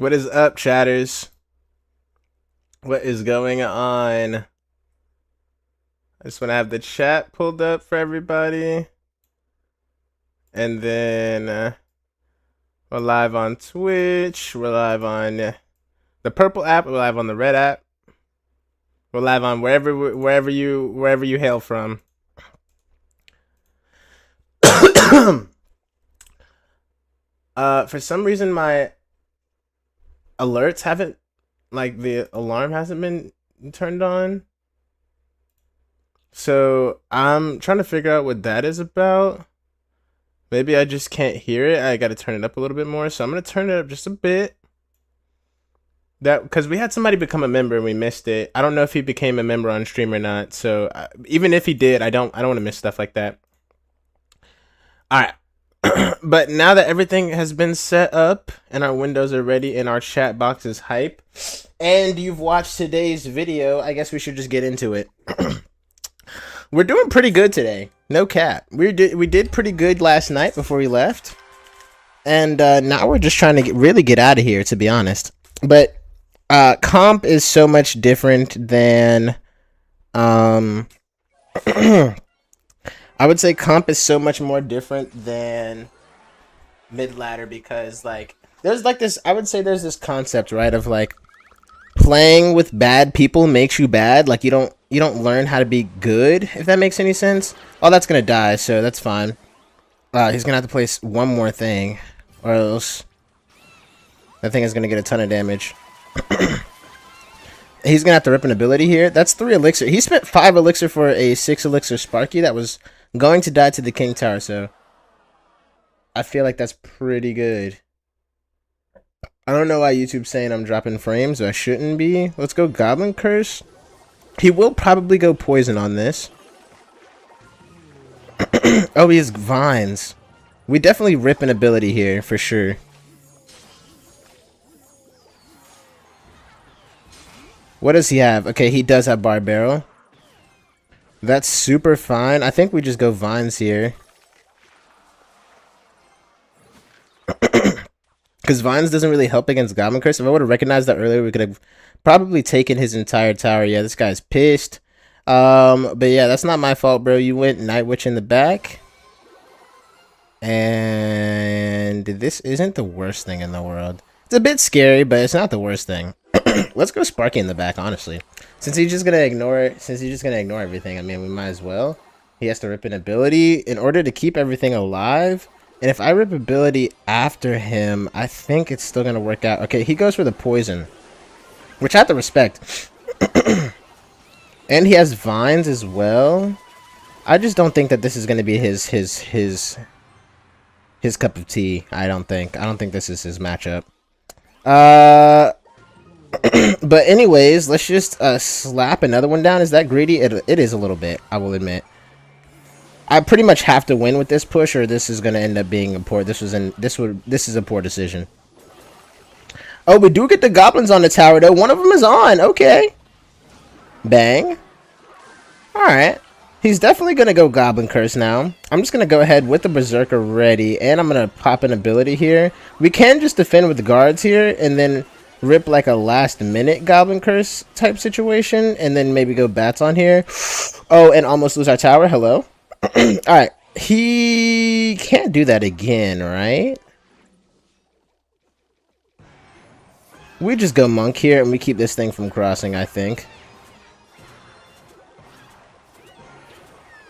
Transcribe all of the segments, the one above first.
What is up, chatters? What is going on? I just want to have the chat pulled up for everybody. And then we're live on Twitch. We're live on the purple app. We're live on the red app. We're live on wherever you hail from. For some reason my alerts haven't, like, the alarm hasn't been turned on. So I'm trying to figure out what that is about. Maybe I just can't hear it. I got to turn it up a little bit more. So I'm going to turn it up just a bit. That because we had somebody become a member and we missed it. I don't know if he became a member on stream or not. So even if he did, I don't want to miss stuff like that. All right. But now that everything has been set up and our windows are ready and our chat box is hype, and you've watched today's video, I guess we should just get into it. We're doing pretty good today. No cap. We did pretty good last night before we left. And now we're just trying to really get out of here, to be honest. But comp is so much different than... I would say comp is so much more different than mid-ladder because, like, there's like this... I would say there's this concept, right, of, like, playing with bad people makes you bad. Like, you don't learn how to be good, if that makes any sense. Oh, that's gonna die, so that's fine. He's gonna have to place one more thing, or else that thing is gonna get a ton of damage. He's gonna have to rip an ability here. That's 3 elixir. He spent 5 elixir for a 6 elixir Sparky that was going to die to the King Tower, so I feel like that's pretty good. I don't know why YouTube's saying I'm dropping frames, but I shouldn't be. Let's go Goblin Curse. He will probably go Poison on this. Oh, he has Vines. We definitely rip an ability here, for sure. What does he have? Okay, he does have Barbaro. That's super fine. I think we just go Vines here. Because Vines doesn't really help against Goblin Curse. If I would have recognized that earlier, we could have probably taken his entire tower. Yeah, this guy's pissed. But yeah, that's not my fault, bro. You went Night Witch in the back. And this isn't the worst thing in the world. It's a bit scary, but it's not the worst thing. Let's go Sparky in the back, honestly. Since he's just gonna ignore it, everything, I mean, we might as well. He has to rip an ability in order to keep everything alive. And if I rip ability after him, I think it's still gonna work out. Okay, he goes for the Poison, which I have to respect. And he has Vines as well. I just don't think that this is gonna be his cup of tea. I don't think this is his matchup. But anyways, let's just slap another one down. Is that greedy? It is a little bit, I will admit. I pretty much have to win with this push, or this is gonna end up being a poor. This is a poor decision. Oh, we do get the goblins on the tower though. One of them is on. Okay. Bang. All right. He's definitely gonna go Goblin Curse now. I'm just gonna go ahead with the Berserker ready, and I'm gonna pop an ability here. We can just defend with the guards here, and then rip like a last minute Goblin Curse type situation, and then maybe go bats on here. Oh, and almost lose our tower. Hello. Alright, he can't do that again, right? We just go Monk here, and we keep this thing from crossing, I think.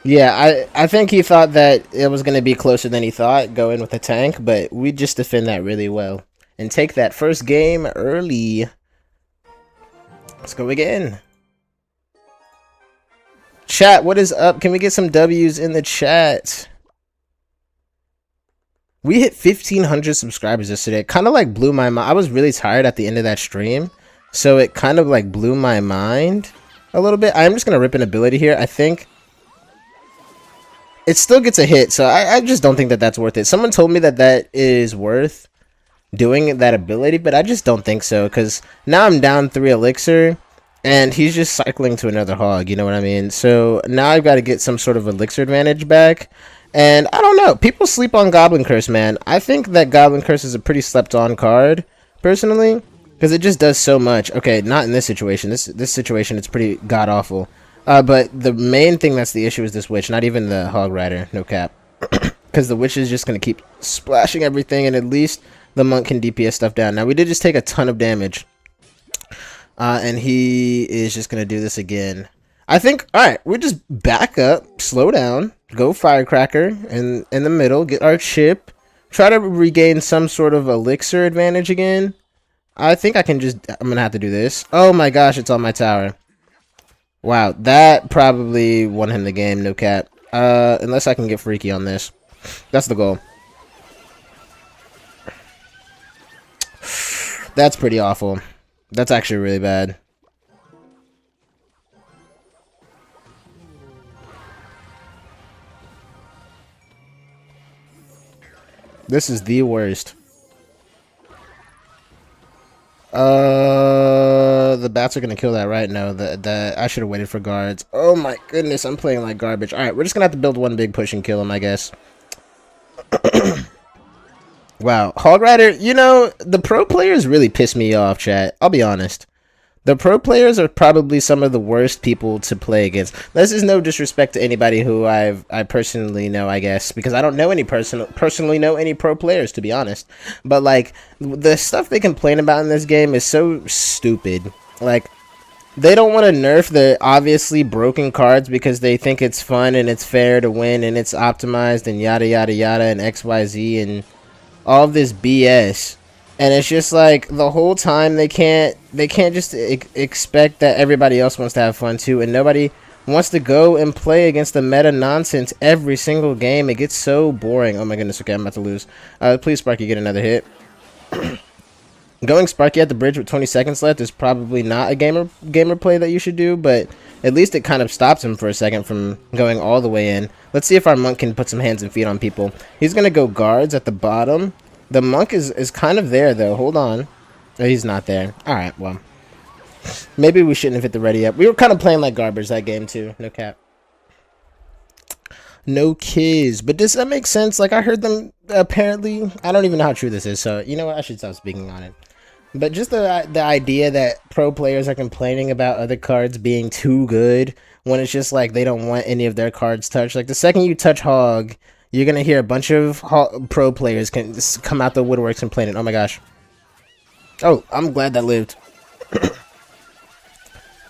Yeah, I think he thought that it was going to be closer than he thought, go in with a tank, but we just defend that really well. And take that first game early. Let's go again. Chat, what is up? Can we get some W's in the chat? We hit 1,500 subscribers yesterday. It kind of like blew my mind. I was really tired at the end of that stream, so it kind of like blew my mind a little bit. I'm just going to rip an ability here. I think it still gets a hit, so I just don't think that that's worth it. Someone told me that that is worth doing that ability, but I just don't think so, because now I'm down 3 elixir. And he's just cycling to another hog, you know what I mean? So now I've got to get some sort of elixir advantage back. And I don't know. People sleep on Goblin Curse, man. I think that Goblin Curse is a pretty slept on card. personally, because it just does so much. Okay, not in this situation. This situation, it's pretty god awful. But the main thing that's the issue is this witch, not even the hog rider. No cap, because the witch is just gonna keep splashing everything, and at least the monk can DPS stuff down. Now we did just take a ton of damage, and he is just gonna do this again. I think. All right, we just back up, slow down, go firecracker, and in the middle, get our chip. Try to regain some sort of elixir advantage again. I think I can just... I'm going to have to do this. Oh my gosh, it's on my tower. Wow, that probably won him the game, no cap. Unless I can get freaky on this. That's the goal. That's pretty awful. That's actually really bad. This is the worst. The bats are gonna kill that right now. I should have waited for guards. Oh my goodness, I'm playing like garbage. Alright, we're just gonna have to build one big push and kill him, I guess. Wow. Hog Rider, you know, the pro players really piss me off, chat. I'll be honest. The pro players are probably some of the worst people to play against. This is no disrespect to anybody who I personally know, I guess, because I don't know any personally know any pro players, to be honest. But like the stuff they complain about in this game is so stupid. Like they don't want to nerf the obviously broken cards because they think it's fun and it's fair to win and it's optimized and yada yada yada and XYZ and all of this BS. And it's just like the whole time they can't just expect that everybody else wants to have fun too, and nobody wants to go and play against the meta nonsense every single game. It gets so boring. Oh my goodness, okay, I'm about to lose. Please Sparky, get another hit. Going Sparky at the bridge with 20 seconds left is probably not a gamer play that you should do, but at least it kind of stops him for a second from going all the way in. Let's see if our monk can put some hands and feet on people. He's gonna go guards at the bottom. The monk is kind of there, though. Hold on. Oh, he's not there. Alright, well. Maybe we shouldn't have hit the ready up. We were kind of playing like garbage that game, too. No cap. No kids. But does that make sense? Like, I heard them, apparently. I don't even know how true this is, so you know what? I should stop speaking on it. But just the idea that pro players are complaining about other cards being too good when it's just like they don't want any of their cards touched. Like, the second you touch Hog... You're going to hear a bunch of pro players can come out the woodworks complaining. Oh my gosh. Oh, I'm glad that lived.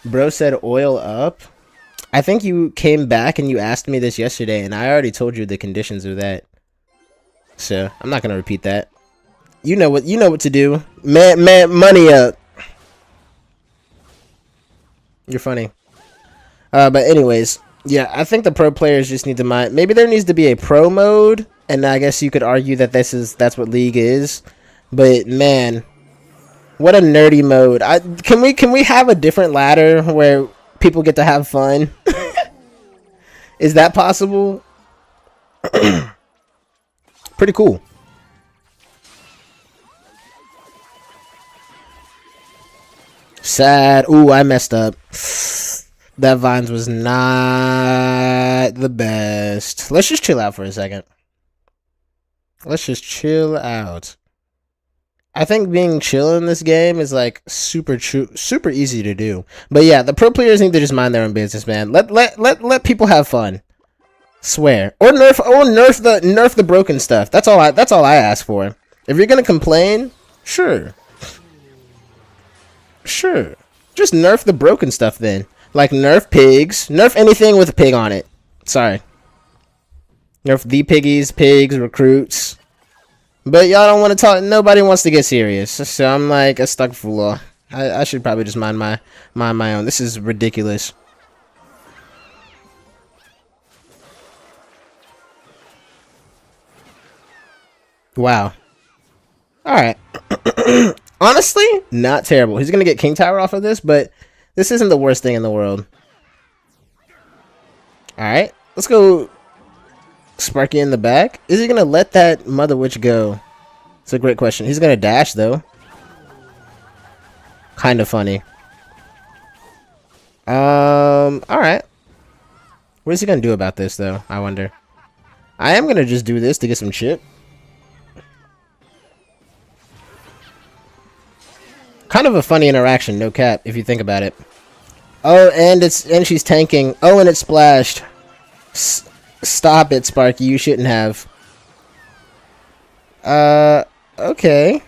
Bro said oil up. I think you came back and you asked me this yesterday, and I already told you the conditions of that. So, I'm not going to repeat that. You know what to do. Man, money up. You're funny. But anyways... Yeah, I think the pro players just need to mind. Maybe there needs to be a pro mode, and I guess you could argue that that's what League is. But man, what a nerdy mode! Can we have a different ladder where people get to have fun? Is that possible? Pretty cool. Sad. Ooh, I messed up. That Vines was not the best. Let's just chill out for a second. Let's just chill out. I think being chill in this game is like super easy to do. But yeah, the pro players need to just mind their own business, man. Let people have fun. Swear. Or nerf the broken stuff. That's all I ask for. If you're gonna complain, sure. Sure. Just nerf the broken stuff then. Like, nerf pigs. Nerf anything with a pig on it. Sorry. Nerf the piggies, pigs, recruits. But y'all don't want to talk. Nobody wants to get serious. So I'm like, a stuck fool. I should probably just mind my own. This is ridiculous. Wow. Alright. Honestly, not terrible. He's going to get King Tower off of this, but... This isn't the worst thing in the world. Alright. Let's go Sparky in the back. Is he going to let that Mother Witch go? It's a great question. He's going to dash, though. Kind of funny. Alright. What is he going to do about this, though? I wonder. I am going to just do this to get some chip. Kind of a funny interaction, no cap, if you think about it. Oh, and she's tanking. Oh, and it splashed. Stop it, Sparky. You shouldn't have. Okay.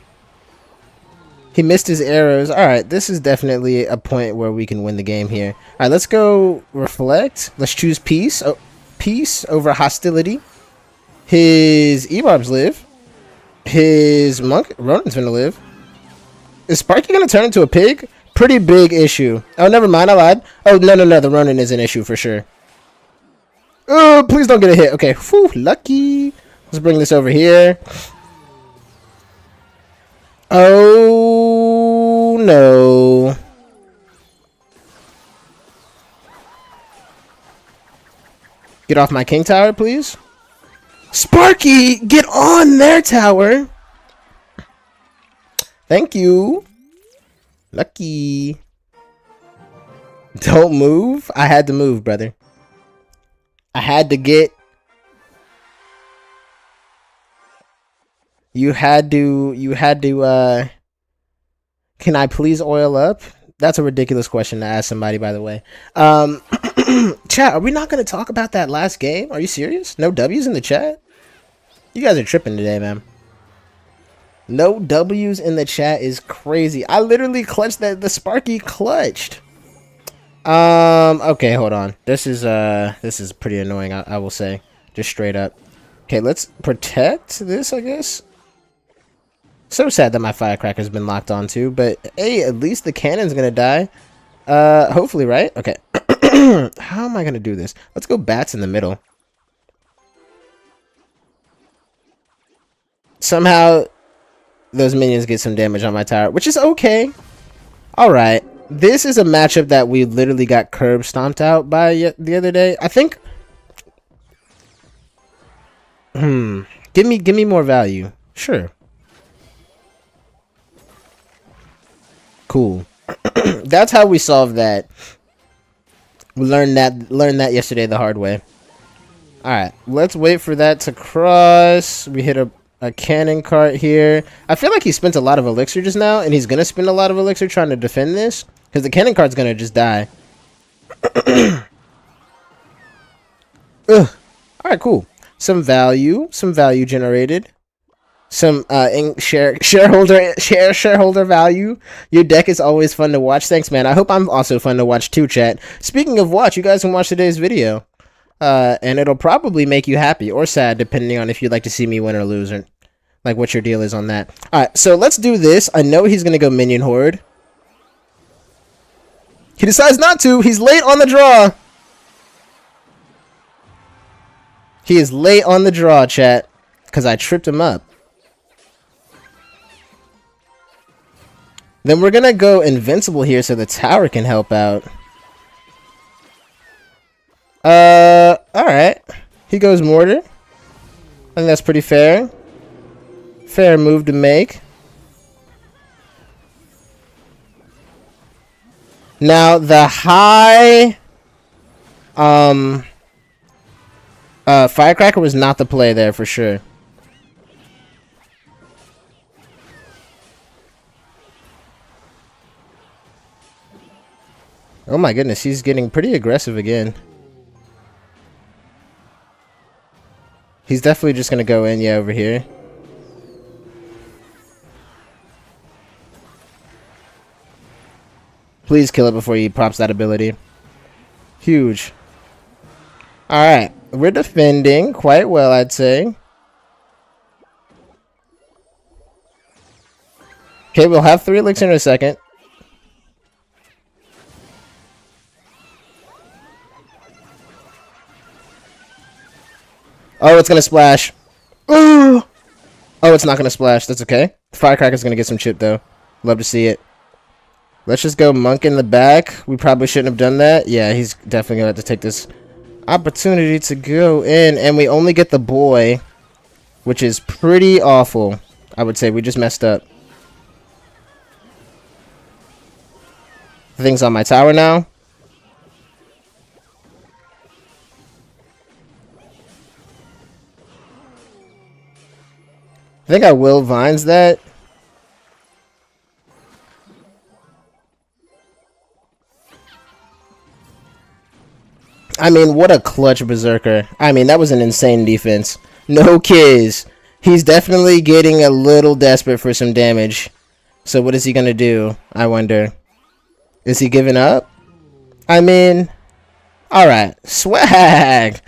He missed his arrows. Alright, this is definitely a point where we can win the game here. Alright, let's go reflect. Let's choose peace. Oh, peace over hostility. His E-Barbs live. His monk, Ronin's gonna live. Is Sparky gonna turn into a pig? Pretty big issue. Oh, never mind, I lied. Oh, no, the Ronin is an issue for sure. Oh, please don't get a hit. Okay, whew, lucky. Let's bring this over here. Oh, no. Get off my king tower, please. Sparky, get on their tower. Thank you. Lucky. Don't move. I had to move, brother. I had to get... You had to, can I please oil up? That's a ridiculous question to ask somebody, by the way. Chat, are we not going to talk about that last game? Are you serious? No W's in the chat? You guys are tripping today, man. No W's in the chat is crazy. I literally clutched that. The Sparky clutched. Okay, hold on. This is pretty annoying, I will say. Just straight up. Okay, let's protect this, I guess. So sad that my firecracker's been locked onto, but hey, at least the cannon's gonna die. Hopefully, right? Okay. How am I gonna do this? Let's go bats in the middle. Somehow, those minions get some damage on my tower, which is okay. Alright. This is a matchup that we literally got curb stomped out by the other day. I think... Give me more value. Sure. Cool. That's how we solve that. We learned that yesterday the hard way. Alright, let's wait for that to cross. We hit a cannon cart here. I feel like he spent a lot of elixir just now, and he's gonna spend a lot of elixir trying to defend this, because the cannon cart's gonna just die. Ugh. Alright, cool. Some value generated. Some shareholder value. Your deck is always fun to watch. Thanks, man. I hope I'm also fun to watch too, chat. Speaking of watch, you guys can watch today's video. And it'll probably make you happy or sad, depending on if you'd like to see me win or lose, or like what your deal is on that. Alright, so let's do this. I know he's gonna go minion horde. He decides not to. He's late on the draw. He is late on the draw, chat, because I tripped him up. Then we're gonna go invincible here so the tower can help out. Alright. He goes mortar. I think that's pretty fair. Fair move to make. Now, the high... Firecracker was not the play there for sure. Oh my goodness, he's getting pretty aggressive again. He's definitely just gonna go in, yeah, over here. Please kill it before he pops that ability. Huge. Alright, we're defending quite well, I'd say. Okay, we'll have 3 elixir in a second. Oh, it's gonna splash. Ooh! Oh, it's not gonna splash. That's okay. Firecracker's gonna get some chip, though. Love to see it. Let's just go monk in the back. We probably shouldn't have done that. Yeah, he's definitely gonna have to take this opportunity to go in. And we only get the boy, which is pretty awful. I would say we just messed up. Things on my tower now. I think I will vines that. I mean, what a clutch berserker. I mean, that was an insane defense. No kids. He's definitely getting a little desperate for some damage. So what is he gonna do? I wonder. Is he giving up? I mean, alright. Swag!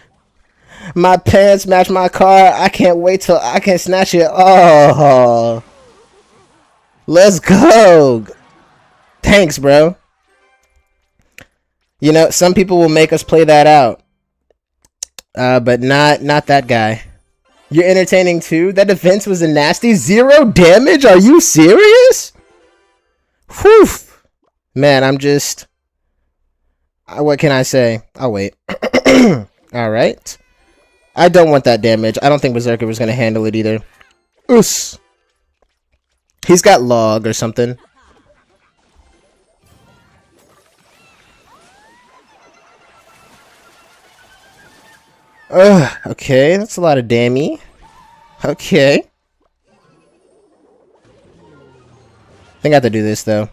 My pants match my car. I can't wait till I can snatch it. Oh. Let's go. Thanks, bro. You know, some people will make us play that out. But not that guy. You're entertaining too? That defense was a nasty 0 damage? Are you serious? Whew. Man, I'm just... what can I say? I'll wait. Alright. I don't want that damage. I don't think Berserker was going to handle it either. Oos. He's got log or something. Okay, that's a lot of dammy. Okay. I think I have to do this, though.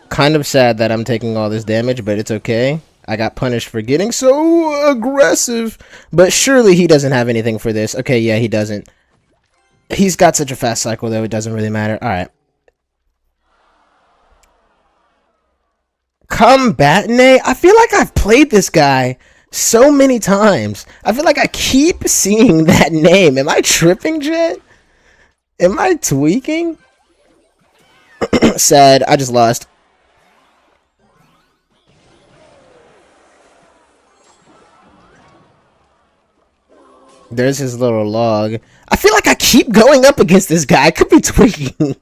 Kind of sad that I'm taking all this damage, but it's okay. I got punished for getting so aggressive. But surely he doesn't have anything for this. Okay, yeah, he doesn't. He's got such a fast cycle, though, it doesn't really matter. Alright. Combatne? I feel like I've played this guy so many times. I feel like I keep seeing that name. Am I tripping, Jet? Am I tweaking? Sad. I just lost. There's his little log. I feel like I keep going up against this guy. I could be tweaking.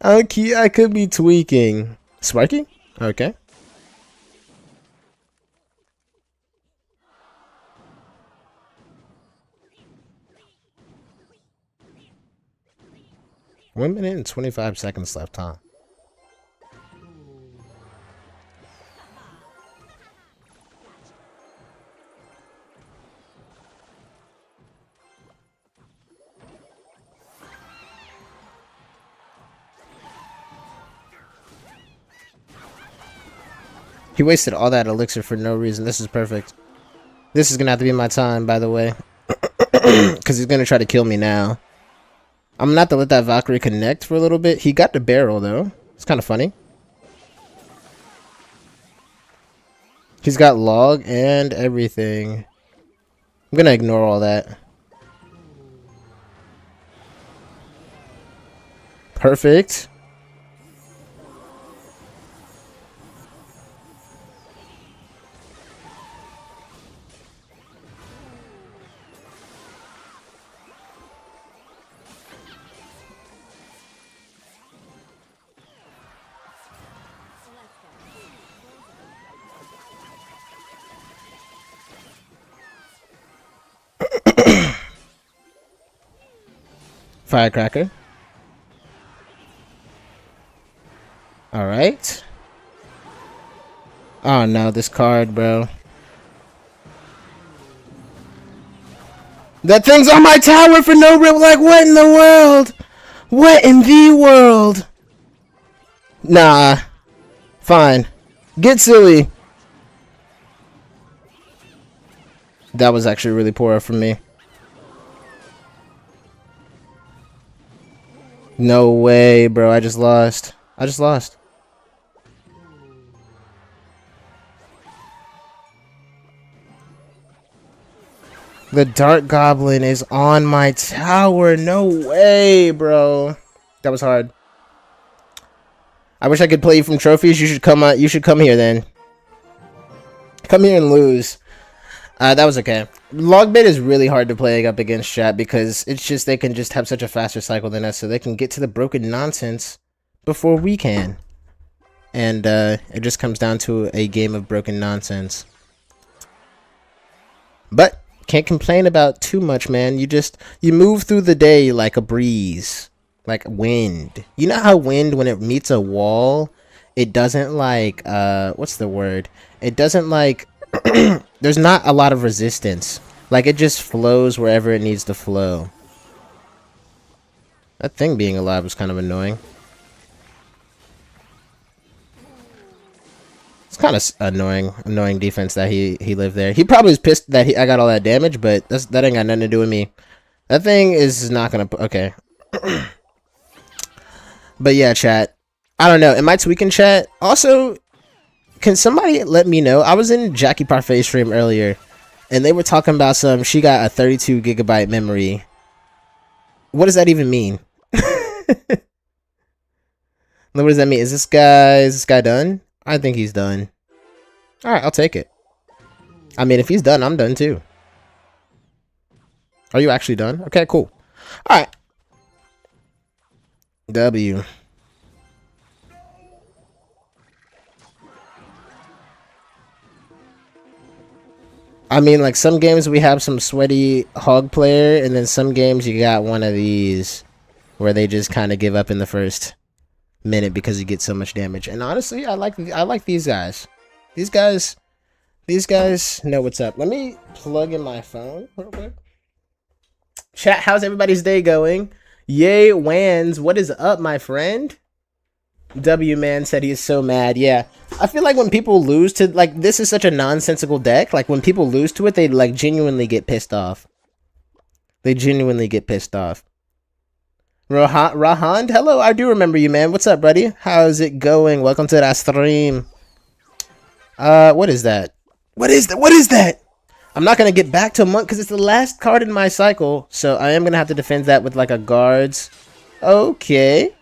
I could be tweaking. Sparky? Okay. One minute and 25 seconds left, huh? He wasted all that elixir for no reason. This is perfect. This is gonna have to be my time, by the way. Because he's gonna try to kill me now. I'm gonna have to let that Valkyrie connect for a little bit. He got the barrel, though. It's kind of funny. He's got log and everything. I'm gonna ignore all that. Perfect. Firecracker. Alright. Oh no, this card, bro. That thing's on my tower for no real. Like, what in the world? What in the world? Nah. Fine. Get silly. That was actually really poor from me. No way, bro. I just lost. I just lost. The Dark Goblin is on my tower. No way, bro. That was hard. I wish I could play you from trophies. You should come here then. Come here and lose. That was okay. Logbait is really hard to play up against, chat, because it's just they can just have such a faster cycle than us, so they can get to the broken nonsense before we can. And it just comes down to a game of broken nonsense. But can't complain about too much, man. You move through the day like a breeze, like wind. You know how wind, when it meets a wall, it doesn't like what's the word? It doesn't like there's not a lot of resistance. Like, it just flows wherever it needs to flow. That thing being alive was kind of annoying. It's kind of annoying defense that he lived there. He probably was pissed that I got all that damage, but that ain't got nothing to do with me. That thing is not gonna. Okay. But yeah, chat. I don't know. Am I tweaking, chat? Also, can somebody let me know? I was in Jackie Parfait stream earlier, and they were talking about she got a 32 gigabyte memory. What does that even mean? What does that mean? Is this guy done? I think he's done. All right, I'll take it. I mean, if he's done, I'm done too. Are you actually done? Okay, cool. All right. W. I mean, like, some games we have some sweaty hog player, and then some games you got one of these where they just kind of give up in the first minute because you get so much damage. And honestly, I like these guys. These guys know what's up. Let me plug in my phone real quick. Chat, how's everybody's day going? Yay, Wans, what is up, my friend? W man said he is so mad. Yeah, I feel like when people lose to, like, this is such a nonsensical deck. Like, when people lose to it, they like genuinely get pissed off. They genuinely get pissed off. Rahand, hello, I do remember you, man. What's up, buddy? How's it going? Welcome to that stream. What is that? What is that? What is that? I'm not gonna get back to a month because it's the last card in my cycle, so I am gonna have to defend that with like a guards. Okay.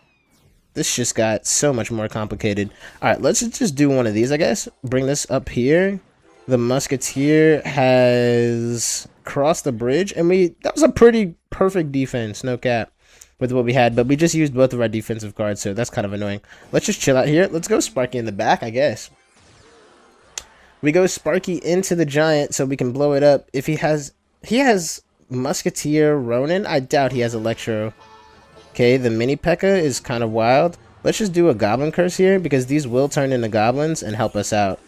This just got so much more complicated. Alright, let's just do one of these, I guess. Bring this up here. The Musketeer has crossed the bridge, and that was a pretty perfect defense, no cap, with what we had, but we just used both of our defensive cards, so that's kind of annoying. Let's just chill out here. Let's go Sparky in the back, I guess. We go Sparky into the Giant so we can blow it up. If he has Musketeer Ronin, I doubt he has Electro. Okay, the mini P.E.K.K.A. is kind of wild. Let's just do a Goblin Curse here, because these will turn into Goblins and help us out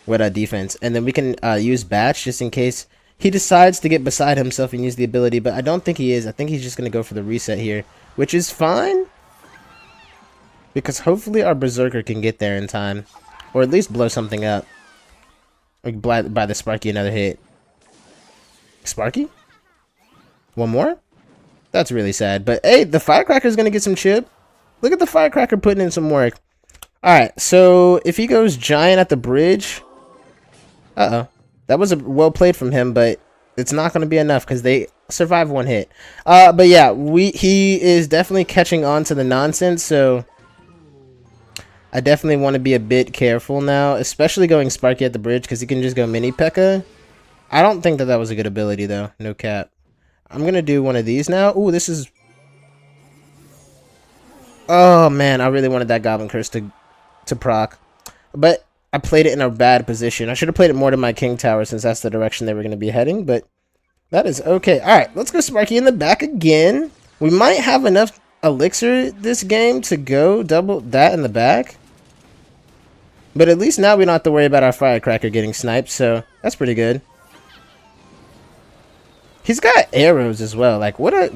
with our defense. And then we can use Batch just in case he decides to get beside himself and use the ability, but I don't think he is. I think he's just going to go for the reset here, which is fine, because hopefully our Berserker can get there in time, or at least blow something up. Or buy the Sparky another hit. Sparky? One more? That's really sad. But hey, the Firecracker's gonna get some chip. Look at the Firecracker putting in some work. Alright, so if he goes Giant at the bridge. Uh-oh. That was well played from him, but it's not gonna be enough because they survive one hit. But yeah, he is definitely catching on to the nonsense, so I definitely want to be a bit careful now, especially going Sparky at the bridge because he can just go mini P.E.K.K.A. I don't think that was a good ability though, no cap. I'm gonna do one of these now. Ooh, this is... Oh man, I really wanted that Goblin Curse to proc. But I played it in a bad position. I should have played it more to my King Tower since that's the direction they were gonna be heading, but that is okay. Alright, let's go Sparky in the back again. We might have enough elixir this game to go double that in the back. But at least now we don't have to worry about our Firecracker getting sniped, so that's pretty good. He's got arrows as well. Like what a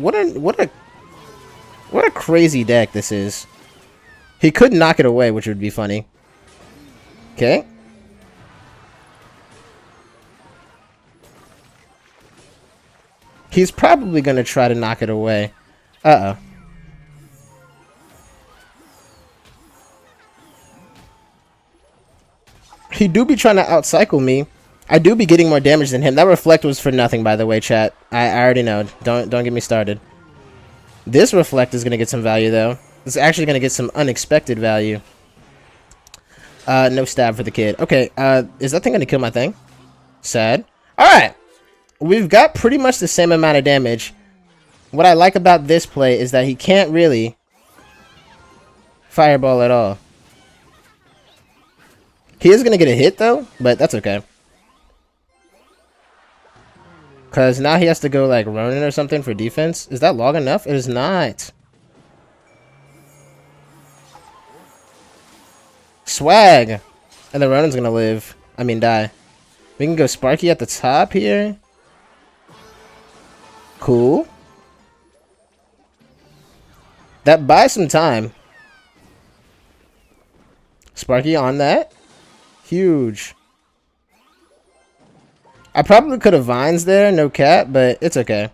crazy deck this is. He could knock it away, which would be funny. Okay. He's probably gonna try to knock it away. Uh-oh. He do be trying to outcycle me. I do be getting more damage than him. That reflect was for nothing, by the way, chat. I already know. Don't get me started. This reflect is gonna get some value though. It's actually gonna get some unexpected value. No stab for the kid. Okay, is that thing gonna kill my thing? Sad. Alright. We've got pretty much the same amount of damage. What I like about this play is that he can't really fireball at all. He is going to get a hit, though, but that's okay. Because now he has to go, like, Ronin or something for defense. Is that long enough? It is not. Swag! And the Ronin's going to live. I mean, die. We can go Sparky at the top here. Cool. That buys some time. Sparky on that. Huge. I probably could have vines there, no cap, but it's okay.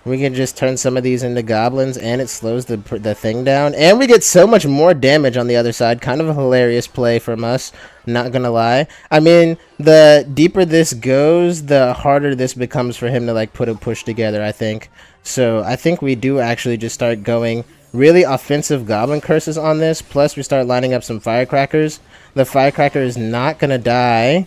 We can just turn some of these into goblins, and it slows the thing down. And we get so much more damage on the other side. Kind of a hilarious play from us, not gonna lie. I mean, the deeper this goes, the harder this becomes for him to, like, put a push together, I think. So I think we do actually just start going really offensive goblin curses on this. Plus, we start lining up some firecrackers. The firecracker is not gonna die,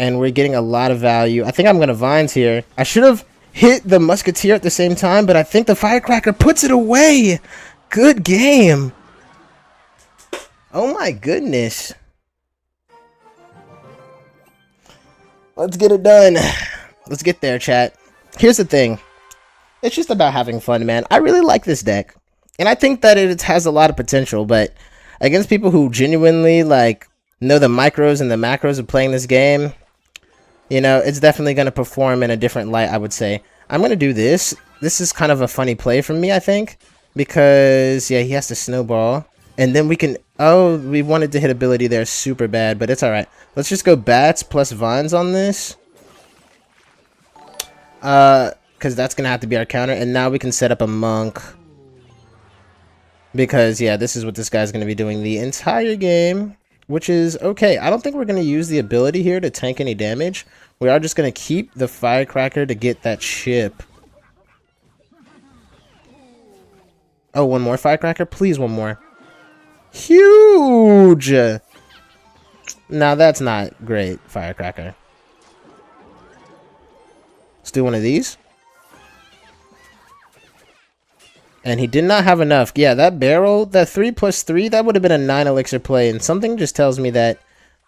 and we're getting a lot of value. I think I'm gonna vines here. I should have hit the musketeer at the same time, but I think the firecracker puts it away. Good game. Oh my goodness. Let's get it done. Let's get there, chat. Here's the thing. It's just about having fun, man. I really like this deck, and I think that it has a lot of potential, but against people who genuinely, like, know the micros and the macros of playing this game, you know, it's definitely going to perform in a different light, I would say. I'm going to do this. This is kind of a funny play from me, I think. Because, yeah, he has to snowball. And then we can... Oh, we wanted to hit ability there super bad, but it's alright. Let's just go bats plus vines on this. Because that's going to have to be our counter. And now we can set up a monk. Because, yeah, this is what this guy's going to be doing the entire game. Which is okay. I don't think we're going to use the ability here to tank any damage. We are just going to keep the firecracker to get that chip. Oh, one more firecracker? Please, one more. Huge! Now, that's not great, firecracker. Let's do one of these. And he did not have enough. Yeah, that barrel, that 3+3, that would have been a 9 elixir play. And something just tells me that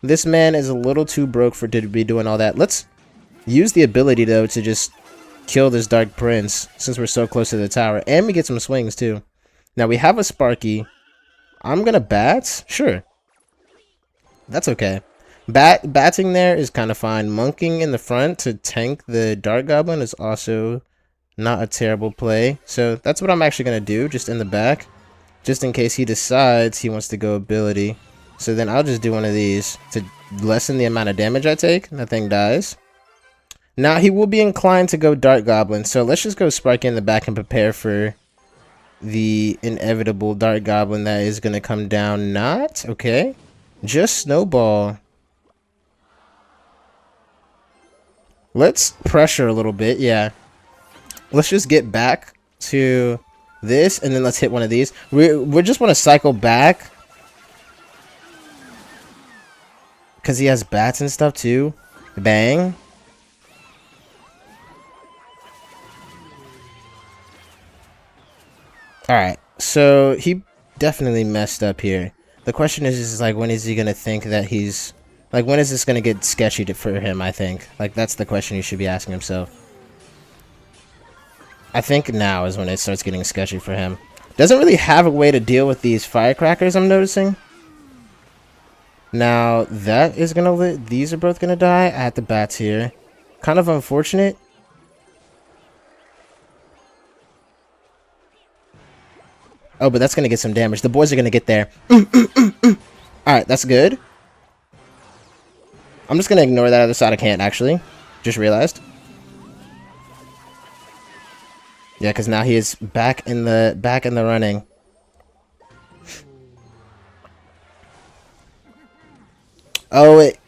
this man is a little too broke for to be doing all that. Let's use the ability, though, to just kill this Dark Prince, since we're so close to the tower. And we get some swings, too. Now, we have a Sparky. I'm going to bats? Sure. That's okay. Batting there is kind of fine. Monking in the front to tank the Dark Goblin is also... not a terrible play. So that's what I'm actually going to do, just in the back. Just in case he decides he wants to go ability. So then I'll just do one of these to lessen the amount of damage I take. That thing dies. Now he will be inclined to go Dark Goblin. So let's just go Sparky in the back and prepare for the inevitable Dark Goblin that is going to come down. Not. Okay. Just Snowball. Let's pressure a little bit. Yeah. Let's just get back to this, and then let's hit one of these. We just want to cycle back. Because he has bats and stuff, too. Bang. Alright, so he definitely messed up here. The question is like, when is he going to think that he's... Like, when is this going to get sketchy for him, I think? Like, that's the question he should be asking himself. I think now is when it starts getting sketchy for him. Doesn't really have a way to deal with these firecrackers, I'm noticing. Now, that is gonna... These are both gonna die. I had the bats here. Kind of unfortunate. Oh, but that's gonna get some damage. The boys are gonna get there. Alright, that's good. I'm just gonna ignore that other side. I can't, actually. Just realized. Yeah, because now he is back in the running. Oh, wait.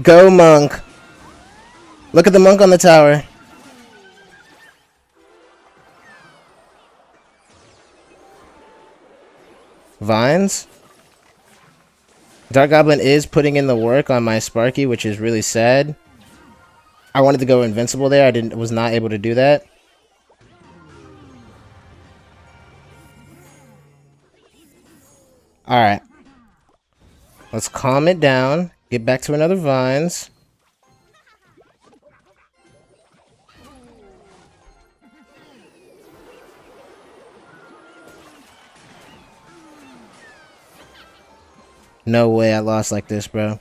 Go, monk. Look at the monk on the tower. Vines. Dark Goblin is putting in the work on my Sparky, which is really sad. I wanted to go invincible there. I was not able to do that. Alright. Let's calm it down. Get back to another vines. No way I lost like this, bro.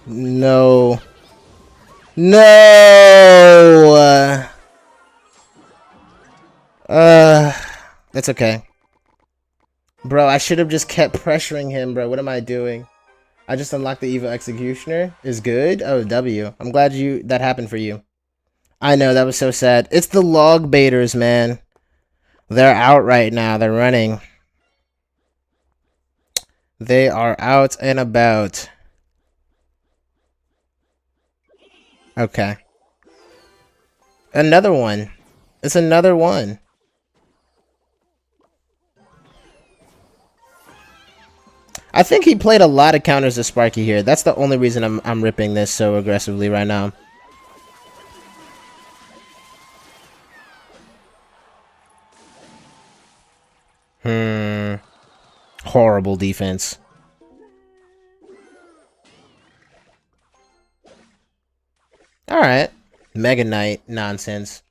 No. No! That's okay. Bro, I should have just kept pressuring him, bro. What am I doing? I just unlocked the Evil Executioner. Is good? Oh, W. I'm glad that happened for you. I know, that was so sad. It's the log baiters, man. They're out right now. They're running. They are out and about. Okay. Another one. It's another one. I think he played a lot of counters to Sparky here. That's the only reason I'm ripping this so aggressively right now. Horrible defense. Alright. Mega Knight nonsense.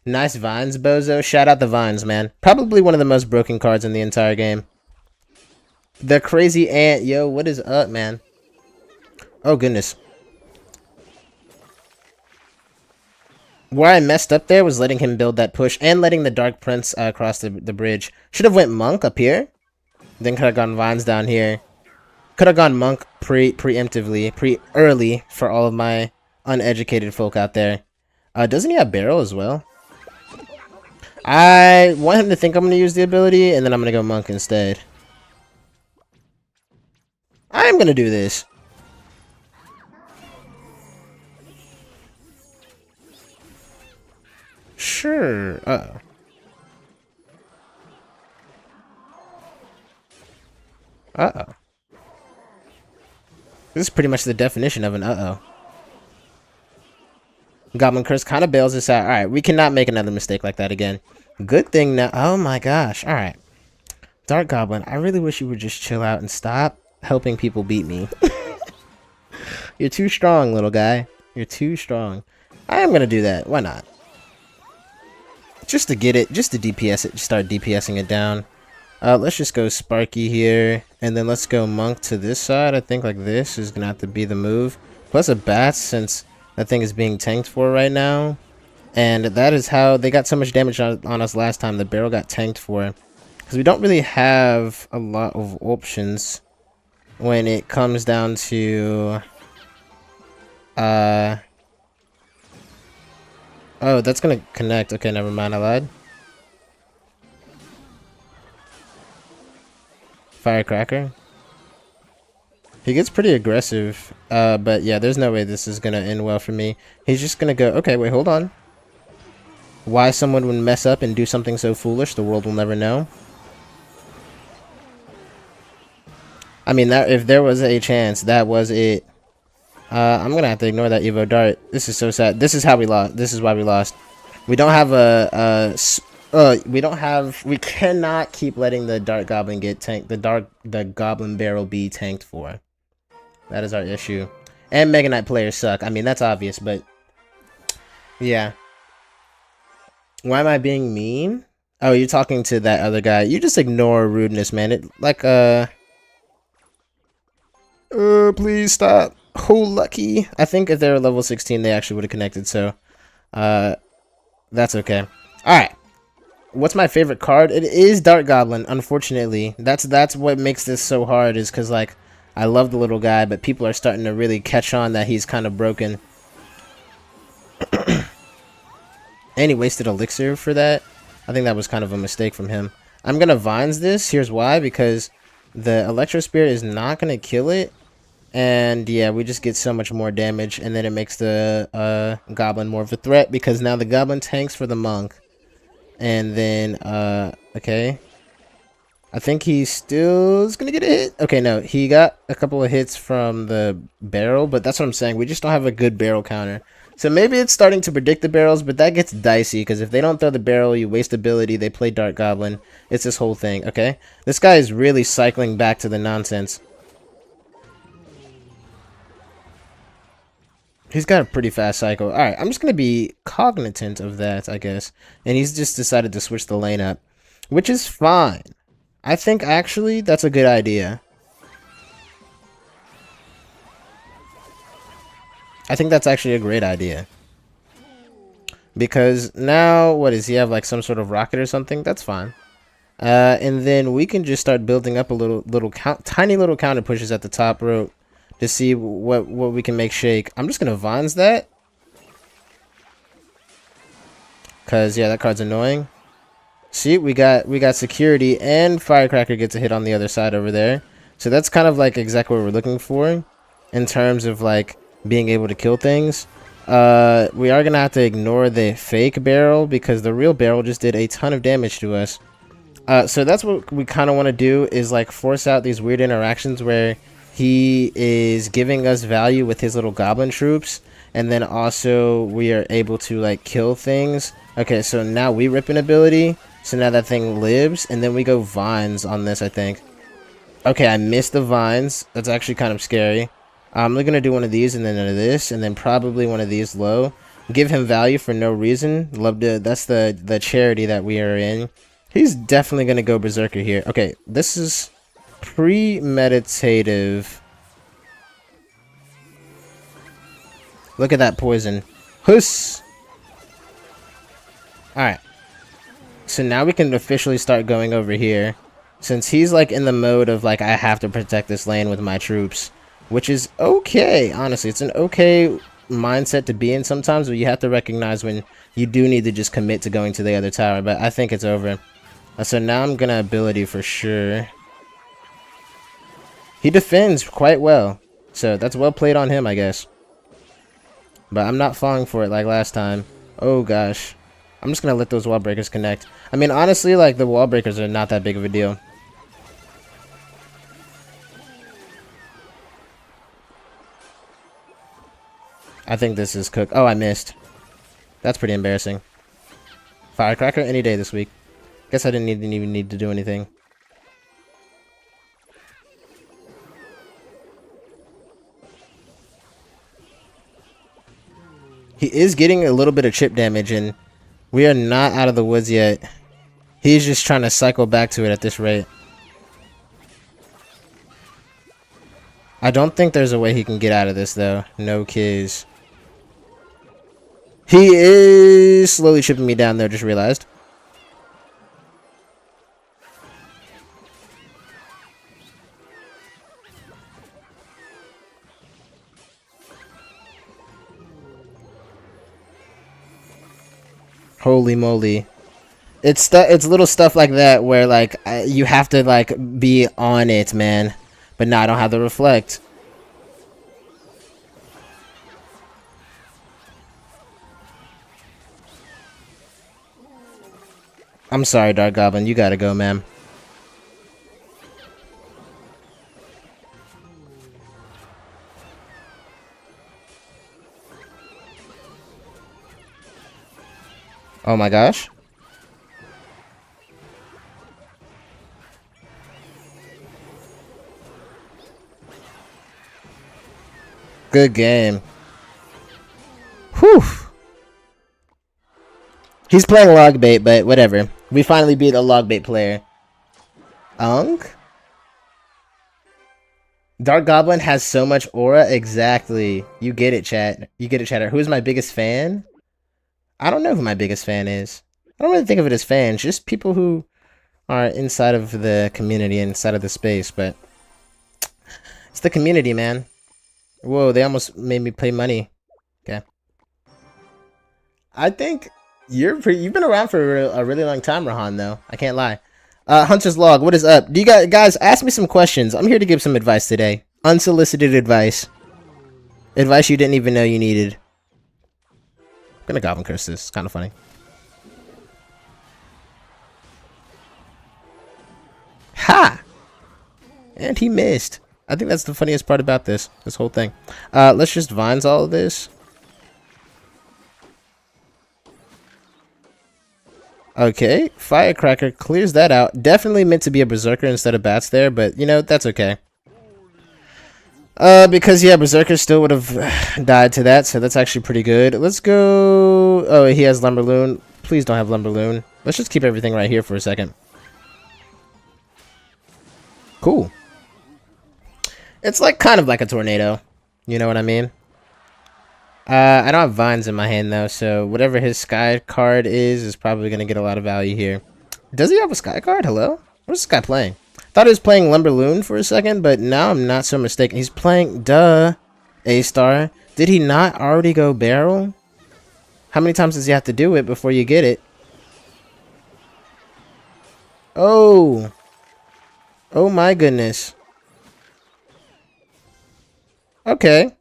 Nice vines, Bozo. Shout out the vines, man. Probably one of the most broken cards in the entire game. The crazy ant. Yo, what is up, man? Oh, goodness. Where I messed up there was letting him build that push and letting the Dark Prince cross the bridge. Should have went Monk up here. Then could have gone Vines down here. Could have gone Monk preemptively, early for all of my uneducated folk out there. Doesn't he have Barrel as well? I want him to think I'm going to use the ability, and then I'm going to go Monk instead. I am going to do this. Sure. Uh-oh. Uh-oh. This is pretty much the definition of an uh-oh. Goblin Curse kind of bails us out. Alright, we cannot make another mistake like that again. Good thing now. Oh my gosh. Alright. Dark Goblin, I really wish you would just chill out and stop helping people beat me. You're too strong, little guy. You're too strong. I am going to do that. Why not? Just to get it, just to DPS it, start DPSing it down. Let's just go Sparky here, and then let's go Monk to this side. I think like this is going to have to be the move. Plus a Bats, since that thing is being tanked for right now. And that is how they got so much damage on us last time. The barrel got tanked for. Because we don't really have a lot of options when it comes down to... Oh, that's going to connect. Okay, never mind. I lied. Firecracker. He gets pretty aggressive. But yeah, there's no way this is going to end well for me. He's just going to go... Okay, wait, hold on. Why someone would mess up and do something so foolish, the world will never know. I mean, that if there was a chance, that was it. I'm gonna have to ignore that Evo Dart. This is so sad. This is how we lost. This is why we lost. We don't have we cannot keep letting the Dark Goblin get tanked. The Goblin Barrel be tanked for. That is our issue. And Mega Knight players suck. I mean, that's obvious, but yeah. Why am I being mean? Oh, you're talking to that other guy. You just ignore rudeness, man. It like please stop. Oh, lucky. I think if they were level 16, they actually would have connected, so that's okay. Alright. What's my favorite card? It is Dark Goblin, unfortunately. That's what makes this so hard, is because like I love the little guy, but people are starting to really catch on that he's kind of broken. And he wasted Elixir for that. I think that was kind of a mistake from him. I'm going to Vines this. Here's why. Because the Electro Spirit is not going to kill it. And yeah, we just get so much more damage. And then it makes the Goblin more of a threat. Because now the Goblin tanks for the Monk. And then, okay. I think he still is going to get a hit. Okay, no. He got a couple of hits from the barrel. But that's what I'm saying. We just don't have a good barrel counter. So maybe it's starting to predict the barrels, but that gets dicey, because if they don't throw the barrel, you waste ability, they play Dark Goblin. It's this whole thing, okay? This guy is really cycling back to the nonsense. He's got a pretty fast cycle. All right, I'm just going to be cognizant of that, I guess. And he's just decided to switch the lane up, which is fine. I think, actually, that's a good idea. I think that's actually a great idea. Because now, what does he have, like some sort of rocket or something? That's fine. And then we can just start building up a tiny little counter pushes at the top rope to see what we can make shake. I'm just gonna Vines that, cause yeah, that card's annoying. See, we got security, and Firecracker gets a hit on the other side over there. So that's kind of like exactly what we're looking for in terms of like being able to kill things. We are gonna have to ignore the fake barrel because the real barrel just did a ton of damage to us. So that's what we kind of want to do, is like force out these weird interactions where he is giving us value with his little goblin troops, and then also we are able to like kill things. Okay, so now we rip an ability, so now that thing lives, and then we go Vines on this, I think. Okay, I missed the Vines. That's actually kind of scary. I'm gonna do one of these and then this, and then probably one of these low. Give him value for no reason. Love to. That's the charity that we are in. He's definitely gonna go Berserker here. Okay, this is premeditative. Look at that poison. Huss! Alright. So now we can officially start going over here. Since he's like in the mode of like, I have to protect this lane with my troops. Which is okay, honestly. It's an okay mindset to be in sometimes, but you have to recognize when you do need to just commit to going to the other tower. But I think it's over. So now I'm gonna ability for sure. He defends quite well. So that's well played on him, I guess. But I'm not falling for it like last time. Oh gosh. I'm just gonna let those wall breakers connect. I mean, honestly, like the wall breakers are not that big of a deal. I think this is cooked. Oh, I missed. That's pretty embarrassing. Firecracker any day this week. Guess I didn't even need to do anything. He is getting a little bit of chip damage, and we are not out of the woods yet. He's just trying to cycle back to it at this rate. I don't think there's a way he can get out of this, though. No kids. He is slowly chipping me down, though, just realized. Holy moly. It's little stuff like that where, like, you have to, like, be on it, man. But now I don't have the reflect. I'm sorry, Dark Goblin. You gotta go, man. Oh my gosh. Good game. Whew. He's playing log bait, but whatever. We finally beat a log bait player. Unk? Dark Goblin has so much aura. Exactly. You get it, chat. You get it, chatter. Who's my biggest fan? I don't know who my biggest fan is. I don't really think of it as fans. Just people who are inside of the community, inside of the space. But it's the community, man. Whoa, they almost made me pay money. Okay. I think you've been around for a really long time, Rahan, though. I can't lie. Hunter's Log, what is up? Do you guys ask me some questions? I'm here to give some advice today. Unsolicited advice. Advice you didn't even know you needed. I'm gonna Goblin Curse this. It's kind of funny. Ha! And he missed. I think that's the funniest part about this whole thing. Let's just Vines all of this. Okay, Firecracker clears that out. Definitely meant to be a Berserker instead of Bats there, but, you know, that's okay. Because yeah, Berserker still would have died to that, so that's actually pretty good. Let's go. Oh, he has Lumberloon. Please don't have Lumberloon. Let's just keep everything right here for a second. Cool. It's like kind of like a tornado. You know what I mean? I don't have vines in my hand though, so whatever his sky card is probably gonna get a lot of value here. Does he have a sky card? Hello? What is this guy playing? Thought he was playing Lumberloon for a second, but now I'm not so mistaken. He's playing, duh, A-Star. Did he not already go barrel? How many times does he have to do it before you get it? Oh. Oh my goodness. Okay.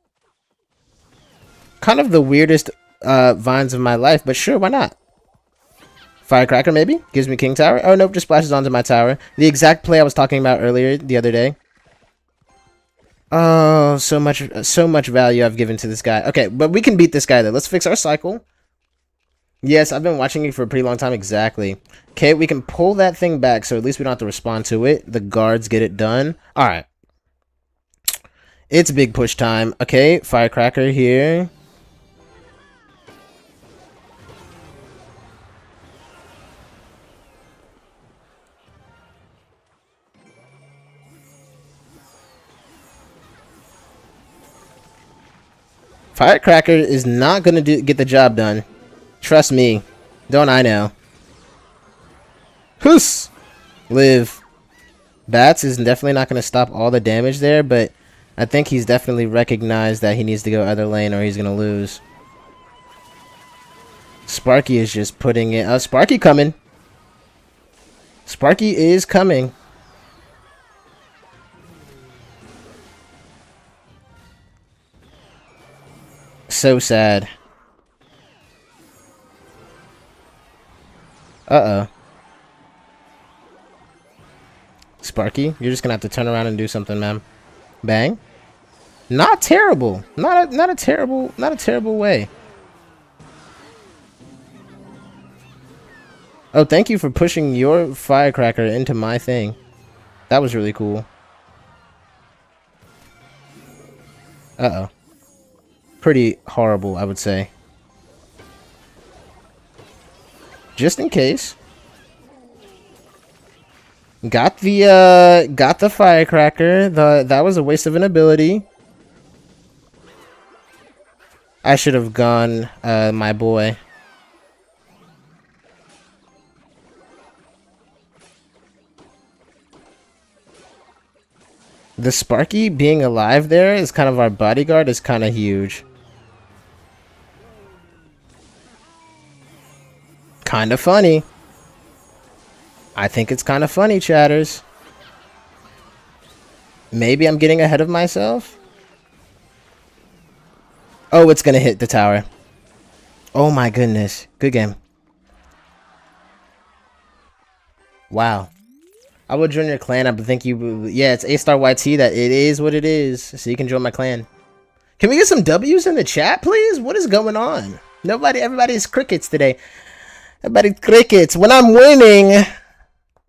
Kind of the weirdest vines of my life, but sure, why not? Firecracker, maybe? Gives me King Tower? Oh, nope, just splashes onto my tower. The exact play I was talking about earlier, the other day. Oh, so much value I've given to this guy. Okay, but we can beat this guy, though. Let's fix our cycle. Yes, I've been watching it for a pretty long time. Exactly. Okay, we can pull that thing back, so at least we don't have to respond to it. The guards get it done. All right. It's big push time. Okay, Firecracker here. Firecracker is not going to get the job done. Trust me. Don't I know. Hoos! Live. Bats is definitely not going to stop all the damage there, but I think he's definitely recognized that he needs to go other lane or he's going to lose. Sparky is just putting it... Oh, Sparky coming. Sparky is coming. So sad. Uh-oh. Sparky, you're just gonna have to turn around and do something, ma'am. Bang. Not terrible. Not a terrible way. Oh, thank you for pushing your firecracker into my thing. That was really cool. Uh-oh. Pretty horrible, I would say. Just in case. Got the firecracker. That was a waste of an ability. I should have gone my boy. The Sparky being alive there is kind of our bodyguard is kind of huge. Kind of funny. I think it's kind of funny, chatters. Maybe I'm getting ahead of myself. Oh, it's gonna hit the tower. Oh my goodness. Good game. Wow. I will join your clan. I think you... Yeah, it's A-Star YT. That it is what it is. So you can join my clan. Can we get some W's in the chat, please? What is going on? Everybody's crickets today. Everybody's crickets. When I'm winning,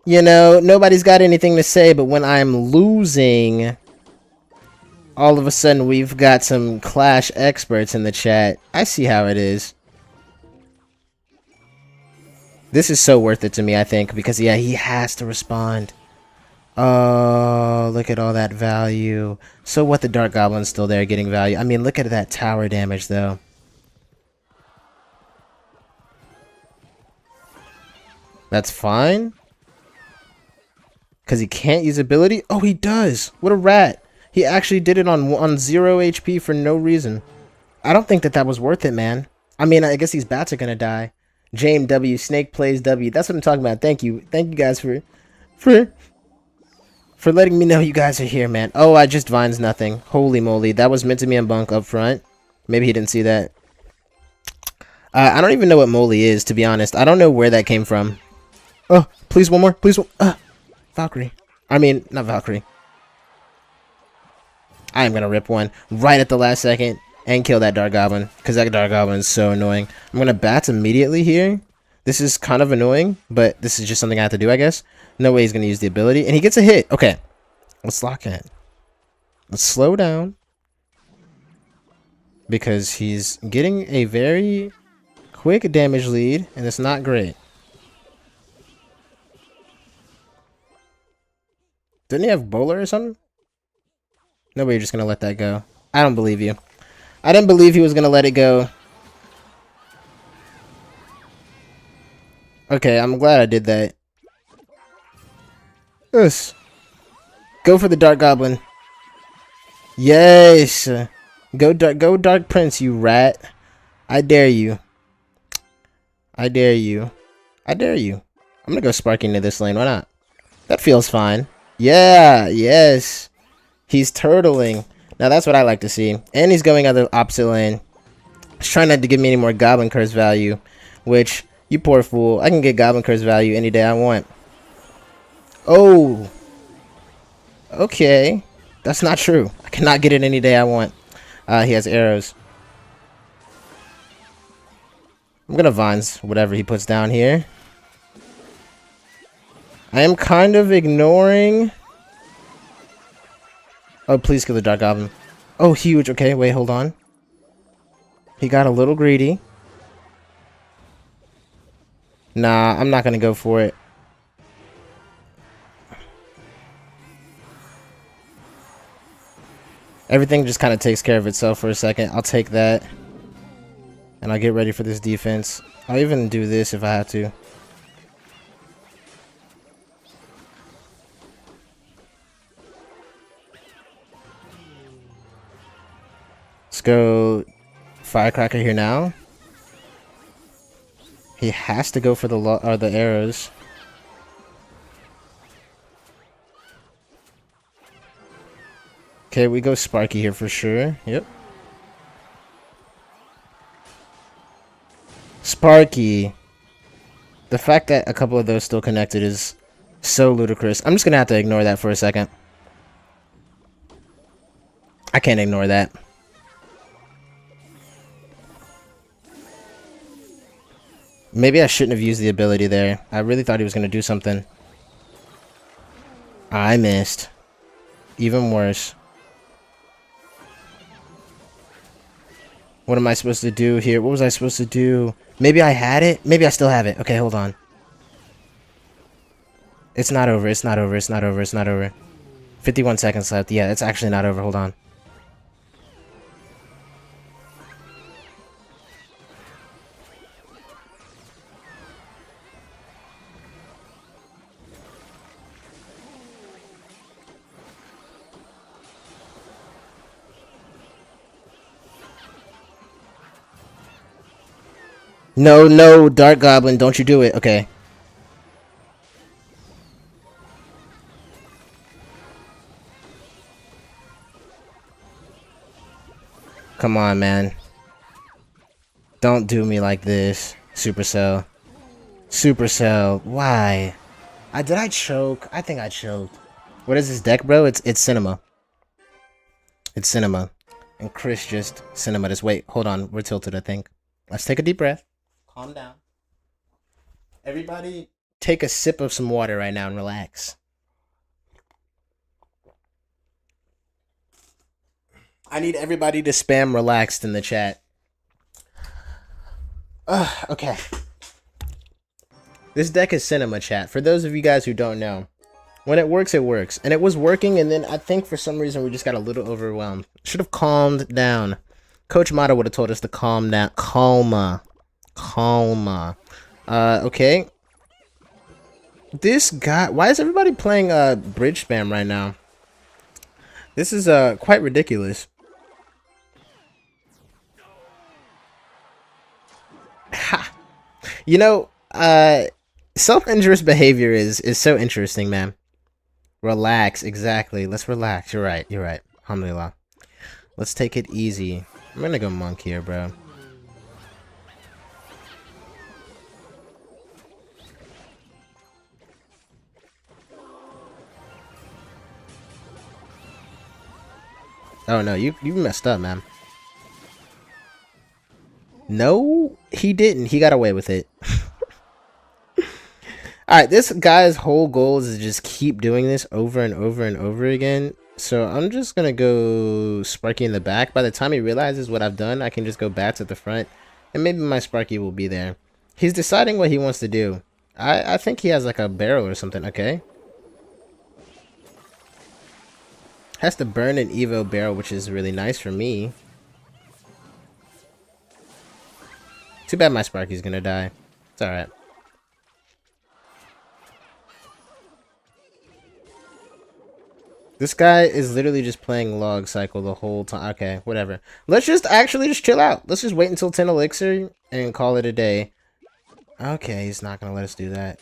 you know, nobody's got anything to say. But when I'm losing, all of a sudden we've got some Clash experts in the chat. I see how it is. This is so worth it to me, I think, because, yeah, he has to respond. Oh, look at all that value. So what, the Dark Goblin's still there getting value. I mean, look at that tower damage, though. That's fine. Because he can't use ability? Oh, he does. What a rat. He actually did it on 0 HP for no reason. I don't think that was worth it, man. I mean, I guess these bats are going to die. James W. Snake plays W. That's what I'm talking about. Thank you. Thank you guys for letting me know you guys are here, man. Oh, I just vines nothing. Holy moly. That was meant to be a bunk up front. Maybe he didn't see that. I don't even know what moly is, to be honest. I don't know where that came from. Oh, please one more. Please one. Valkyrie. I mean, not Valkyrie. I am going to rip one right at the last second. And kill that Dark Goblin, because that Dark Goblin is so annoying. I'm going to bats immediately here. This is kind of annoying, but this is just something I have to do, I guess. No way he's going to use the ability. And he gets a hit. Okay. Let's lock in. Let's slow down. because he's getting a very quick damage lead, and it's not great. Didn't he have bowler or something? No, but you're just gonna let that go. I don't believe you. I didn't believe he was gonna let it go. Okay, I'm glad I did that. Yes. Go for the Dark Goblin. Yes. Go Dark Prince, you rat. I dare you. I dare you. I dare you. I'm gonna go Sparky into this lane. Why not? That feels fine. Yeah. Yes. He's turtling. Now that's what I like to see. And he's going other opposite lane. He's trying not to give me any more Goblin Curse value. Which, you poor fool. I can get Goblin Curse value any day I want. Oh. Okay. That's not true. I cannot get it any day I want. He has arrows. I'm gonna Vines whatever he puts down here. I am kind of ignoring... Oh, please kill the Dark Goblin. Oh, huge. Okay, wait, hold on. He got a little greedy. Nah, I'm not gonna go for it. Everything just kind of takes care of itself for a second. I'll take that. And I'll get ready for this defense. I'll even do this if I have to. Let's go Firecracker here now. He has to go for the arrows. Okay, we go Sparky here for sure. Yep. Sparky. The fact that a couple of those still connected is so ludicrous. I'm just gonna have to ignore that for a second. I can't ignore that. Maybe I shouldn't have used the ability there. I really thought he was gonna do something. I missed. Even worse. What am I supposed to do here? What was I supposed to do? Maybe I had it? Maybe I still have it. Okay, hold on. It's not over. It's not over. It's not over. It's not over. 51 seconds left. Yeah, it's actually not over. Hold on. No, no, Dark Goblin, don't you do it. Okay. Come on, man. Don't do me like this. Supercell. Supercell. Why? Did I choke? I think I choked. What is this deck, bro? It's Cinema. It's Cinema. And Chris just Cinema. Just wait. Hold on. We're tilted, I think. Let's take a deep breath. Calm down. Everybody take a sip of some water right now and relax. I need everybody to spam relaxed in the chat. Okay. This deck is Cinema, chat. For those of you guys who don't know, when it works, it works. And it was working, and then I think for some reason we just got a little overwhelmed. Should have calmed down. Coach Mata would have told us to calm down. Calma. Okay. This guy... Why is everybody playing bridge spam right now? This is quite ridiculous. Ha! You know, self-injurious behavior is so interesting, man. Relax, exactly. Let's relax. You're right. Alhamdulillah. Let's take it easy. I'm gonna go monk here, bro. Oh no, you messed up, man. No, he didn't. He got away with it. Alright, this guy's whole goal is to just keep doing this over and over and over again. So I'm just gonna go Sparky in the back. By the time he realizes what I've done, I can just go bats at the front, and maybe my Sparky will be there. He's deciding what he wants to do. I think he has like a barrel or something. Okay. Has to burn an Evo barrel, which is really nice for me. Too bad my Sparky's gonna die. It's alright. This guy is literally just playing log cycle the whole time. Okay, whatever. Let's just actually just chill out. Let's just wait until 10 elixir and call it a day. Okay, he's not gonna let us do that.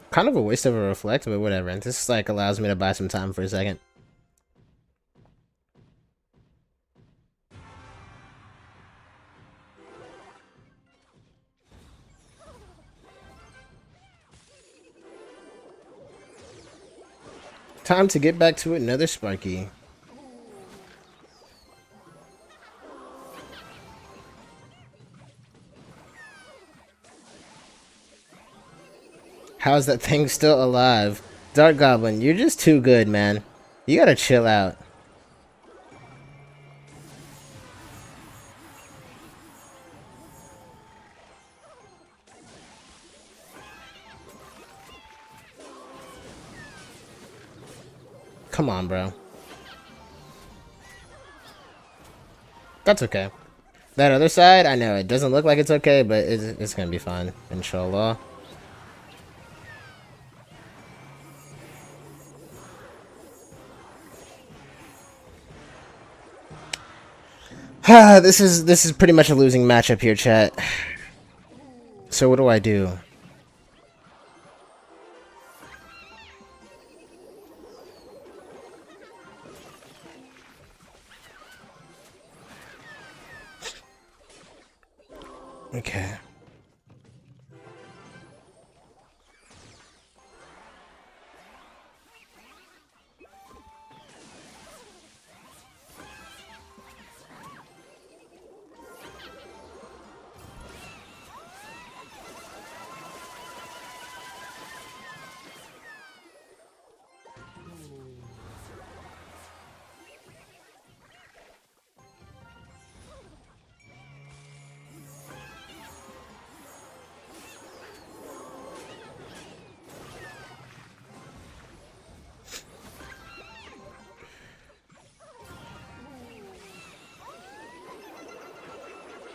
Kind of a waste of a reflect, but whatever. And this like allows me to buy some time for a second. Time to get back to another Sparky. How's that thing still alive? Dark Goblin, you're just too good, man. You gotta chill out. Come on, bro. That's okay. That other side, I know it doesn't look like it's okay, but it's gonna be fine, inshallah. This is pretty much a losing matchup here, chat. So what do I do? Okay.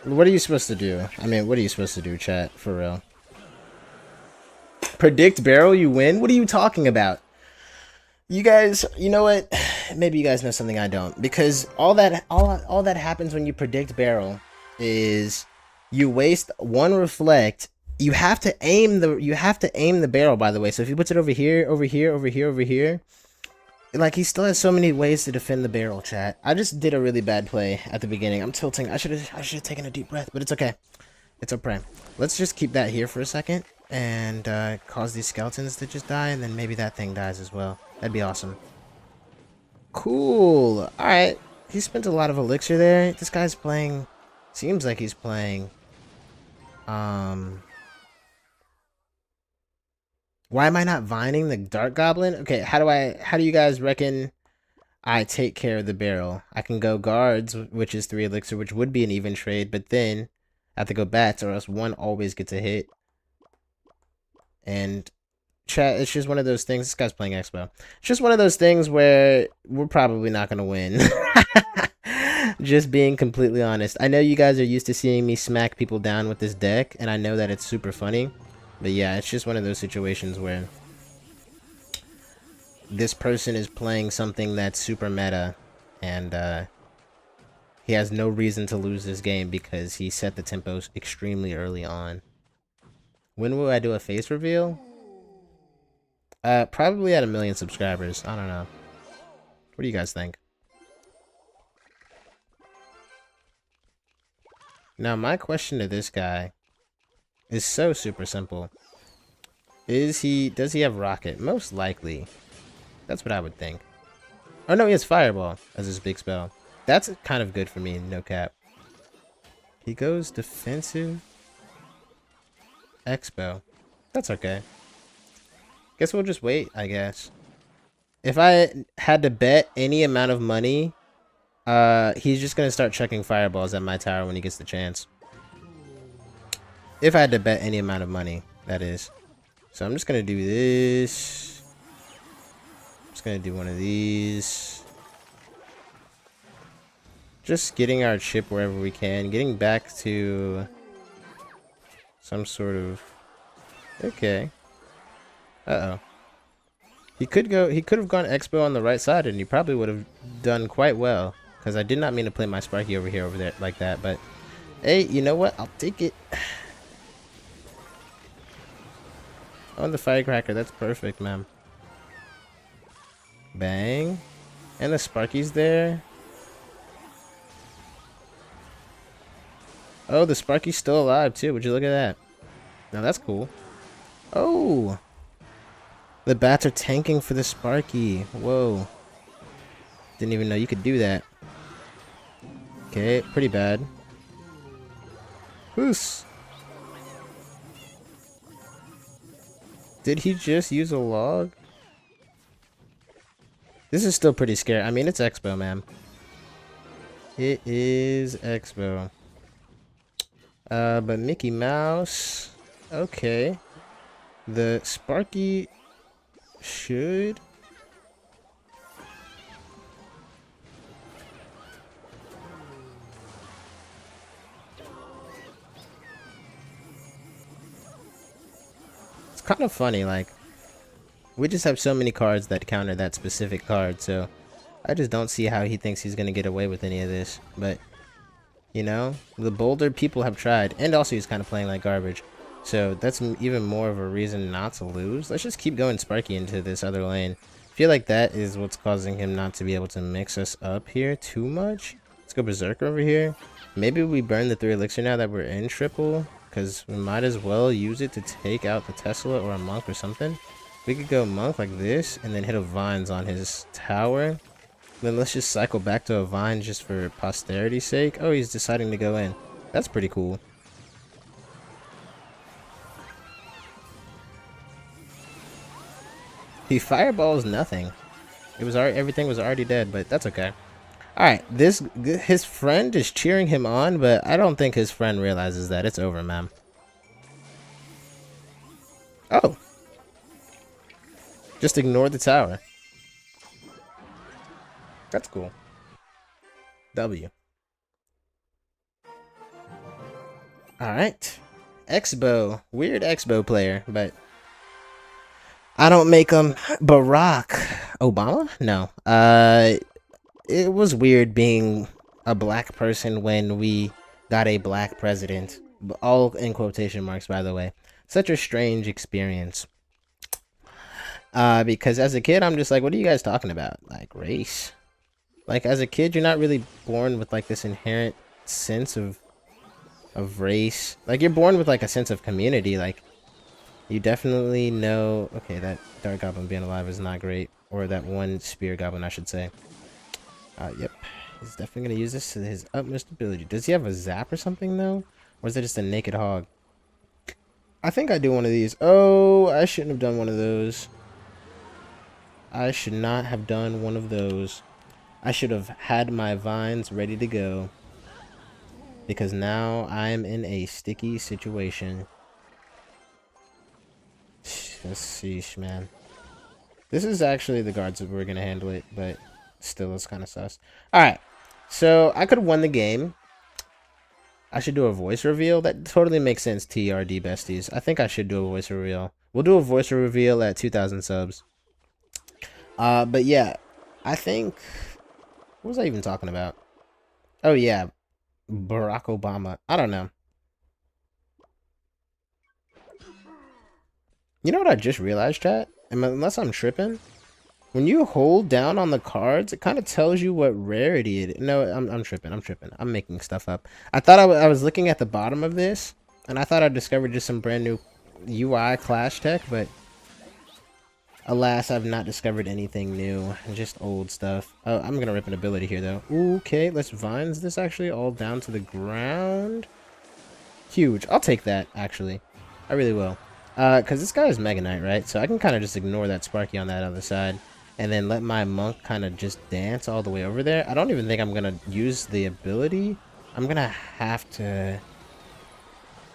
What are you supposed to do? I mean, what are you supposed to do, chat? For real. Predict barrel, you win? What are you talking about? You guys, you know what? Maybe you guys know something I don't. Because all that happens when you predict barrel is you waste one reflect. You have to aim the barrel, by the way. So if he puts it over here, over here, over here, over here, like, he still has so many ways to defend the barrel, chat. I just did a really bad play at the beginning. I'm tilting. I should have taken a deep breath, but it's okay. It's okay. Let's just keep that here for a second and cause these skeletons to just die, and then maybe that thing dies as well. That'd be awesome. Cool. Alright. He spent a lot of elixir there. This guy's playing... Seems like he's playing... Why am I not vining the Dark Goblin? Okay, how do you guys reckon I take care of the barrel? I can go guards, which is 3 elixir, which would be an even trade, but then I have to go bats, or else one always gets a hit. And chat, it's just one of those things. This guy's playing Expo. It's just one of those things where we're probably not gonna win. Just being completely honest. I know you guys are used to seeing me smack people down with this deck, and I know that it's super funny. But yeah, it's just one of those situations where this person is playing something that's super meta, and he has no reason to lose this game because he set the tempos extremely early on. When will I do a face reveal? Probably at 1 million subscribers. I don't know. What do you guys think? Now, my question to this guy is so super simple. Does he have rocket? Most likely. That's what I would think. Oh no, he has fireball as his big spell. That's kind of good for me, no cap. He goes defensive. Expo. That's okay. Guess we'll just wait, I guess. If I had to bet any amount of money, he's just gonna start chucking fireballs at my tower when he gets the chance. If I had to bet any amount of money, that is. So I'm just gonna do this. I'm just gonna do one of these. Just getting our chip wherever we can. Getting back to some sort of... Okay. Uh-oh. He could have gone Expo on the right side, and he probably would have done quite well. Because I did not mean to play my Sparky over there like that, but... Hey, you know what? I'll take it. Oh, the firecracker. That's perfect, man. Bang. And the Sparky's there. Oh, the Sparky's still alive, too. Would you look at that? Now, that's cool. Oh! The bats are tanking for the Sparky. Whoa. Didn't even know you could do that. Okay, pretty bad. Whoos! Did he just use a log? This is still pretty scary. I mean, it's Expo, man. It is Expo. But Mickey Mouse... Okay. The Sparky should... It's kind of funny, like... We just have so many cards that counter that specific card, so... I just don't see how he thinks he's gonna get away with any of this, but... You know, the bolder people have tried, and also he's kind of playing like garbage. So that's even more of a reason not to lose. Let's just keep going Sparky into this other lane. I feel like that is what's causing him not to be able to mix us up here too much. Let's go Berserker over here. Maybe we burn the 3 elixir now that we're in triple, because we might as well use it to take out the Tesla or a Monk or something. We could go Monk like this, and then hit a Vines on his tower. Then let's just cycle back to a Vine just for posterity's sake. Oh, he's deciding to go in. That's pretty cool. He fireballs nothing. It was already, everything was already dead, but that's okay. All right, his friend is cheering him on, but I don't think his friend realizes that it's over, man. Oh, just ignore the tower. That's cool. W. Alright. Expo. Weird Expo player, but... I don't make him Barack Obama? No. It was weird being a black person when we got a black president. All in quotation marks, by the way. Such a strange experience. Because as a kid, I'm just like, what are you guys talking about? Like, race? Like, as a kid, you're not really born with, like, this inherent sense of race. Like, you're born with, like, a sense of community. Like, you definitely know... Okay, that Dark Goblin being alive is not great. Or that one Spear Goblin, I should say. Yep. He's definitely going to use this to his utmost ability. Does he have a zap or something, though? Or is it just a naked hog? I think I do one of these. Oh, I shouldn't have done one of those. I should not have done one of those. I should have had my vines ready to go. Because now I'm in a sticky situation. Let's see, man. This is actually the guards that we're going to handle it, but still it's kind of sus. Alright, so I could have won the game. I should do a voice reveal. That totally makes sense, TRD besties. I think I should do a voice reveal. We'll do a voice reveal at 2,000 subs. But yeah, I think... What was I even talking about? Oh yeah, Barack Obama. I don't know. You know what I just realized, chat? Unless I'm tripping, when you hold down on the cards, it kind of tells you what rarity it is. No, I'm tripping. I'm making stuff up. I thought I was looking at the bottom of this, and I thought I discovered just some brand new UI Clash tech, but Alas, I've not discovered anything new, just old stuff. Oh, I'm gonna rip an ability here, though. Okay, let's vines this actually all down to the ground. Huge. I'll take that, actually. I really will. Because this guy is Mega Knight, right? So I can kind of just ignore that Sparky on that other side. And then let my monk kind of just dance all the way over there. I don't even think I'm gonna use the ability. I'm gonna have to...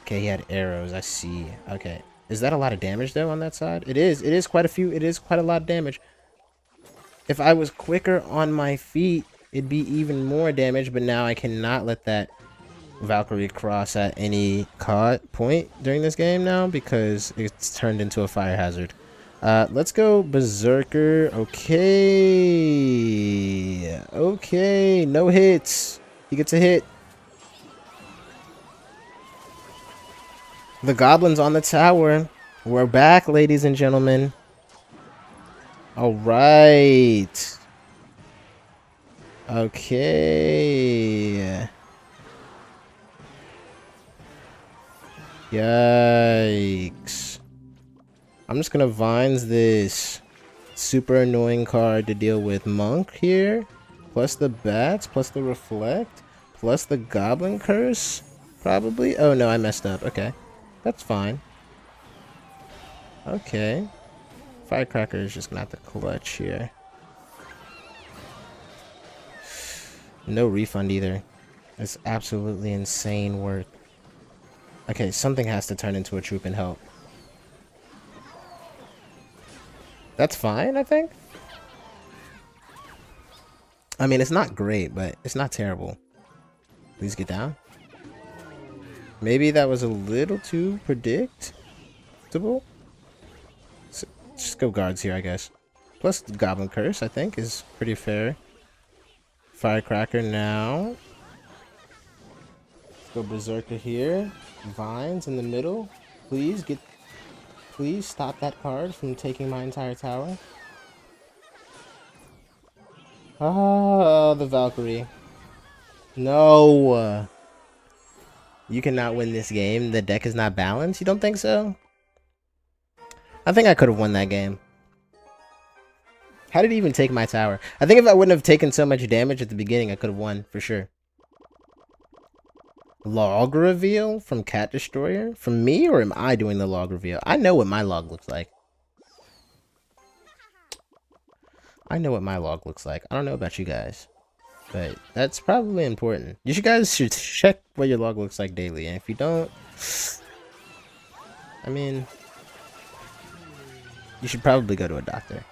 Okay, he had arrows, I see. Okay. Is that a lot of damage, though, on that side? It is. It is quite a few. It is quite a lot of damage. If I was quicker on my feet, it'd be even more damage. But now I cannot let that Valkyrie cross at any point during this game now because it's turned into a fire hazard. Let's go Berserker. Okay. Okay. No hits. He gets a hit. The goblins on the tower. We're back, ladies and gentlemen. All right. Okay. Yikes. I'm just gonna vines this super annoying card to deal with Monk here. Plus the bats, plus the reflect, plus the goblin curse. Probably. Oh no, I messed up. Okay. That's fine. Okay. Firecracker is just gonna have to clutch here. No refund either. It's absolutely insane work. Okay, something has to turn into a troop and help. That's fine, I think. I mean, it's not great, but it's not terrible. Please get down. Maybe that was a little too predictable. So just go guards here, I guess. Plus the Goblin Curse, I think, is pretty fair. Firecracker now. Let's go Berserker here. Vines in the middle. Please stop that card from taking my entire tower. Oh, the Valkyrie. No. You cannot win this game. The deck is not balanced. You don't think so? I think I could have won that game. How did he even take my tower? I think if I wouldn't have taken so much damage at the beginning, I could have won for sure. Log reveal from Cat Destroyer? From me, or am I doing the log reveal? I know what my log looks like. I know what my log looks like. I don't know about you guys. But that's probably important. You guys should check what your log looks like daily. And if you don't, I mean, you should probably go to a doctor.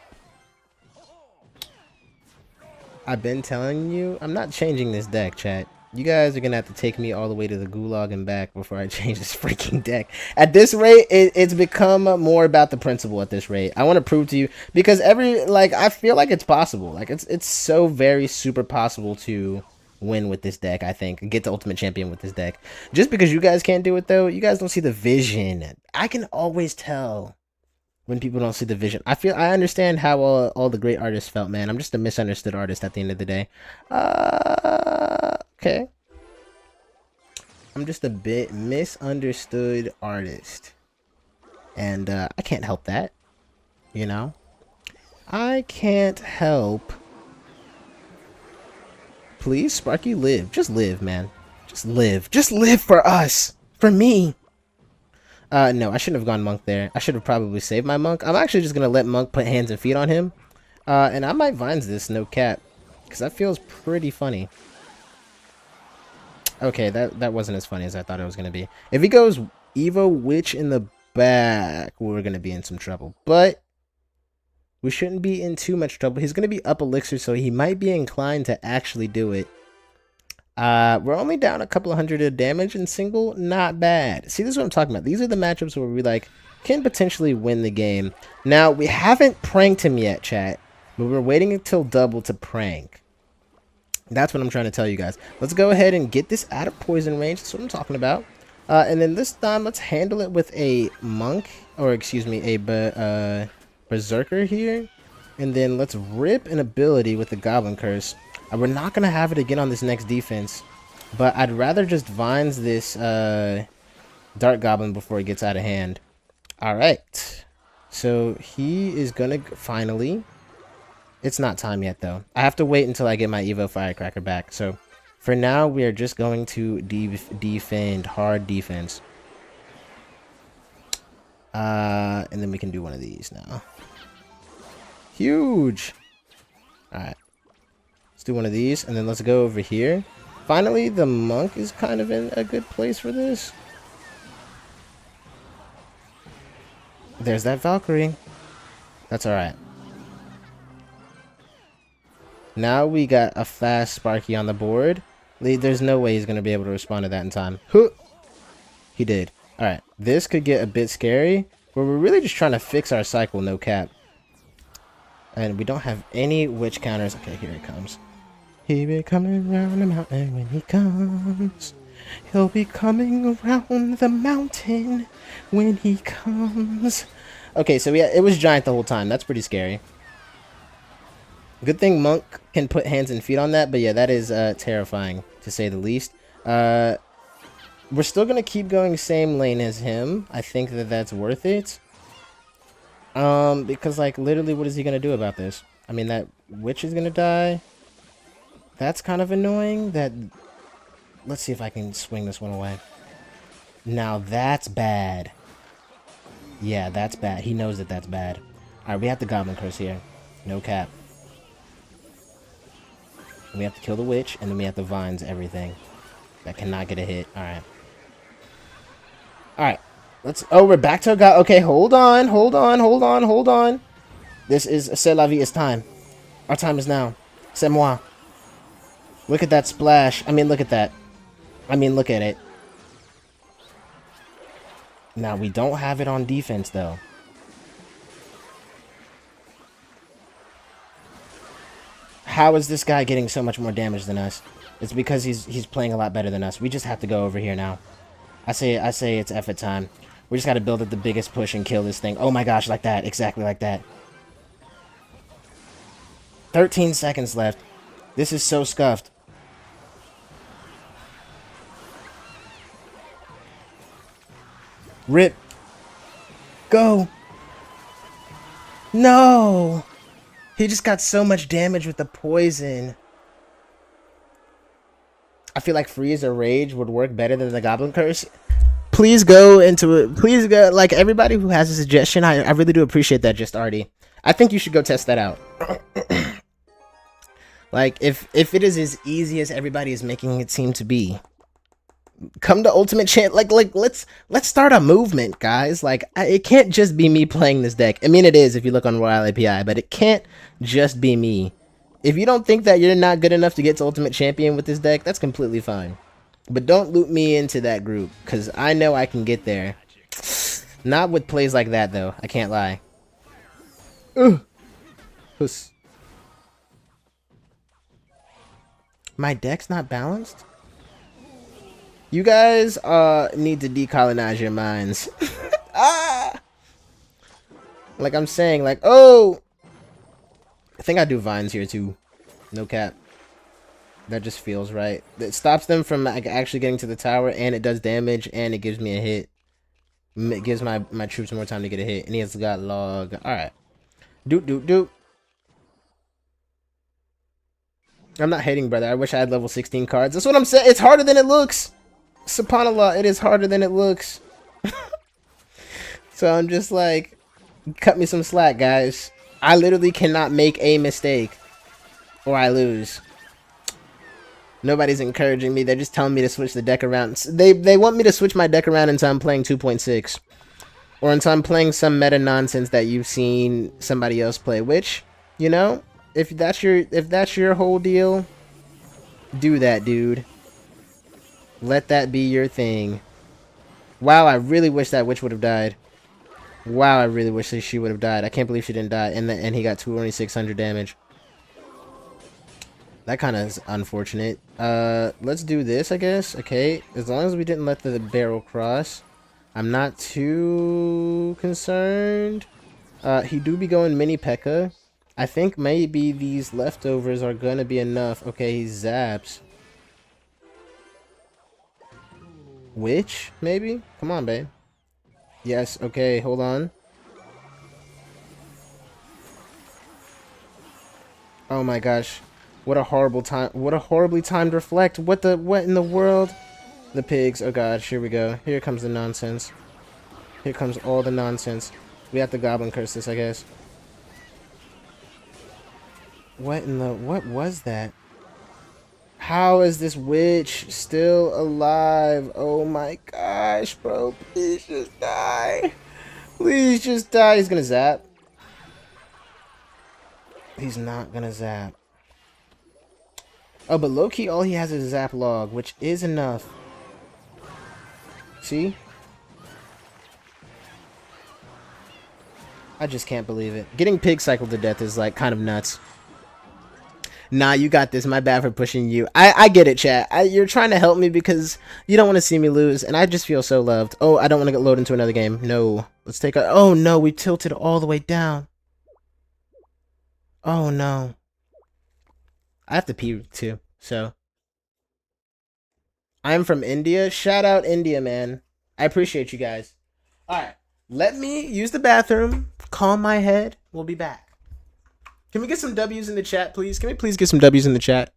I've been telling you, I'm not changing this deck, chat. You guys are gonna have to take me all the way to the gulag and back before I change this freaking deck. At this rate, it's become more about the principle at this rate. I want to prove to you, because I feel like it's possible. Like, it's so very super possible to win with this deck, I think. Get to Ultimate Champion with this deck. Just because you guys can't do it, though, you guys don't see the vision. I can always tell when people don't see the vision. I understand how all the great artists felt, man. I'm just a misunderstood artist at the end of the day. Okay. I'm just a bit misunderstood artist. And I can't help that. You know? I can't help. Please, Sparky, live. Just live, man. Just live. Just live for us. For me. No, I shouldn't have gone Monk there. I should have probably saved my Monk. I'm actually just going to let Monk put hands and feet on him. And I might Vines this, no cap. Because that feels pretty funny. Okay, that wasn't as funny as I thought it was going to be. If he goes Evo Witch in the back, we're going to be in some trouble. But we shouldn't be in too much trouble. He's going to be up Elixir, so he might be inclined to actually do it. We're only down a couple of hundred of damage in single. Not bad. See, this is what I'm talking about. These are the matchups where we can potentially win the game. Now, we haven't pranked him yet, chat. But we're waiting until double to prank. That's what I'm trying to tell you guys. Let's go ahead and get this out of poison range. That's what I'm talking about. And then this time, let's handle it with a monk, or excuse me, a berserker here. And then let's rip an ability with the goblin curse. We're not going to have it again on this next defense, but I'd rather just vines this dark goblin before it gets out of hand. All right. So he is gonna finally. It's not time yet though. I have to wait until I get my Evo Firecracker back. So for now, we are just going to defend, hard defense. And then we can do one of these now. Huge. All right. Let's do one of these, and then let's go over here. Finally, the monk is kind of in a good place for this. There's that Valkyrie. That's all right. Now we got a fast Sparky on the board. There's no way he's going to be able to respond to that in time. He did. All right. This could get a bit scary, but we're really just trying to fix our cycle, no cap. And we don't have any witch counters. Okay, here it comes. He be coming around the mountain when he comes. He'll be coming around the mountain when he comes. Okay, so it was giant the whole time. That's pretty scary. Good thing Monk can put hands and feet on that, but yeah, that is terrifying, to say the least. We're still going to keep going same lane as him. I think that that's worth it. Because, like, literally, what is he going to do about this? I mean, that witch is going to die. That's kind of annoying. Let's see if I can swing this one away. Now, that's bad. Yeah, that's bad. He knows that that's bad. Alright, we have the Goblin Curse here. No cap. We have to kill the witch, and then we have to vines everything. That cannot get a hit. Alright. Alright. Oh, we're back to a god. Okay, hold on. This is C'est la vie. It's time. Our time is now. C'est moi. Look at that splash. I mean, look at that. I mean, look at it. Now, we don't have it on defense, though. How is this guy getting so much more damage than us? It's because he's playing a lot better than us. We just have to go over here now. I say it's effort time. We just got to build up the biggest push and kill this thing. Oh my gosh, like that. Exactly like that. 13 seconds left. This is so scuffed. Rip. Go. No. He just got so much damage with the poison. I feel like Freeze or Rage would work better than the Goblin Curse. Please go into it. Please go. Like, everybody who has a suggestion, I really do appreciate that, just Artie. I think you should go test that out. Like, if it is as easy as everybody is making it seem to be, come to Ultimate Champ. Like let's start a movement, guys. Like, it can't just be me playing this deck. I mean, it is if you look on Royal API, but it can't just be me. If you don't think that you're not good enough to get to Ultimate Champion with this deck, that's completely fine. But don't loop me into that group, because I know I can get there. Not with plays like that, though. I can't lie. Ugh. Puss. My deck's not balanced? You guys need to decolonize your minds. Ah! Like I'm saying, like, oh! I think I do vines here, too. No cap. That just feels right. It stops them from like, actually getting to the tower, and it does damage, and it gives me a hit. It gives my troops more time to get a hit, and he has got log. Alright. Doot. I'm not hating, brother. I wish I had level 16 cards. That's what I'm saying. It's harder than it looks. SubhanAllah, it is harder than it looks. So I'm just like, cut me some slack, guys. I literally cannot make a mistake, or I lose. Nobody's encouraging me. They're just telling me to switch the deck around. They want me to switch my deck around until I'm playing 2.6. Or until I'm playing some meta nonsense that you've seen somebody else play. Which, you know, if that's your whole deal, do that, dude. Let that be your thing. Wow, I really wish that witch would have died. Wow, I really wish that she would have died. I can't believe she didn't die. And he got 2600 damage. That kind of is unfortunate. Let's do this, I guess. Okay, as long as we didn't let the barrel cross, I'm not too concerned. He do be going mini P.E.K.K.A. I think maybe these leftovers are gonna be enough. Okay, he zaps. Witch, maybe? Come on, babe. Yes, okay, hold on. Oh my gosh. What a horrible time. What a horribly timed reflect. What in the world? The pigs. Oh gosh, here we go. Here comes the nonsense. Here comes all the nonsense. We have to goblin curse this, I guess. What was that? How is this witch still alive? Oh my gosh, bro. Please just die. Please just die. He's gonna zap. He's not gonna zap. Oh, but low-key, all he has is a zap log, which is enough. See? I just can't believe it. Getting pig cycled to death is, like, kind of nuts. Nah, you got this. My bad for pushing you. I get it, chat. You're trying to help me because you don't want to see me lose, and I just feel so loved. Oh, I don't want to get loaded into another game. No. Let's take a... Oh, no. We tilted all the way down. Oh, no. I have to pee, too, so... I'm from India. Shout out India, man. I appreciate you guys. Alright. Let me use the bathroom. Calm my head. We'll be back. Can we get some W's in the chat, please? Can we please get some W's in the chat?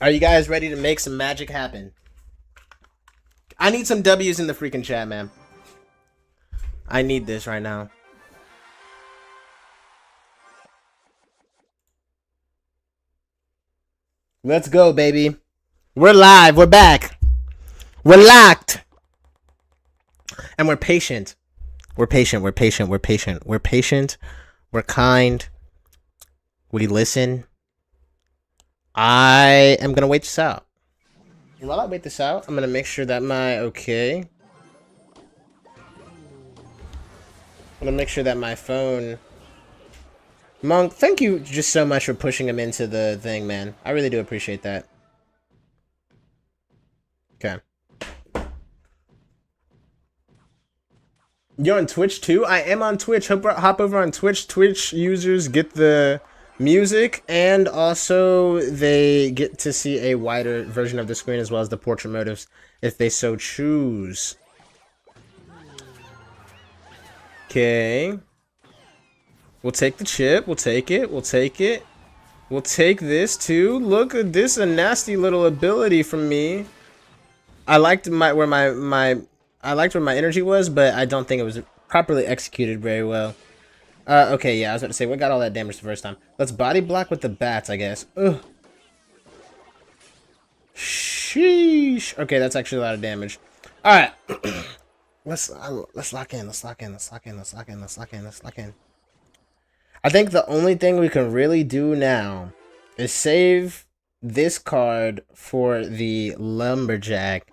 Are you guys ready to make some magic happen? I need some W's in the freaking chat, man. I need this right now. Let's go, baby. We're live. We're back. We're locked. And we're patient. We're patient. We're patient. We're patient. We're patient. We're kind. We listen. I am going to wait this out. While I wait this out, I'm going to make sure that my... Okay. I'm going to make sure that my phone... Monk, thank you just so much for pushing him into the thing, man. I really do appreciate that. Okay. You're on Twitch too? I am on Twitch. Hop over on Twitch. Twitch users get the music, and also they get to see a wider version of the screen as well as the portrait motifs if they so choose. Okay. We'll take the chip. We'll take it. We'll take it. We'll take this too. Look at this, a nasty little ability from me. I liked where my energy was, but I don't think it was properly executed very well. Okay, yeah, I was about to say, we got all that damage the first time. Let's body block with the bats, I guess. Ugh. Sheesh. Okay, that's actually a lot of damage. Alright. Let's lock in. Let's lock in. Let's lock in. Let's lock in. Let's lock in. Let's lock in. I think the only thing we can really do now is save this card for the lumberjack.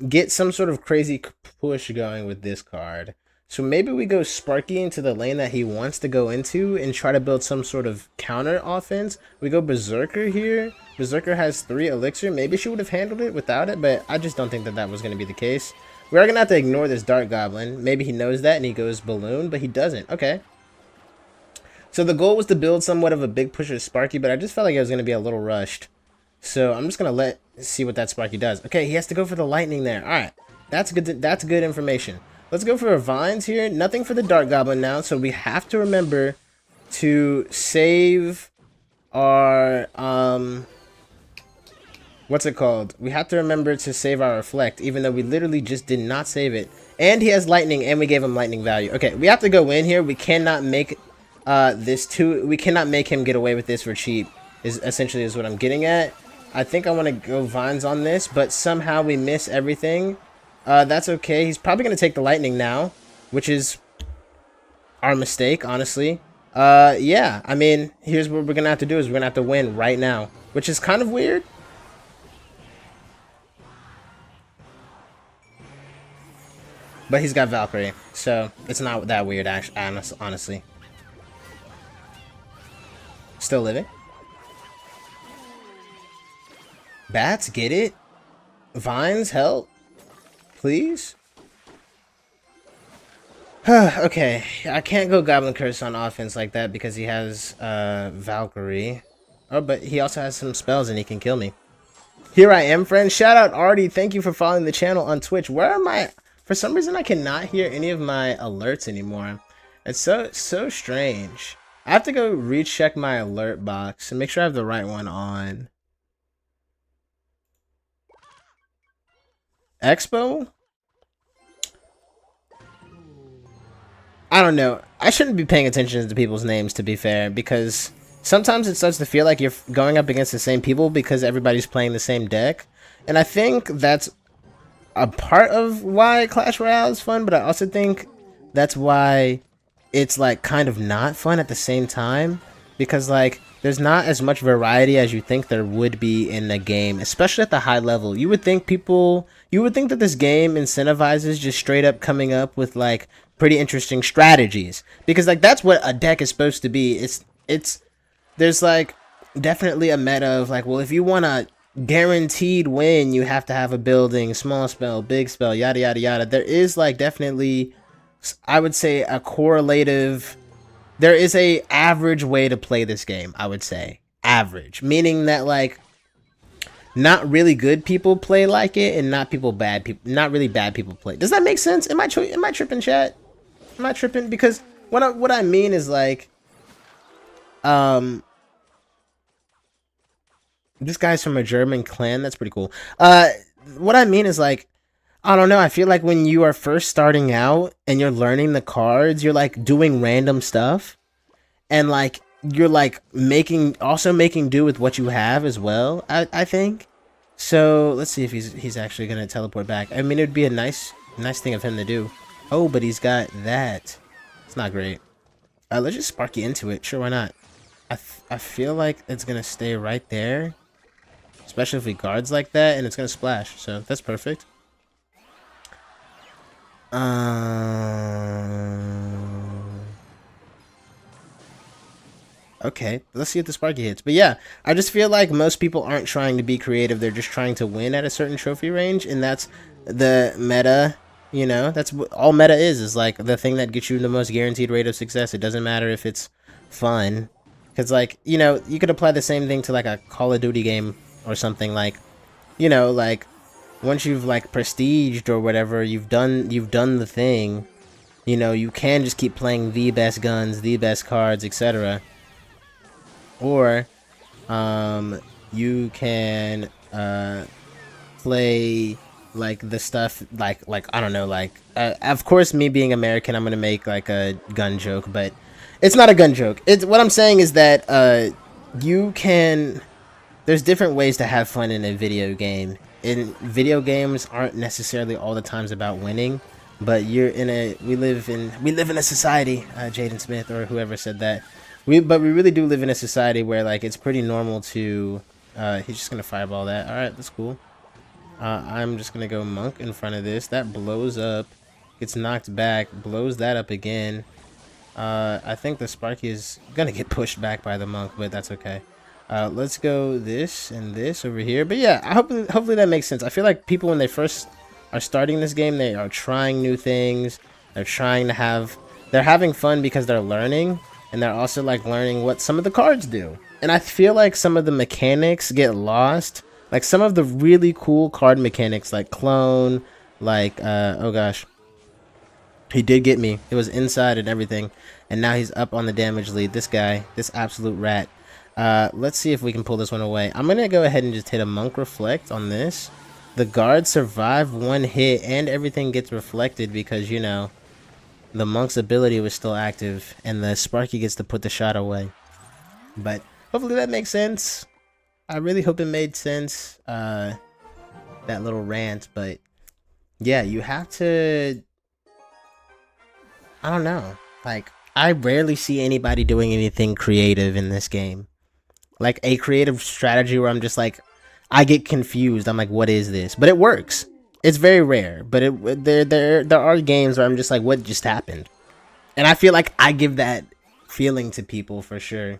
Get some sort of crazy push going with this card. So maybe we go Sparky into the lane that he wants to go into and try to build some sort of counter offense. We go Berserker here. Berserker has 3 elixir. Maybe she would have handled it without it, but I just don't think that that was going to be the case. We are going to have to ignore this Dark Goblin. Maybe he knows that and he goes Balloon, but he doesn't. Okay. So the goal was to build somewhat of a big push with Sparky, but I just felt like I was going to be a little rushed. So I'm just going to see what that Sparky does. Okay, he has to go for the lightning there. All right. That's good. That's good information. Let's go for our vines here. Nothing for the Dark Goblin now, so we have to remember to save our what's it called? We have to remember to save our reflect, even though we literally just did not save it. And he has lightning, and we gave him lightning value. Okay, we have to go in here. We cannot make we cannot make him get away with this for cheap, is essentially is what I'm getting at. I think I want to go vines on this, but somehow we miss everything. That's okay. He's probably going to take the lightning now, which is our mistake, honestly. Yeah, I mean, here's what we're going to have to do is we're going to have to win right now, which is kind of weird. But he's got Valkyrie, so it's not that weird, actually, honestly. Still living. Bats, get it? Vines, help? Please? Okay, I can't go Goblin Curse on offense like that because he has Valkyrie. Oh, but he also has some spells and he can kill me. Here I am, friend. Shout out Artie. Thank you for following the channel on Twitch. Where am I? For some reason, I cannot hear any of my alerts anymore. It's so strange. I have to go recheck my alert box and make sure I have the right one on. Expo? I don't know. I shouldn't be paying attention to people's names, to be fair, because sometimes it starts to feel like you're going up against the same people because everybody's playing the same deck. And I think that's a part of why Clash Royale is fun, but I also think that's why it's like kind of not fun at the same time, because like there's not as much variety as you think there would be in the game, especially at the high level. You would think that this game incentivizes just straight up coming up with like pretty interesting strategies, because like that's what a deck is supposed to be. There's like definitely a meta of like, well, if you want a guaranteed win, you have to have a building, small spell, big spell, yada yada yada. There is like definitely, I would say, a correlative. There is a average way to play this game. I would say average, meaning that like not really good people play like it, and not really bad people play. Does that make sense? Am I tripping, chat? Am I tripping? Because what I mean is like, this guy's from a German clan. That's pretty cool. What I mean is like, I don't know. I feel like when you are first starting out and you're learning the cards, you're like doing random stuff, and like you're like making do with what you have as well. I think. So let's see if he's actually gonna teleport back. I mean, it'd be a nice thing of him to do. Oh, but he's got that. It's not great. Let's just Sparky into it. Sure, why not? I feel like it's gonna stay right there, especially if he guards like that, and it's gonna splash. So that's perfect. Okay, let's see if the Sparky hits. But yeah, I just feel like most people aren't trying to be creative. They're just trying to win at a certain trophy range, and that's the meta. You know, that's what all meta is like the thing that gets you the most guaranteed rate of success. It doesn't matter if it's fun, because like, you know, you could apply the same thing to like a Call of Duty game or something. Like, you know, like once you've like prestiged or whatever, you've done the thing. You know, you can just keep playing the best guns, the best cards, etc. Or you can play like the stuff like I don't know, like of course, me being American, I'm gonna make like a gun joke, but it's not a gun joke. It's what I'm saying is that there's different ways to have fun in a video game. In video games aren't necessarily all the times about winning, but we live in a society, Jaden Smith or whoever said that. But we really do live in a society where like it's pretty normal to he's just gonna fireball that. All right, that's cool. I'm just gonna go monk in front of this. That blows up, gets knocked back, blows that up again. I think the Sparky is gonna get pushed back by the monk, but that's okay. Let's go this and this over here. But yeah, hopefully that makes sense. I feel like people, when they first are starting this game, they are trying new things. They're having fun because they're learning, and they're also like learning what some of the cards do. And I feel like some of the mechanics get lost. Like some of the really cool card mechanics, like clone, like oh gosh, he did get me. It was inside and everything, and now he's up on the damage lead. This guy, this absolute rat. Let's see if we can pull this one away. I'm gonna go ahead and just hit a Monk Reflect on this. The guards survive one hit and everything gets reflected because, you know, the Monk's ability was still active and the Sparky gets to put the shot away. But hopefully that makes sense. I really hope it made sense, that little rant, but yeah, you have to, I don't know, like, I rarely see anybody doing anything creative in this game. Like, a creative strategy where I'm just like, I get confused. I'm like, what is this? But it works. It's very rare, but there are games where I'm just like, what just happened? And I feel like I give that feeling to people for sure.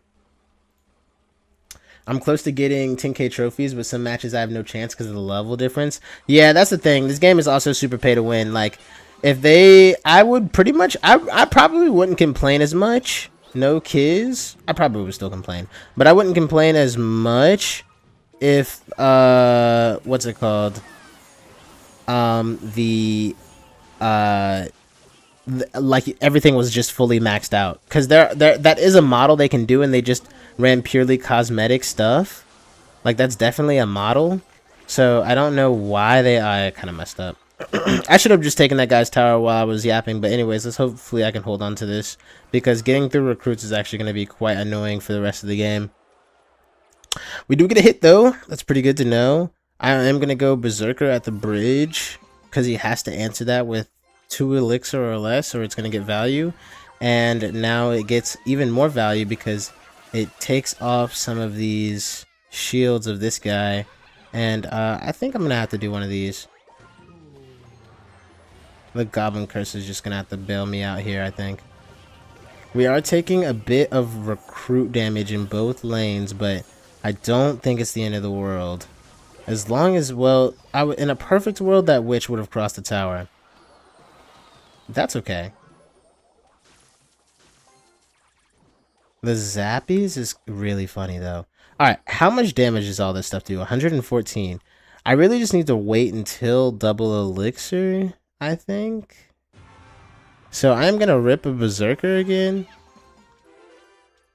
I'm close to getting 10k trophies, but some matches I have no chance because of the level difference. Yeah, that's the thing. This game is also super pay to win. Like, if they, I would pretty much, I probably wouldn't complain as much. No kids. I probably would still complain, but I wouldn't complain as much if, what's it called? Like everything was just fully maxed out, because that is a model they can do, and they just ran purely cosmetic stuff. Like, that's definitely a model. So I don't know why I kind of messed up. I should have just taken that guy's tower while I was yapping, but anyways, hopefully I can hold on to this, because getting through recruits is actually going to be quite annoying for the rest of the game. We do get a hit though. That's pretty good to know. I am going to go Berserker at the bridge, because he has to answer that with 2 elixir or less, or it's going to get value. And now it gets even more value because it takes off some of these shields of this guy. And I think I'm going to have to do one of these. The Goblin Curse is just going to have to bail me out here, I think. We are taking a bit of recruit damage in both lanes, but I don't think it's the end of the world. As long as, well, in a perfect world, that witch would have crossed the tower. That's okay. The Zappies is really funny, though. Alright, how much damage does all this stuff do? 114. I really just need to wait until double elixir, I think. So I'm going to rip a Berserker again.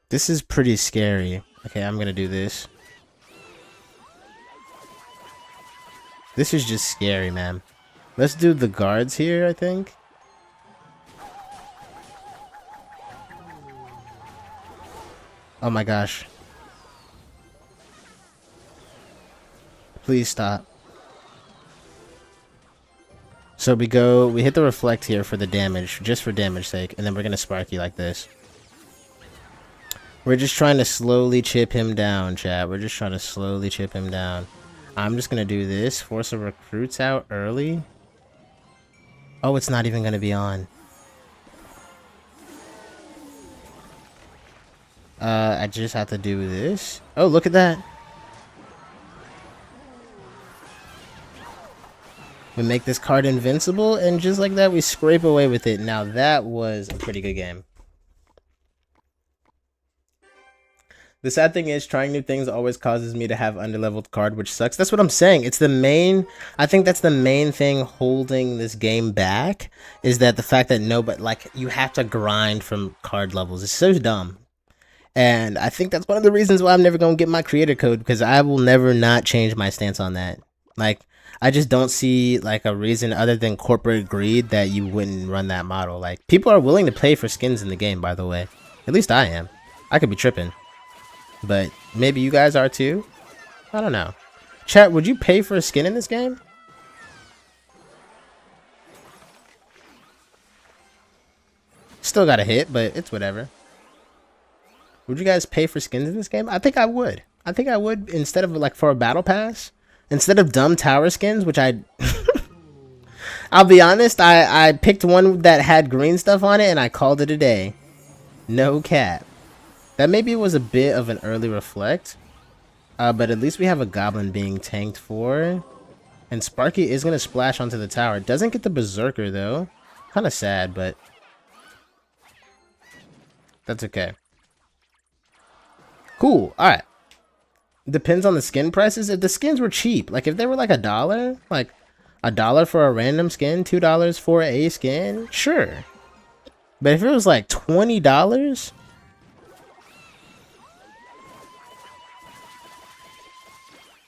This is pretty scary. Okay, I'm going to do this. This is just scary, man. Let's do the guards here, I think. Oh my gosh. Please stop. So we hit the reflect here for the damage, just for damage sake, and then we're gonna Sparky like this. We're just trying to slowly chip him down, chat. We're just trying to slowly chip him down. I'm just gonna do this, force the recruits out early. Oh, it's not even gonna be on. I just have to do this. Oh, look at that. We make this card invincible, and just like that, we scrape away with it. Now, that was a pretty good game. The sad thing is, trying new things always causes me to have underleveled card, which sucks. That's what I'm saying. It's the main, I think that's the main thing holding this game back, is that the fact that nobody, like, you have to grind from card levels. It's so dumb. And I think that's one of the reasons why I'm never going to get my creator code, because I will never not change my stance on that. Like, I just don't see, like, a reason other than corporate greed that you wouldn't run that model. Like, people are willing to pay for skins in the game, by the way. At least I am. I could be tripping. But maybe you guys are too? I don't know. Chat, would you pay for a skin in this game? Still got a hit, but it's whatever. Would you guys pay for skins in this game? I think I would. I think I would, instead of, like, for a battle pass. Instead of dumb tower skins, which I... I'll be honest, I picked one that had green stuff on it, and I called it a day. No cap. That maybe was a bit of an early reflect. But at least we have a goblin being tanked for. And Sparky is going to splash onto the tower. Doesn't get the Berserker, though. Kind of sad, but... that's okay. Cool. Alright. Depends on the skin prices. If the skins were cheap, like if they were like $1, like $1 for a random skin, $2 for a skin, sure. But if it was like $20,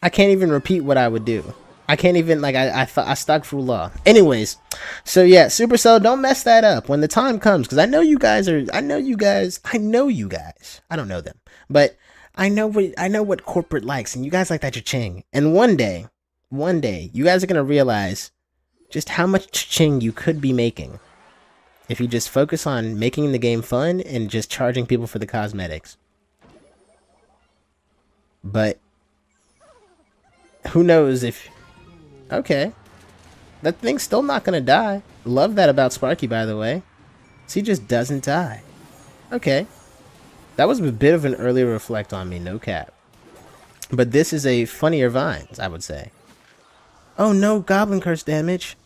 I can't even repeat what I would do. I can't even, like, I stuck through law. Anyways, so yeah, Supercell, don't mess that up when the time comes, because I know you guys. I know you guys. I don't know them, but I know what corporate likes, and you guys like that cha-ching. And one day, you guys are gonna realize just how much cha-ching you could be making if you just focus on making the game fun and just charging people for the cosmetics. But who knows if... Okay. That thing's still not gonna die. Love that about Sparky, by the way. So he just doesn't die. Okay. That was a bit of an early reflect on me, no cap. But this is a funnier Vines, I would say. Oh no, Goblin Curse damage.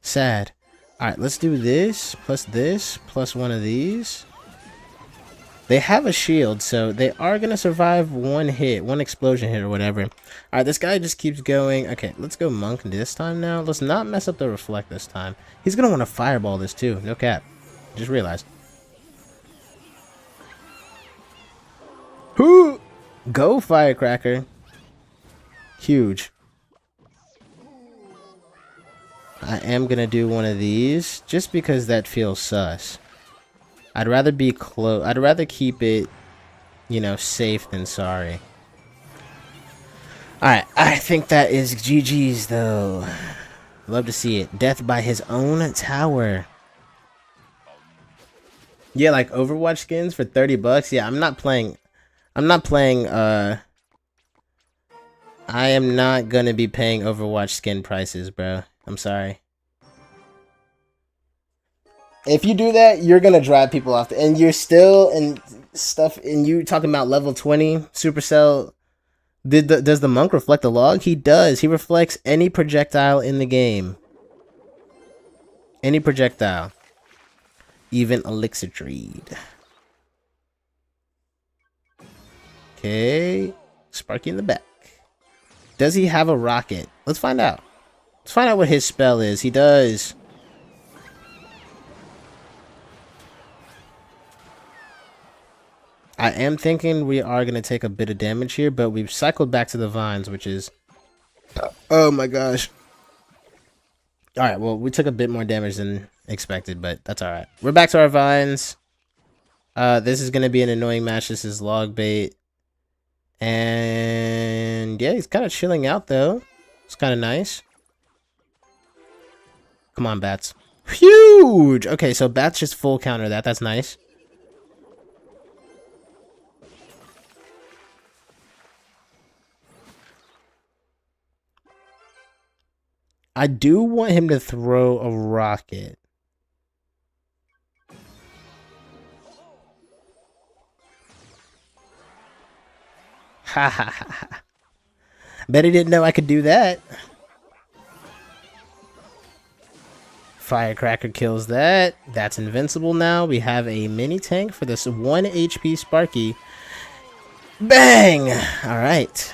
Sad. Alright, let's do this, plus one of these. They have a shield, so they are going to survive one hit, one explosion hit or whatever. Alright, this guy just keeps going. Okay, let's go Monk this time now. Let's not mess up the Reflect this time. He's going to want to Fireball this too, no cap. Just realized. Whoo! Go Firecracker. Huge. I am going to do one of these, just because that feels sus. I'd rather be close. I'd rather keep it, you know, safe than sorry. Alright, I think that is GG's, though. Love to see it. Death by his own tower. Yeah, like Overwatch skins for 30 bucks. Yeah, I'm not playing, I am not gonna be paying Overwatch skin prices, bro. I'm sorry. If you do that, you're gonna drive people off, and you're still and stuff. And you talking about level 20 Supercell? Does the monk reflect the log? He does. He reflects any projectile in the game. Any projectile, even elixir trade. Okay, Sparky in the back. Does he have a rocket? Let's find out. Let's find out what his spell is. He does. I am thinking we are going to take a bit of damage here, but we've cycled back to the Vines, which is... Oh my gosh. Alright, well, we took a bit more damage than expected, but that's alright. We're back to our Vines. This is going to be an annoying match. This is log bait. And yeah, he's kind of chilling out, though. It's kind of nice. Come on, Bats. Huge! Okay, so Bats just full counter that. That's nice. I do want him to throw a rocket. Ha ha ha ha. Bet he didn't know I could do that. Firecracker kills that. That's invincible now. We have a mini tank for this 1 HP Sparky. Bang! Alright.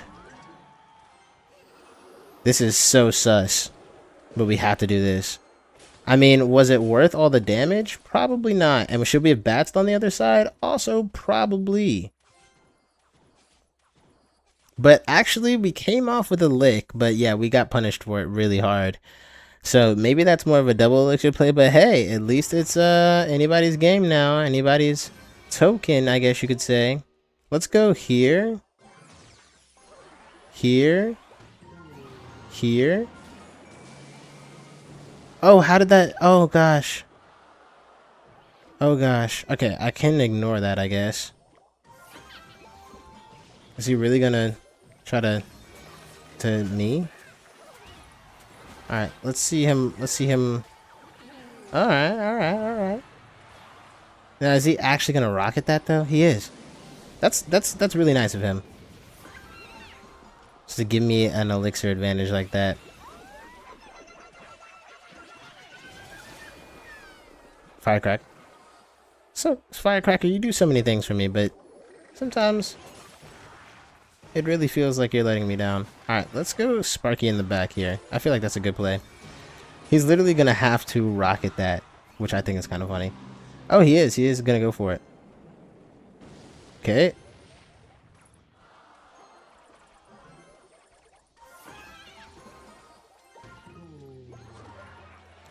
This is so sus. But we have to do this. I mean, was it worth all the damage? Probably not. And should we have Bats on the other side? Also, probably. But actually, we came off with a lick. But yeah, we got punished for it really hard. So maybe that's more of a double elixir play. But hey, at least it's anybody's game now. Anybody's token, I guess you could say. Let's go here. Here. Here. Oh, how did that... Oh, gosh. Oh, gosh. Okay, I can ignore that, I guess. Is he really gonna try to me? Alright, let's see him. Let's see him. Alright. Now, is he actually gonna rocket that, though? He is. That's really nice of him. Just to give me an elixir advantage like that. Firecracker. So, Firecracker, you do so many things for me, but sometimes it really feels like you're letting me down. Alright, let's go Sparky in the back here. I feel like that's a good play. He's literally going to have to rocket that, which I think is kind of funny. Oh, he is. He is going to go for it. Okay.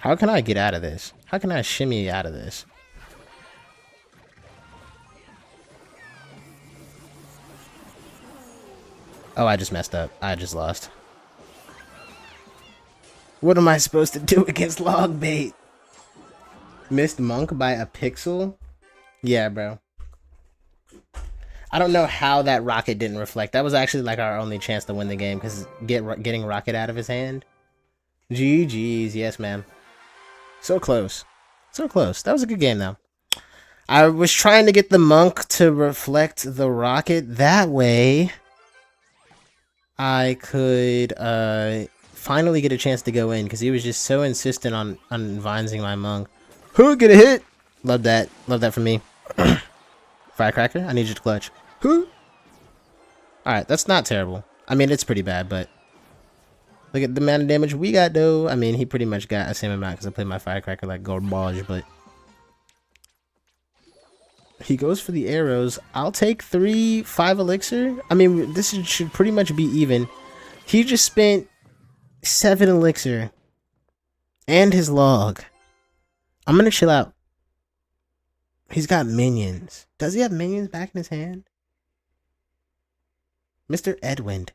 How can I get out of this? How can I shimmy out of this? Oh, I just messed up. I just lost. What am I supposed to do against log bait? Missed monk by a pixel? Yeah, bro. I don't know how that rocket didn't reflect. That was actually like our only chance to win the game because getting rocket out of his hand. GG's, yes, man. So close. So close. That was a good game, though. I was trying to get the monk to reflect the rocket. That way, I could finally get a chance to go in because he was just so insistent on vinesing my monk. Who get a hit? Love that. Love that from me. Firecracker, I need you to clutch. Who? Alright, that's not terrible. I mean, it's pretty bad, but look at the amount of damage we got, though. I mean, he pretty much got the same amount because I played my Firecracker like garbage, but he goes for the arrows. I'll take 5 elixir. I mean, this should pretty much be even. He just spent 7 elixir and his log. I'm gonna chill out. He's got minions. Does he have minions back in his hand? Mr. Edwind.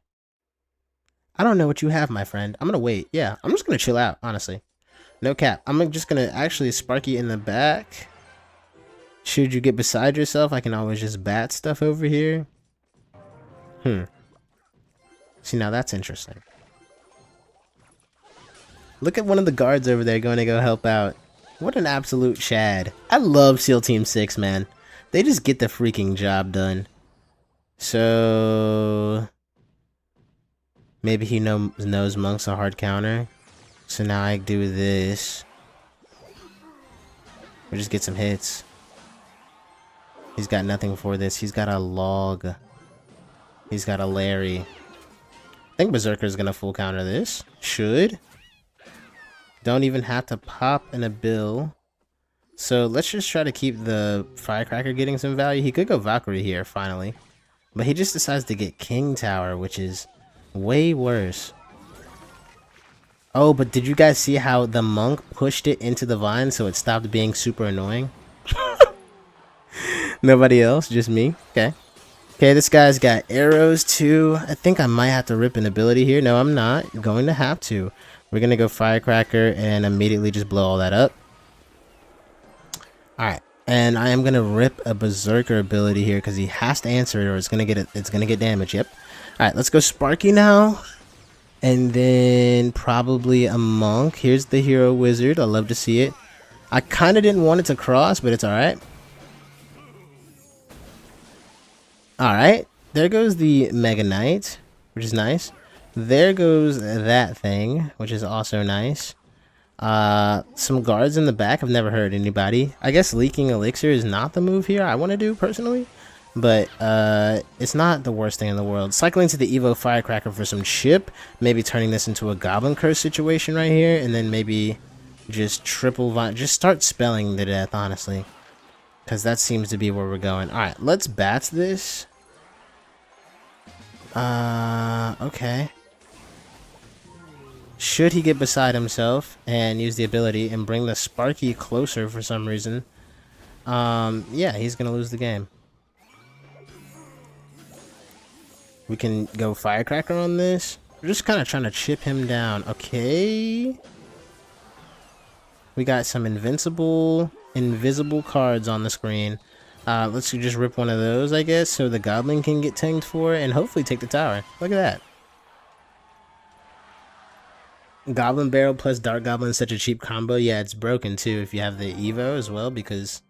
I don't know what you have, my friend. I'm gonna wait. Yeah, I'm just gonna chill out, honestly. No cap. I'm just gonna actually Sparky in the back. Should you get beside yourself, I can always just bat stuff over here. See, now that's interesting. Look at one of the guards over there going to go help out. What an absolute Chad. I love SEAL Team 6, man. They just get the freaking job done. So maybe he knows monk's a hard counter. So now I do this. We just get some hits. He's got nothing for this. He's got a log. He's got a Larry. I think Berserker's gonna full counter this. Should. Don't even have to pop in a bill. So let's just try to keep the Firecracker getting some value. He could go Valkyrie here, finally. But he just decides to get King Tower, which is way worse. Oh, but did you guys see how the monk pushed it into the vine so it stopped being super annoying? Nobody else? Just me? Okay. Okay, this guy's got arrows too. I think I might have to rip an ability here. No, I'm not going to have to. We're going to go Firecracker and immediately just blow all that up. Alright. And I am going to rip a Berserker ability here because he has to answer it or it's going to get damage. Yep. Alright, let's go Sparky now. And then probably a monk. Here's the hero wizard. I love to see it. I kind of didn't want it to cross, but it's alright. Alright. There goes the Mega Knight, which is nice. There goes that thing, which is also nice. Some guards in the back. I've never heard anybody. I guess leaking elixir is not the move here I want to do personally. But it's not the worst thing in the world. Cycling to the Evo Firecracker for some chip. Maybe turning this into a Goblin Curse situation right here. And then maybe just just start spelling to death, honestly. Because that seems to be where we're going. Alright, let's bats this. Okay. Should he get beside himself and use the ability and bring the Sparky closer for some reason, yeah, he's gonna lose the game. We can go Firecracker on this. We're just kind of trying to chip him down. Okay. We got some invisible cards on the screen. Let's just rip one of those, I guess, so the Goblin can get tanked for it and hopefully take the tower. Look at that. Goblin Barrel plus Dark Goblin is such a cheap combo. Yeah, it's broken too if you have the Evo as well, because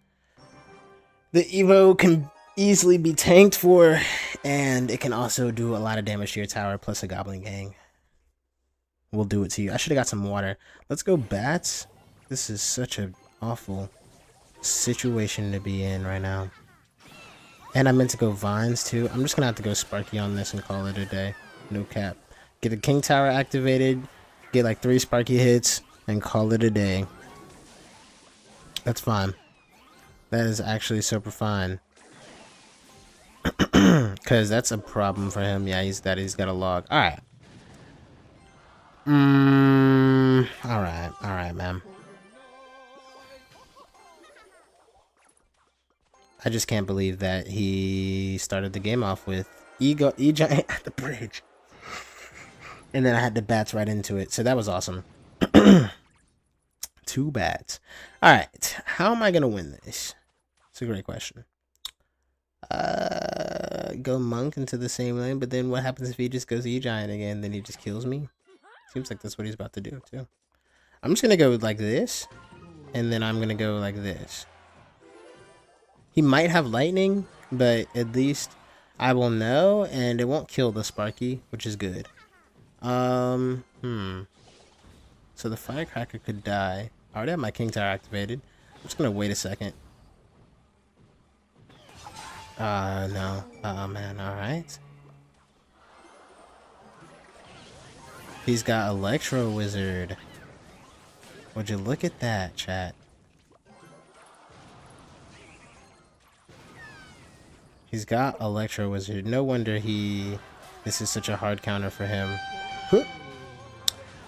the Evo can easily be tanked for, and it can also do a lot of damage to your tower, plus a Goblin Gang will do it to you. I should have got some water. Let's go bats. This is such an awful situation to be in right now. And I meant to go vines too. I'm just gonna have to go Sparky on this and call it a day. No cap. Get the King Tower activated, get like 3 Sparky hits, and call it a day. That's fine. That is actually super fine. Because that's a problem for him. Yeah, he's got a log. Alright. Alright, man. I just can't believe that he started the game off with E-Giant at the bridge. And then I had the bats right into it. So that was awesome. 2 bats. Alright. How am I going to win this? It's a great question. Go Monk into the same lane, but then what happens if he just goes E-Giant again? Then he just kills me? Seems like that's what he's about to do, too. I'm just going to go like this. And then I'm going to go like this. He might have lightning, but at least I will know, and it won't kill the Sparky, which is good. So the Firecracker could die. I already have my King Tower activated. I'm just gonna wait a second. No. Oh man, alright. He's got Electro Wizard. Would you look at that, chat? He's got Electro Wizard. No wonder this is such a hard counter for him.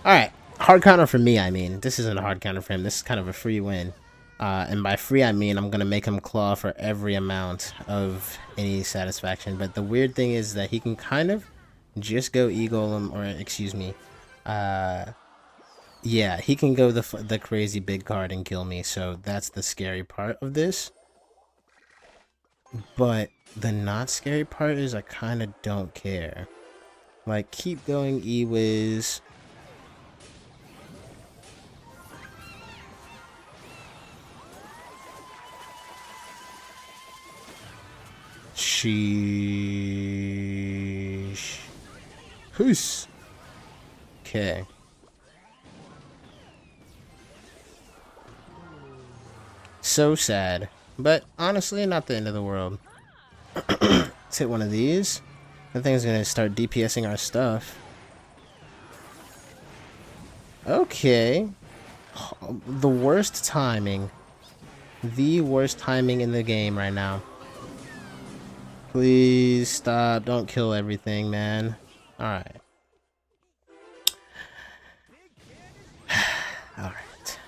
Alright. Hard counter for me, I mean. This isn't a hard counter for him. This is kind of a free win. And by free, I mean I'm going to make him claw for every amount of any satisfaction. But the weird thing is that he can kind of just go E-Golem, or excuse me. Yeah, he can go the crazy big card and kill me. So that's the scary part of this. But the not scary part is I kind of don't care. Like, keep going E-Wiz. Sheesh. Who's? Okay. So sad. But honestly, not the end of the world. Let's hit one of these. That thing's gonna start DPSing our stuff. Okay. The worst timing. The worst timing in the game right now. Please stop. Don't kill everything, man. Alright. Alright.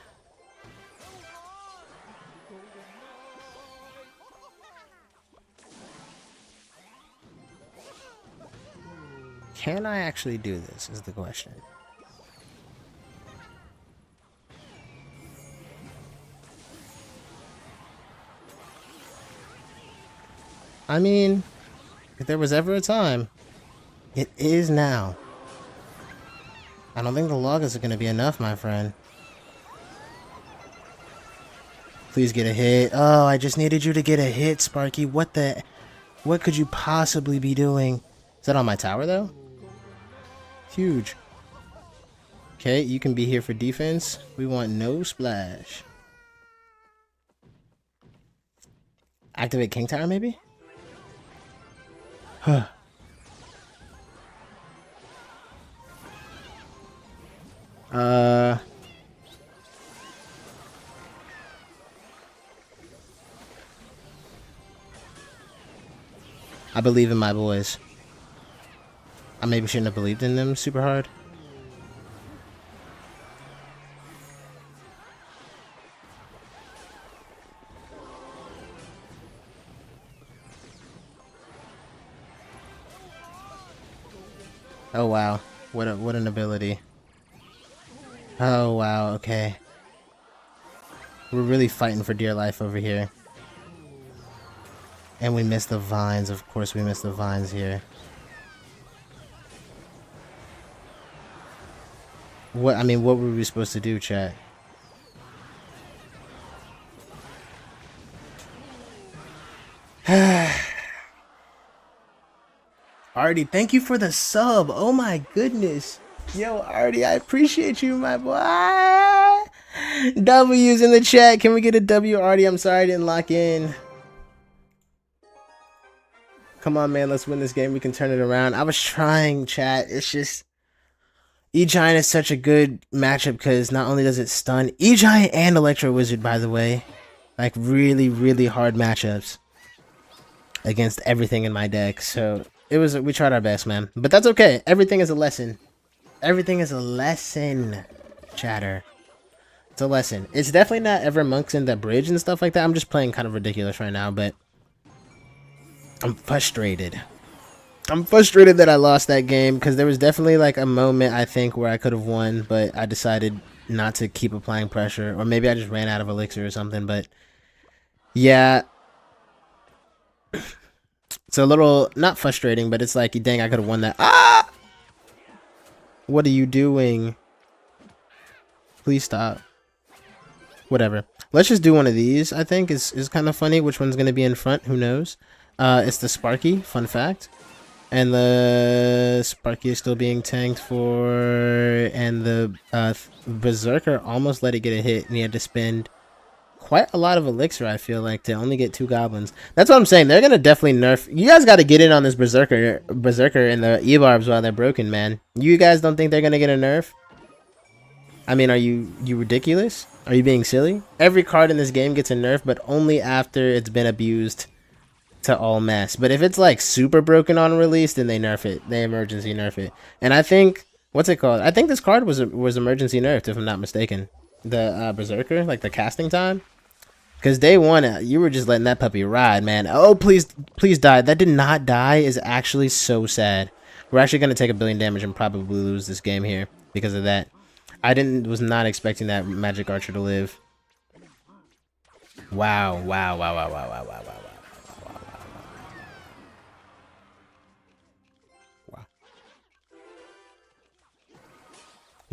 Can I actually do this, is the question. I mean, if there was ever a time, it is now. I don't think the loggers are going to be enough, my friend. Please get a hit. Oh, I just needed you to get a hit, Sparky. What could you possibly be doing? Is that on my tower, though? Huge. Okay, you can be here for defense. We want no splash. Activate King Tower, maybe? Huh. I believe in my boys. I maybe shouldn't have believed in them super hard. Oh wow, what an ability. Oh wow, okay. We're really fighting for dear life over here. And we missed the vines, of course we missed the vines here. What were we supposed to do, chat? Artie, thank you for the sub. Oh my goodness. Yo, Artie, I appreciate you, my boy. W's in the chat. Can we get a W, Artie? I'm sorry I didn't lock in. Come on, man. Let's win this game. We can turn it around. I was trying, chat. It's just... E-Giant is such a good matchup because not only does it stun... E-Giant and Electro Wizard, by the way. Like, really, really hard matchups. Against everything in my deck. So, we tried our best, man. But that's okay. Everything is a lesson. Everything is a lesson, chatter. It's a lesson. It's definitely not ever monks in the bridge and stuff like that. I'm just playing kind of ridiculous right now, but I'm frustrated. I'm frustrated that I lost that game because there was definitely like a moment I think where I could have won, but I decided not to keep applying pressure, or maybe I just ran out of elixir or something. But yeah, it's a little not frustrating, but it's like, dang, I could have won that. Ah! What are you doing? Please stop. Whatever. Let's just do one of these. I think is kind of funny. Which one's gonna be in front? Who knows? It's the Sparky. Fun fact. And the Sparky is still being tanked for, and the Berserker almost let it get a hit, and he had to spend quite a lot of elixir, I feel like, to only get 2 goblins. That's what I'm saying. They're gonna definitely nerf. You guys got to get in on this Berserker and the E-Barbs while they're broken, man. You guys don't think they're gonna get a nerf? I mean, are you ridiculous? Are you being silly? Every card in this game gets a nerf, but only after it's been abused to all mess. But if it's like super broken on release, then they nerf it. They emergency nerf it. And I think, what's it called? I think this card was emergency nerfed, if I'm not mistaken. The Berserker, like the casting time. Because day one, you were just letting that puppy ride, man. Oh, please die. That did not die is actually so sad. We're actually going to take 1 billion damage and probably lose this game here because of that. I was not expecting that Magic Archer to live. Wow.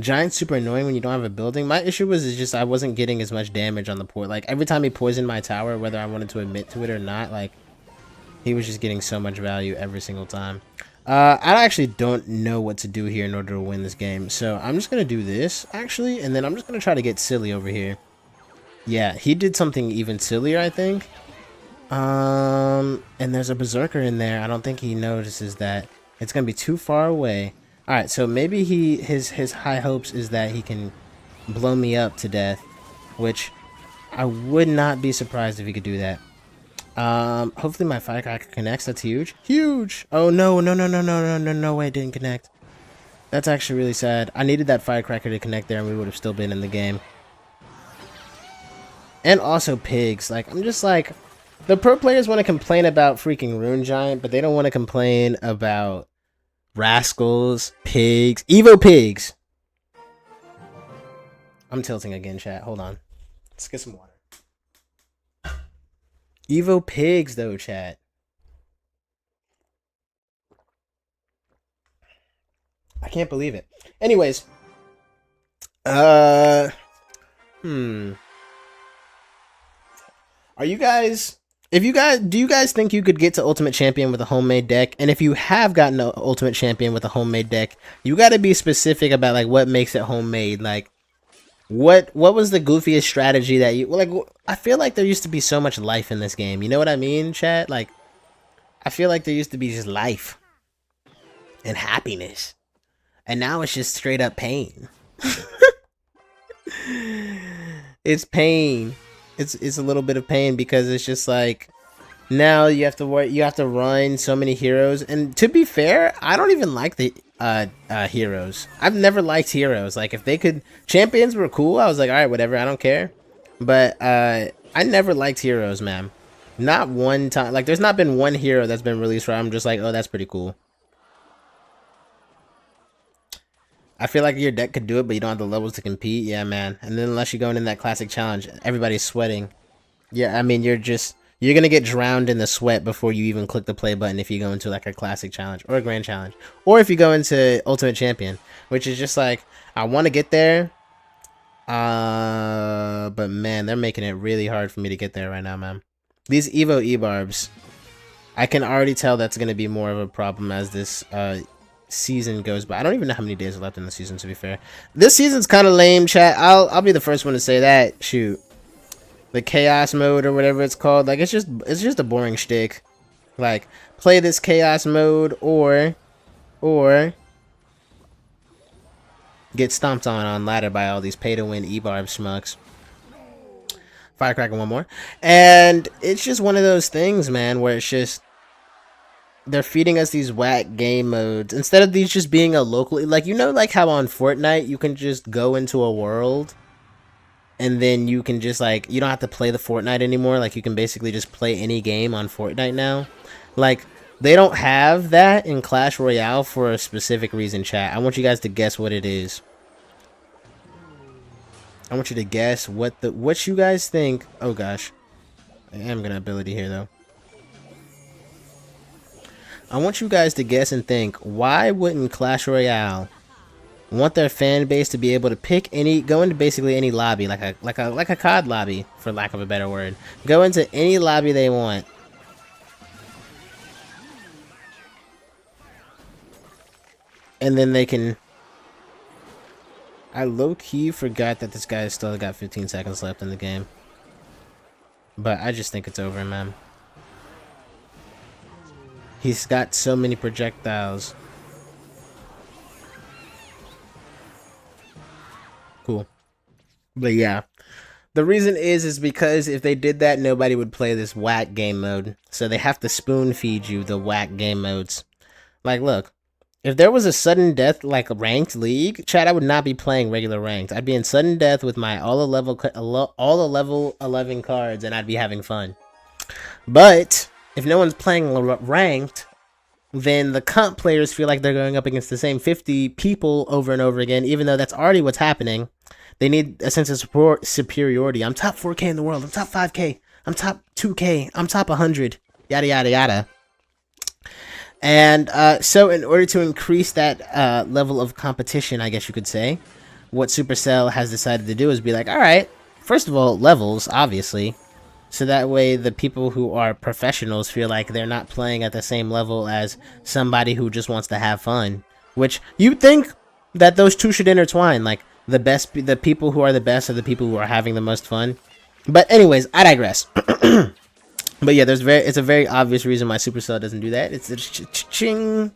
Giant's super annoying when you don't have a building. My issue was just I wasn't getting as much damage on the port. Like, every time he poisoned my tower, whether I wanted to admit to it or not, like, he was just getting so much value every single time. I actually don't know what to do here in order to win this game. So I'm just going to do this, actually, and then I'm just going to try to get silly over here. Yeah, he did something even sillier, I think. And there's a Berserker in there. I don't think he notices that. It's going to be too far away. Alright, so maybe his high hopes is that he can blow me up to death, which I would not be surprised if he could do that. Hopefully my Firecracker connects. That's huge. Huge! Oh, no way it didn't connect. That's actually really sad. I needed that Firecracker to connect there and we would have still been in the game. And also pigs. Like, I'm just like, the pro players want to complain about freaking Rune Giant, but they don't want to complain about rascals, pigs, Evo pigs. I'm tilting again, chat. Hold on. Let's get some water. Evo pigs, though, chat. I can't believe it. Anyways. Are you guys... do you guys think you could get to Ultimate Champion with a homemade deck? And if you have gotten an Ultimate Champion with a homemade deck, you got to be specific about like what makes it homemade. Like, what was the goofiest strategy that you like? I feel like there used to be so much life in this game. You know what I mean, chat? Like, I feel like there used to be just life and happiness, and now it's just straight up pain. It's pain. It's a little bit of pain because it's just like now you have to worry, you have to run so many heroes. And to be fair, I don't even like the heroes. I've never liked heroes. Like, if they could, champions were cool. I was like, all right, whatever, I don't care. But I never liked heroes, man. Not one time. Like, there's not been one hero that's been released where I'm just like, oh, that's pretty cool. I feel like your deck could do it, but you don't have the levels to compete. Yeah, man. And then unless you're going in that classic challenge, everybody's sweating. Yeah, I mean, you're going to get drowned in the sweat before you even click the play button if you go into like a classic challenge or a grand challenge. Or if you go into Ultimate Champion, which is just like, I want to get there. But man, they're making it really hard for me to get there right now, man. These Evo E-Barbs, I can already tell that's going to be more of a problem as this season goes by. I don't even know how many days are left in the season, to be fair. This season's kind of lame, chat. I'll be the first one to say that. Shoot, the chaos mode or whatever it's called, like, it's just a boring shtick. Like, play this chaos mode or get stomped on ladder by all these pay to win E-Barb schmucks. Firecracker one more, and it's just one of those things, man, where it's just they're feeding us these whack game modes instead of these just being a local, like, you know, like how on Fortnite you can just go into a world and then you can just like, you don't have to play the Fortnite anymore. Like, you can basically just play any game on Fortnite now. Like, they don't have that in Clash Royale for a specific reason, chat. I want you guys to guess what it is. I want you to guess what you guys think. Oh gosh, I am gonna ability here though. I want you guys to guess and think, why wouldn't Clash Royale want their fan base to be able to pick go into basically any lobby, like a COD lobby, for lack of a better word. Go into any lobby they want. And then they can... I low-key forgot that this guy still got 15 seconds left in the game. But I just think it's over, man. He's got so many projectiles. Cool. But yeah. The reason is because if they did that, nobody would play this whack game mode. So they have to spoon feed you the whack game modes. Like, look. If there was a sudden death, like a ranked league, chat, I would not be playing regular ranked. I'd be in sudden death with my all the level 11 cards, and I'd be having fun. But if no one's playing ranked, then the comp players feel like they're going up against the same 50 people over and over again, even though that's already what's happening. They need a sense of superiority. I'm top 4K in the world. I'm top 5K. I'm top 2K. I'm top 100. Yada, yada, yada. And so in order to increase that level of competition, I guess you could say, what Supercell has decided to do is be like, all right, first of all, levels, obviously. So that way the people who are professionals feel like they're not playing at the same level as somebody who just wants to have fun. Which you'd think that those two should intertwine. Like, the people who are the best are the people who are having the most fun. But anyways, I digress. But yeah, it's a very obvious reason why Supercell doesn't do that. It's a ching.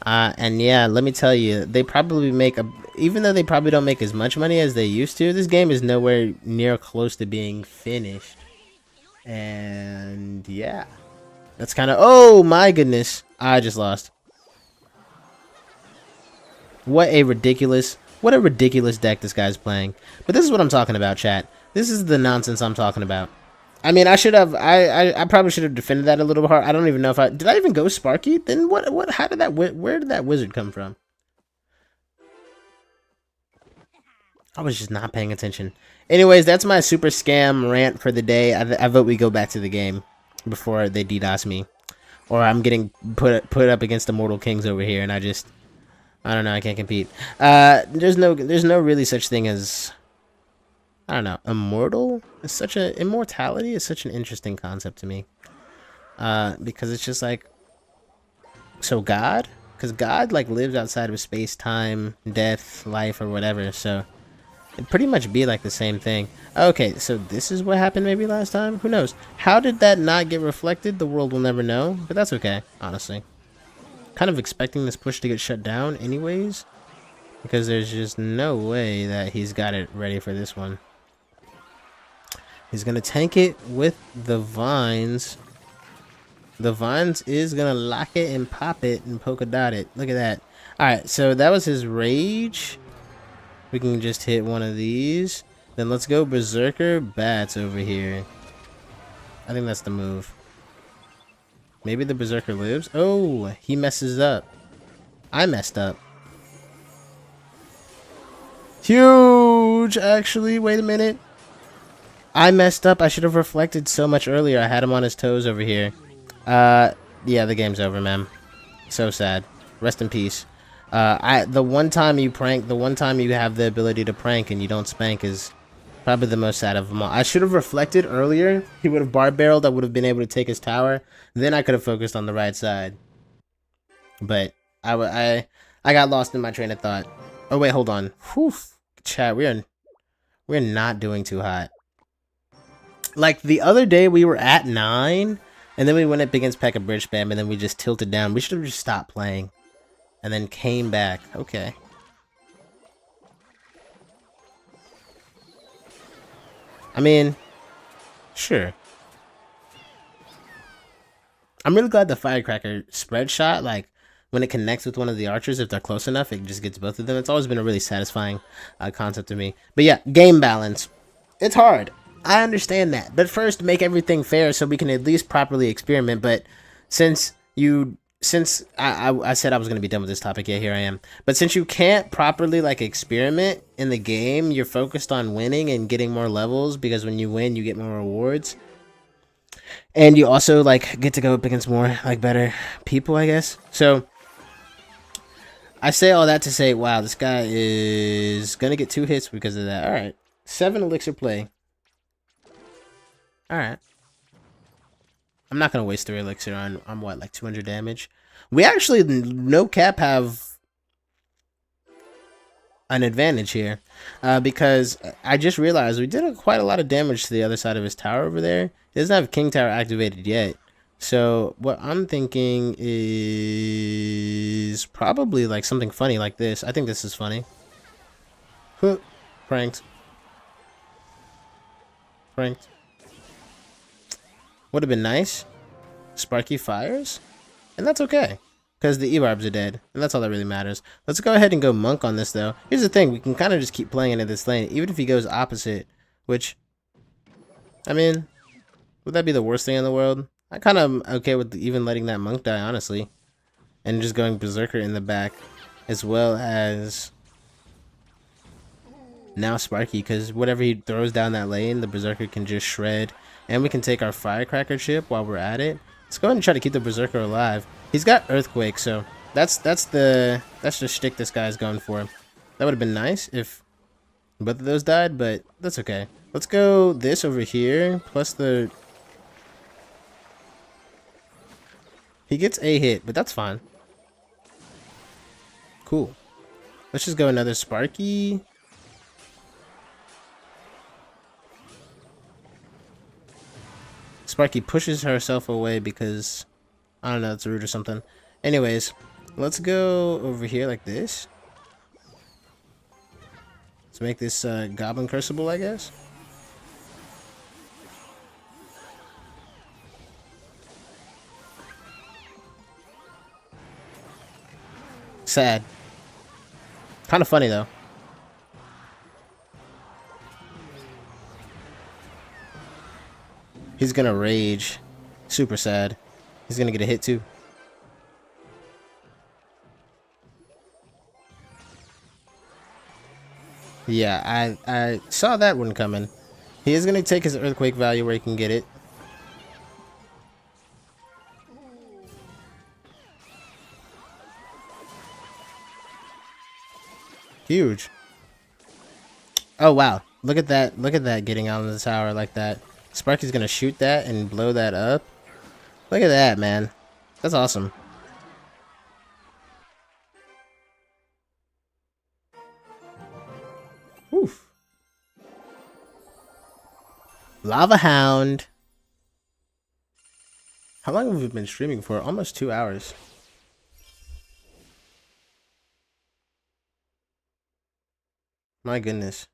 And yeah, let me tell you, they probably make even though they probably don't make as much money as they used to, this game is nowhere near close to being finished. And yeah, that's kind of, oh my goodness, I just lost. What a ridiculous deck this guy's playing. But this is what I'm talking about, chat. This is the nonsense I'm talking about. I mean, I should have. I probably should have defended that a little bit hard. I don't even know if did I even go Sparky? Then what? How did that? Where did that wizard come from? I was just not paying attention. Anyways, that's my super scam rant for the day. I vote we go back to the game before they DDoS me, or I'm getting put up against the Mortal Kings over here, and I don't know. I can't compete. There's no really such thing as, I don't know, immortal. Immortality is such an interesting concept to me. Because it's just like, so God? Because God, like, lives outside of space, time, death, life, or whatever, so it'd pretty much be like the same thing. Okay, so this is what happened maybe last time? Who knows? How did that not get reflected? The world will never know, but that's okay, honestly. Kind of expecting this push to get shut down anyways, because there's just no way that he's got it ready for this one. He's going to tank it with the vines. The vines is going to lock it and pop it and polka dot it. Look at that. Alright, so that was his rage. We can just hit one of these. Then let's go Berserker Bats over here. I think that's the move. Maybe the Berserker lives. Oh, he messes up. I messed up. Huge, actually. Wait a minute. I messed up. I should have reflected so much earlier. I had him on his toes over here. Yeah, the game's over, man. So sad. Rest in peace. The one time you have the ability to prank and you don't spank is probably the most sad of them all. I should have reflected earlier. He would have bar barreled. I would have been able to take his tower. Then I could have focused on the right side. But I got lost in my train of thought. Oh wait, hold on. Whew. Chat, we're not doing too hot. Like, the other day, we were at 9, and then we went up against P.E.K.K.A. Bridge Spam, and then we just tilted down. We should have just stopped playing, and then came back. Okay. I mean, sure. I'm really glad the Firecracker spread shot, like, when it connects with one of the archers, if they're close enough, it just gets both of them. It's always been a really satisfying concept to me. But yeah, game balance. It's hard. I understand that. But first, make everything fair so we can at least properly experiment. But since I said I was going to be done with this topic, yeah, here I am. But since you can't properly, like, experiment in the game, you're focused on winning and getting more levels, because when you win, you get more rewards. And you also, like, get to go up against more, like, better people, I guess. So I say all that to say, wow, this guy is going to get 2 hits because of that. All right. 7 elixir play. All right. I'm not going to waste 3 elixir on what, like 200 damage? We actually, no cap, have an advantage here. Because I just realized we did quite a lot of damage to the other side of his tower over there. He doesn't have King Tower activated yet. So what I'm thinking is probably like something funny like this. I think this is funny. Pranked. Pranked. Would have been nice. Sparky fires. And that's okay. Because the E-Barbs are dead. And that's all that really matters. Let's go ahead and go Monk on this, though. Here's the thing. We can kind of just keep playing into this lane. Even if he goes opposite. Which, I mean, would that be the worst thing in the world? I kind of am okay with even letting that Monk die, honestly. And just going Berserker in the back. As well as now Sparky. Because whatever he throws down that lane, the Berserker can just shred. And we can take our Firecracker chip while we're at it. Let's go ahead and try to keep the Berserker alive. He's got Earthquake, so that's the shtick this guy's going for. That would have been nice if both of those died, but that's okay. Let's go this over here, plus the... He gets a hit, but that's fine. Cool. Let's just go another Sparky. Sparky pushes herself away because, I don't know, it's rude or something. Anyways, let's go over here like this. Let's make this Goblin Crucible, I guess. Sad. Kind of funny, though. He's gonna rage. Super sad. He's gonna get a hit too. Yeah, I saw that one coming. He is gonna take his Earthquake value where he can get it. Huge. Oh wow. Look at that. Look at that getting out of the tower like that. Sparky's gonna shoot that and blow that up. Look at that, man. That's awesome. Oof. Lava Hound. How long have we been streaming for? Almost 2 hours. My goodness.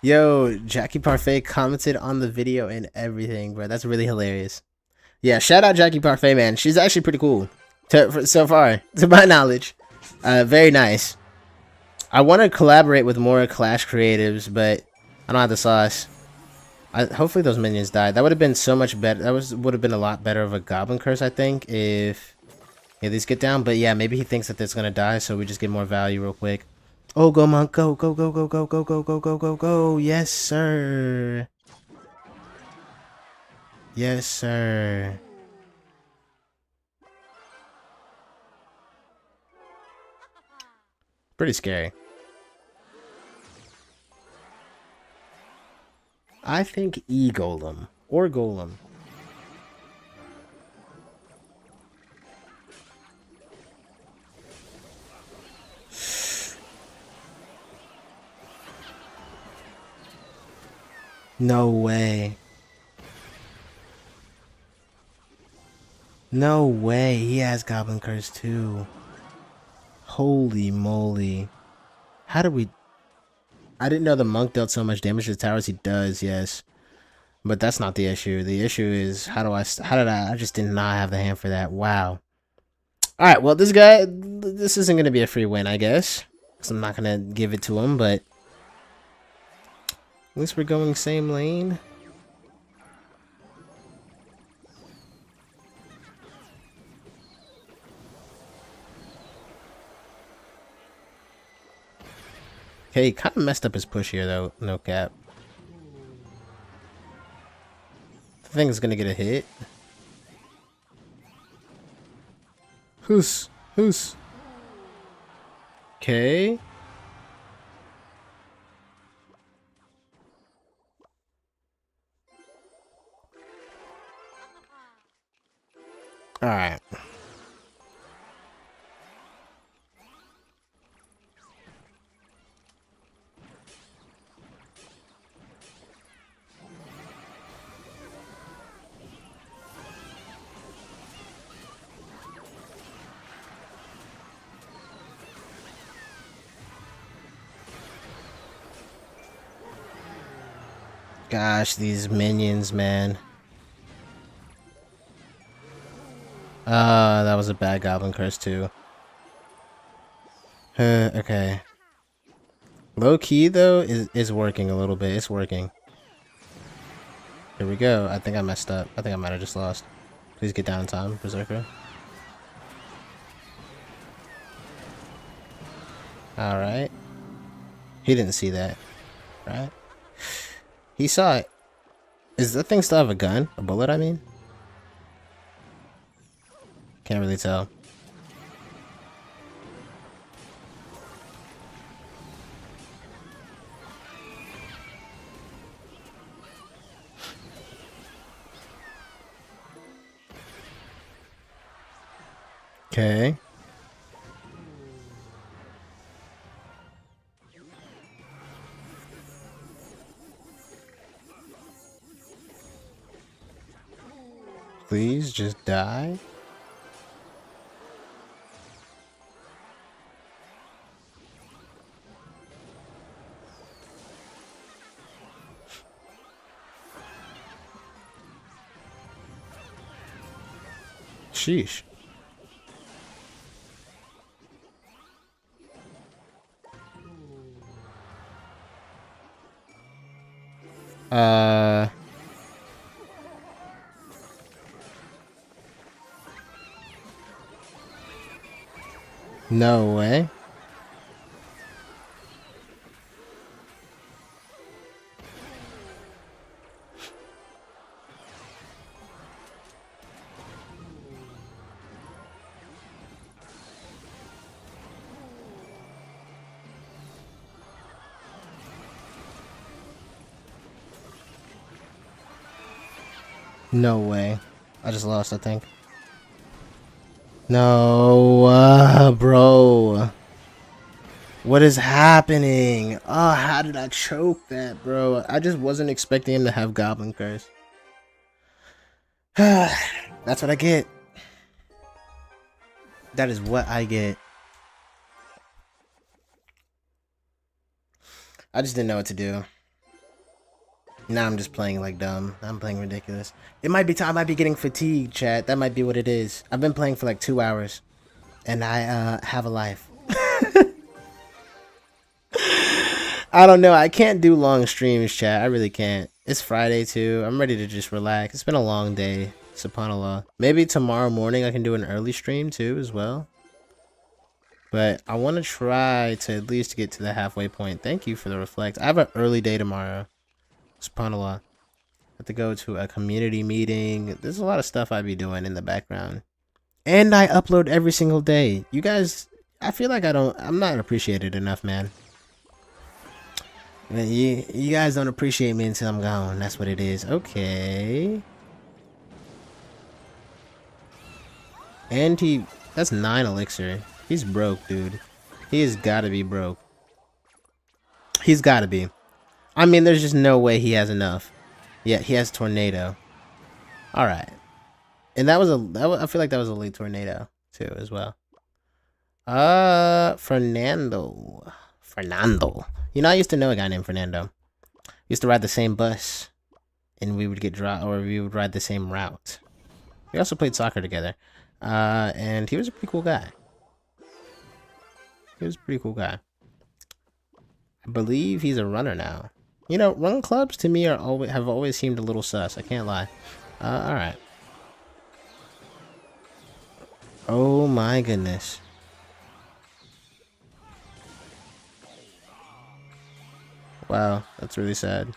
Yo, Jackie Parfait commented on the video and everything, bro. That's really hilarious. Yeah, shout out Jackie Parfait, man. She's actually pretty cool. So far, to my knowledge. Very nice. I want to collaborate with more Clash creatives, but I don't have the sauce. Hopefully those minions died. That would have been so much better. That would have been a lot better of a Goblin Curse, I think, if these get down. But yeah, maybe he thinks that it's going to die, so we just get more value real quick. Oh, go Monk, go, go, go, go, go, go, go, go, go, go, go. Yes, sir. Yes, sir. Pretty scary. I think E-Golem or Golem. No way. No way. He has Goblin Curse too. Holy moly. How did we... I didn't know the Monk dealt so much damage to the towers. He does, yes. But that's not the issue. The issue is I just did not have the hand for that. Wow. Alright, well, this isn't going to be a free win, I guess. because I'm not gonna give it to him, but at least we're going same lane. Okay, he kind of messed up his push here, though. No cap. The thing is gonna get a hit. Who's? Okay. Alright. Gosh, these minions, man. That was a bad goblin curse too. Okay. Low key though is working a little bit. It's working. Here we go. I think I messed up. I think I might have just lost. Please get down in time, Berserker. Alright. He didn't see that. Right? He saw it. Does that thing still have a gun? A bullet, I mean? Can't really tell. Okay. Please just die. Sheesh. No way. No way. I just lost, I think. No, bro. What is happening? Oh, how did I choke that, bro? I just wasn't expecting him to have Goblin Curse. That's what I get. That is what I get. I just didn't know what to do. Now I'm just playing like dumb. I'm playing ridiculous. It might be time. I might be getting fatigued, chat. That might be what it is. I've been playing for like 2 hours. And I have a life. I don't know. I can't do long streams, chat. I really can't. It's Friday too. I'm ready to just relax. It's been a long day. SubhanAllah. Maybe tomorrow morning I can do an early stream too as well. But I want to try to at least get to the halfway point. Thank you for the reflect. I have an early day tomorrow. SubhanAllah. I have to go to a community meeting. There's a lot of stuff I'd be doing in the background. And I upload every single day. You guys, I feel like I'm not appreciated enough, man. You guys don't appreciate me until I'm gone. That's what it is. Okay. And that's 9 elixir. He's broke, dude. He has got to be broke. He's got to be. I mean, there's just no way he has enough. Yeah, he has tornado. All right. And I feel like that was a late tornado too, as well. Fernando. You know, I used to know a guy named Fernando. We used to ride the same bus, and we would we would ride the same route. We also played soccer together, and he was a pretty cool guy. believe he's a runner now. You know, run clubs to me have always seemed a little sus. I can't lie. All right. Oh my goodness. Wow, that's really sad.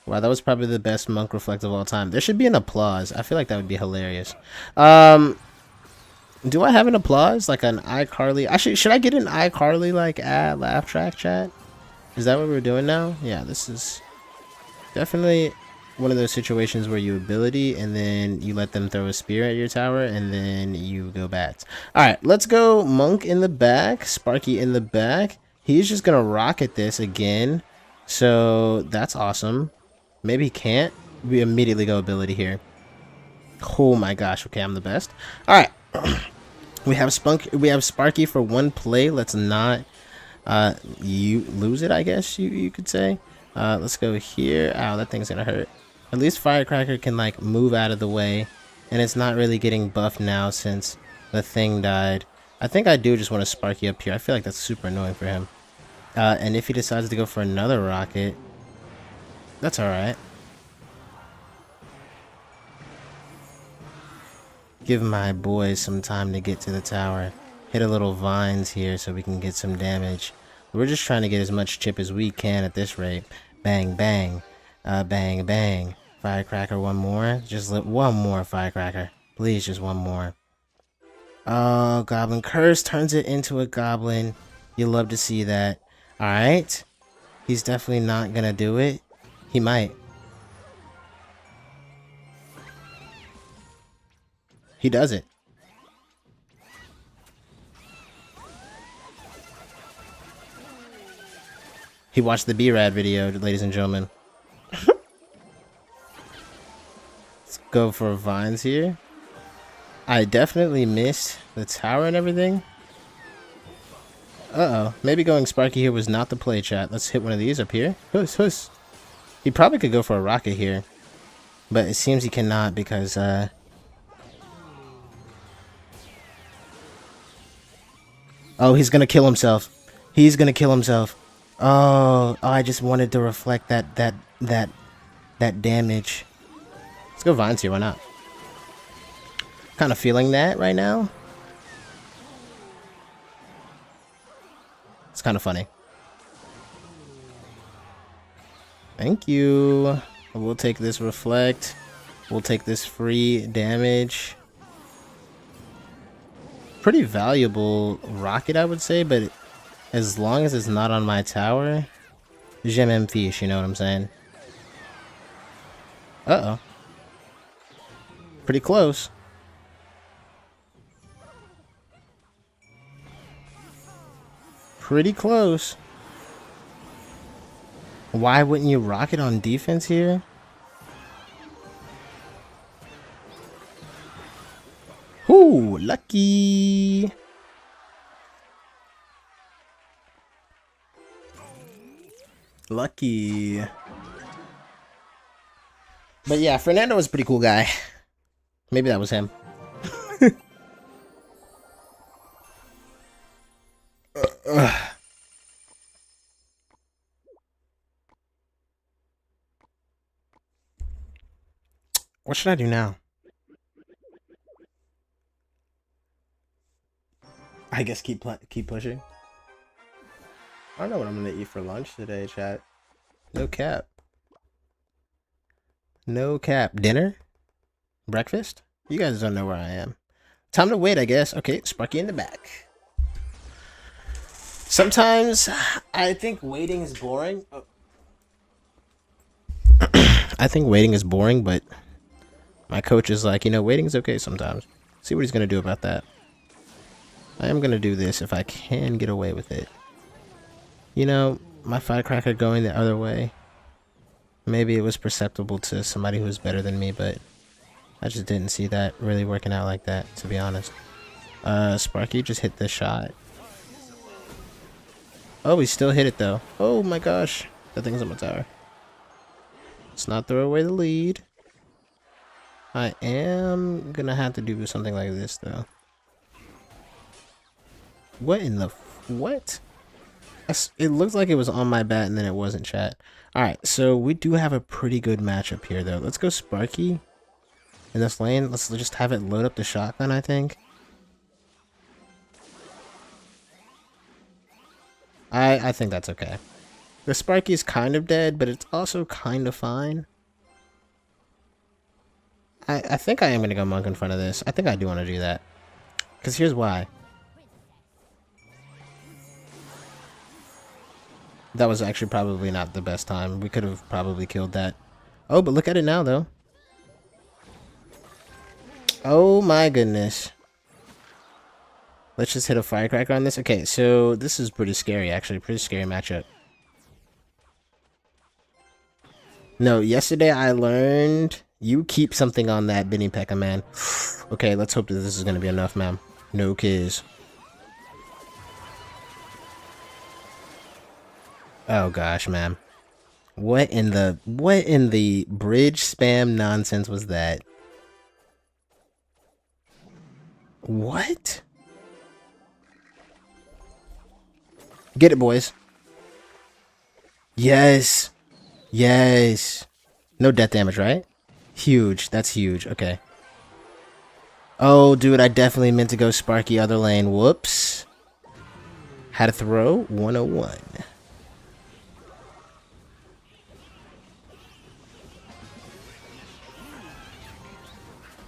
Wow, that was probably the best monk reflect of all time. There should be an applause. I feel like that would be hilarious. Do I have an applause? Like an iCarly? Actually, should I get an iCarly like laugh track chat? Is that what we're doing now? Yeah, this is definitely one of those situations where you ability and then you let them throw a spear at your tower and then you go bats. Alright, let's go Monk in the back, Sparky in the back. He's just gonna rocket this again. So that's awesome. Maybe he can't. We immediately go ability here. Oh my gosh, okay, I'm the best. Alright. We have Sparky for one play. Let's not you lose it, I guess you could say. Let's go here. Ow, that thing's gonna hurt. At least Firecracker can like move out of the way, and it's not really getting buffed now since the thing died. I think I do just want to Sparky up here. I feel like that's super annoying for him. And if he decides to go for another rocket, that's alright. Give my boys some time to get to the tower. Hit a little vines here so we can get some damage. We're just trying to get as much chip as we can at this rate. Bang, bang. Bang, bang. Firecracker, one more. Just one more Firecracker. Please, just one more. Oh, Goblin Curse turns it into a Goblin. You love to see that. Alright. He's definitely not gonna do it. He might. He does it. He watched the B-Rad video, ladies and gentlemen. Let's go for vines here. I definitely missed the tower and everything. Uh-oh. Maybe going Sparky here was not the play, chat. Let's hit one of these up here. Huss, huss. He probably could go for a rocket here. But it seems he cannot because, oh, he's gonna kill himself. He's gonna kill himself. Oh, I just wanted to reflect that damage. Let's go vines here, why not? Kind of feeling that right now. It's kind of funny. Thank you. We'll take this reflect. We'll take this free damage. Pretty valuable rocket, I would say, but as long as it's not on my tower, je m'en fiche, you know what I'm saying? Uh-oh. Pretty close. Pretty close. Why wouldn't you rocket on defense here? Ooh, lucky. Lucky. But yeah, Fernando was a pretty cool guy. Maybe that was him. What should I do now? I guess keep pushing. I don't know what I'm gonna eat for lunch today, chat. No cap. No cap. Dinner? Breakfast? You guys don't know where I am. Time to wait, I guess. Okay, Sparky in the back. Sometimes I think waiting is boring. Oh. I think waiting is boring, but my coach is like, you know, waiting is okay sometimes. See what he's gonna do about that. I am gonna do this if I can get away with it. You know, my Firecracker going the other way. Maybe it was perceptible to somebody who was better than me, but I just didn't see that really working out like that, to be honest. Sparky just hit the shot. Oh, he still hit it though. Oh my gosh. That thing's on my tower. Let's not throw away the lead. I am gonna have to do something like this though. What in the what? It looked like it was on my bat and then it wasn't, chat. Alright, so we do have a pretty good matchup here, though. Let's go Sparky in this lane. Let's just have it load up the shotgun, I think. I think that's okay. The Sparky's kind of dead, but it's also kind of fine. I think I am going to go Monk in front of this. I think I do want to do that. Because here's why. That was actually probably not the best time. We could have probably killed that. Oh, but look at it now, though. Oh my goodness. Let's just hit a firecracker on this. Okay, so this is pretty scary, actually. Pretty scary matchup. No, yesterday I learned you keep something on that Benny Pekka, man. Okay, let's hope that this is going to be enough, man. No kids. Oh gosh, man. What in the bridge spam nonsense was that? What? Get it, boys. Yes. Yes. No death damage, right? Huge. That's huge. Okay. Oh, dude, I definitely meant to go Sparky other lane. Whoops. How to throw 101.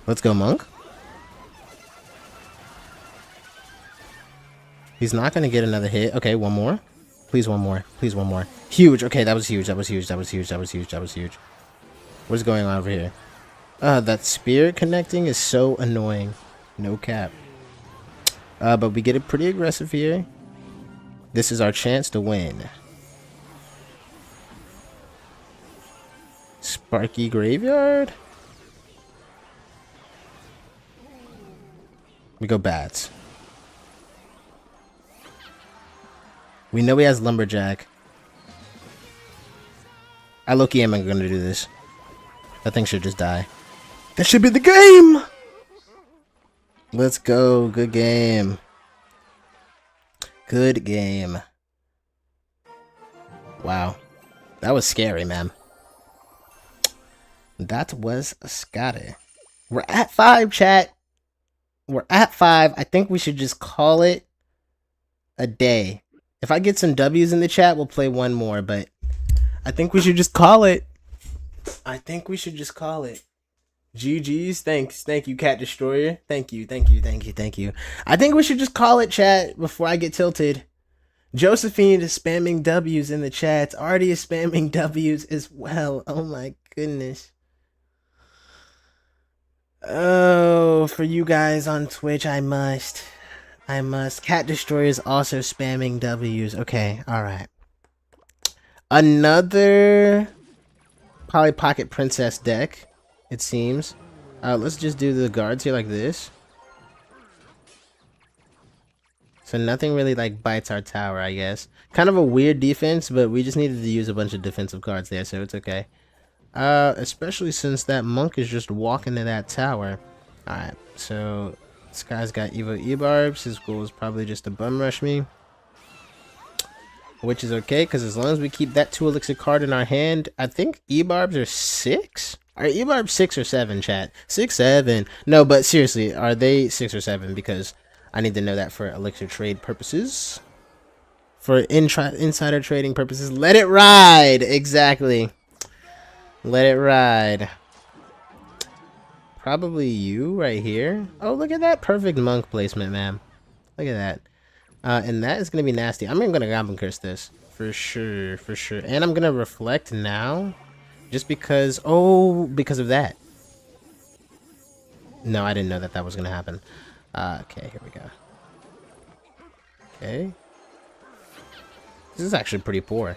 Let's go, Monk. He's not going to get another hit. Okay, one more. Please, one more. Please, one more. Huge. Okay, that was huge. That was huge. That was huge. That was huge. That was huge. What's going on over here? That spear connecting is so annoying. No cap. But we get it pretty aggressive here. This is our chance to win. Sparky Graveyard? We go bats. We know he has Lumberjack. I low-key am gonna do this. That thing should just die. That should be the game! Let's go. Good game. Good game. Wow. That was scary, man. That was scary. We're at 5, chat. We're at 5. I think we should just call it a day. If I get some W's in the chat, we'll play one more, but I think we should just call it. I think we should just call it. GG's. Thanks. Thank you, Cat Destroyer. Thank you. Thank you. Thank you. Thank you. I think we should just call it, chat, before I get tilted. Josephine is spamming W's in the chat. Artie is spamming W's as well. Oh my goodness. Oh, for you guys on Twitch, I must. Cat Destroyer is also spamming W's. Okay, alright. Another Polly Pocket Princess deck, it seems. Let's just do the guards here like this. So nothing really like bites our tower, I guess. Kind of a weird defense, but we just needed to use a bunch of defensive cards there, so it's okay. Especially since that monk is just walking to that tower. Alright, so this guy's got Evo E-Barbs. His goal is probably just to bum rush me. Which is okay, because as long as we keep that 2 elixir card in our hand, I think E-Barbs are 6? Are E-Barbs 6 or 7, chat? 6, 7. No, but seriously, are they 6 or 7? Because I need to know that for elixir trade purposes. For insider trading purposes. Let it ride! Exactly. Let it ride. Probably you right here. Oh, look at that perfect monk placement, man. Look at that. And that is going to be nasty. I'm going to Goblin Curse this. For sure, for sure. And I'm going to Reflect now. Just because... Oh, because of that. No, I didn't know that that was going to happen. Okay, here we go. Okay. This is actually pretty poor.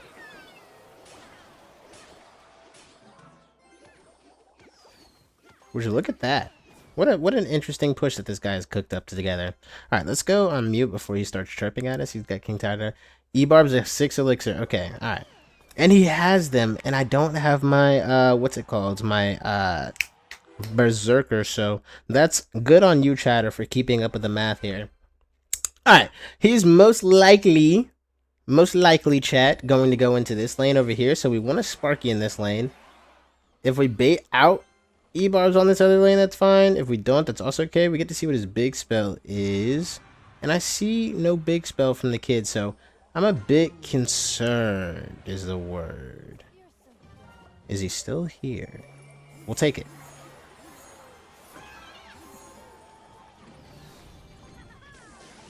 Would you look at that? What an interesting push that this guy has cooked up together. Alright, let's go on mute before he starts chirping at us. He's got King Tiger. E-Barb's a 6 elixir. Okay, alright. And he has them, and I don't have my, what's it called? My, Berserker, so that's good on you, chatter, for keeping up with the math here. Alright, he's most likely Most likely, chat, going to go into this lane over here. So we want a Sparky in this lane. If we bait out E-Barbs on this other lane, that's fine. If we don't, that's also okay. We get to see what his big spell is. And I see no big spell from the kid, so I'm a bit concerned is the word. Is he still here? We'll take it.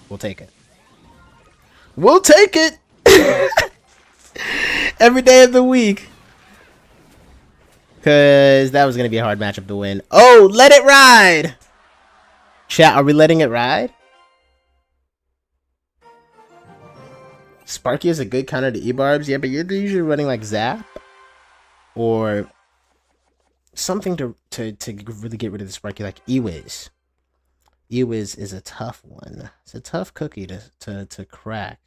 We'll take it. We'll take it! Every day of the week. Because that was going to be a hard matchup to win. Oh, let it ride! Chat, are we letting it ride? Sparky is a good counter to E-Barbs. Yeah, but you're usually running like Zap. Or something to really get rid of the Sparky, like E-Wiz. E-Wiz is a tough one. It's a tough cookie to crack.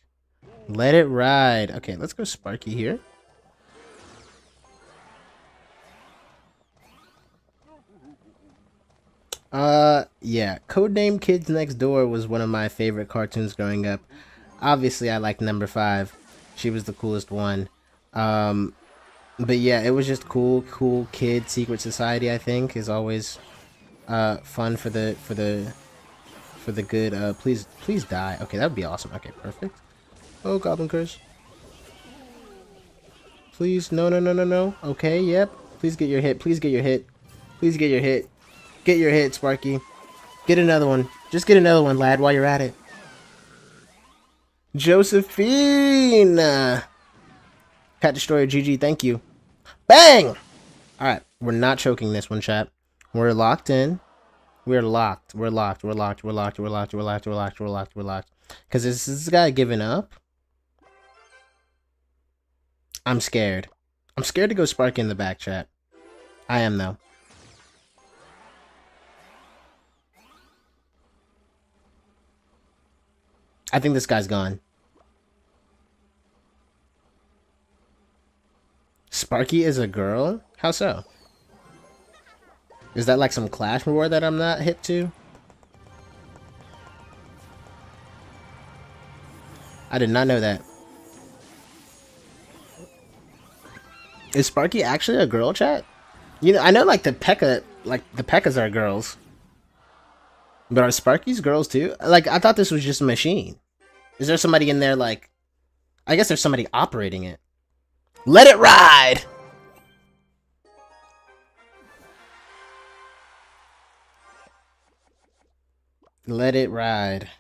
Let it ride. Okay, let's go Sparky here. Yeah. Codename Kids Next Door was one of my favorite cartoons growing up. Obviously, I like number 5. She was the coolest one. But yeah, it was just cool kid secret society. I think is always fun for the good. Please die. Okay, that would be awesome. Okay, perfect. Oh, Goblin Curse. Please, no. Okay, yep. Please get your hit. Please get your hit. Please get your hit. Get your hit, Sparky. Get another one. Just get another one, lad, while you're at it. Josephine! Cat Destroyer, GG, thank you. Bang! Alright, we're not choking this one, chat. We're locked in. We're locked. We're locked. Because is this guy giving up? I'm scared. I'm scared to go Sparky in the back, chat. I am, though. I think this guy's gone. Sparky is a girl? How so? Is that like some Clash reward that I'm not hip to? I did not know that. Is Sparky actually a girl, chat? You know, I know like the P.E.K.K.A.s are girls. But are Sparky's girls too? Like, I thought this was just a machine. Is there somebody in there like... I guess there's somebody operating it. Let it ride! Let it ride.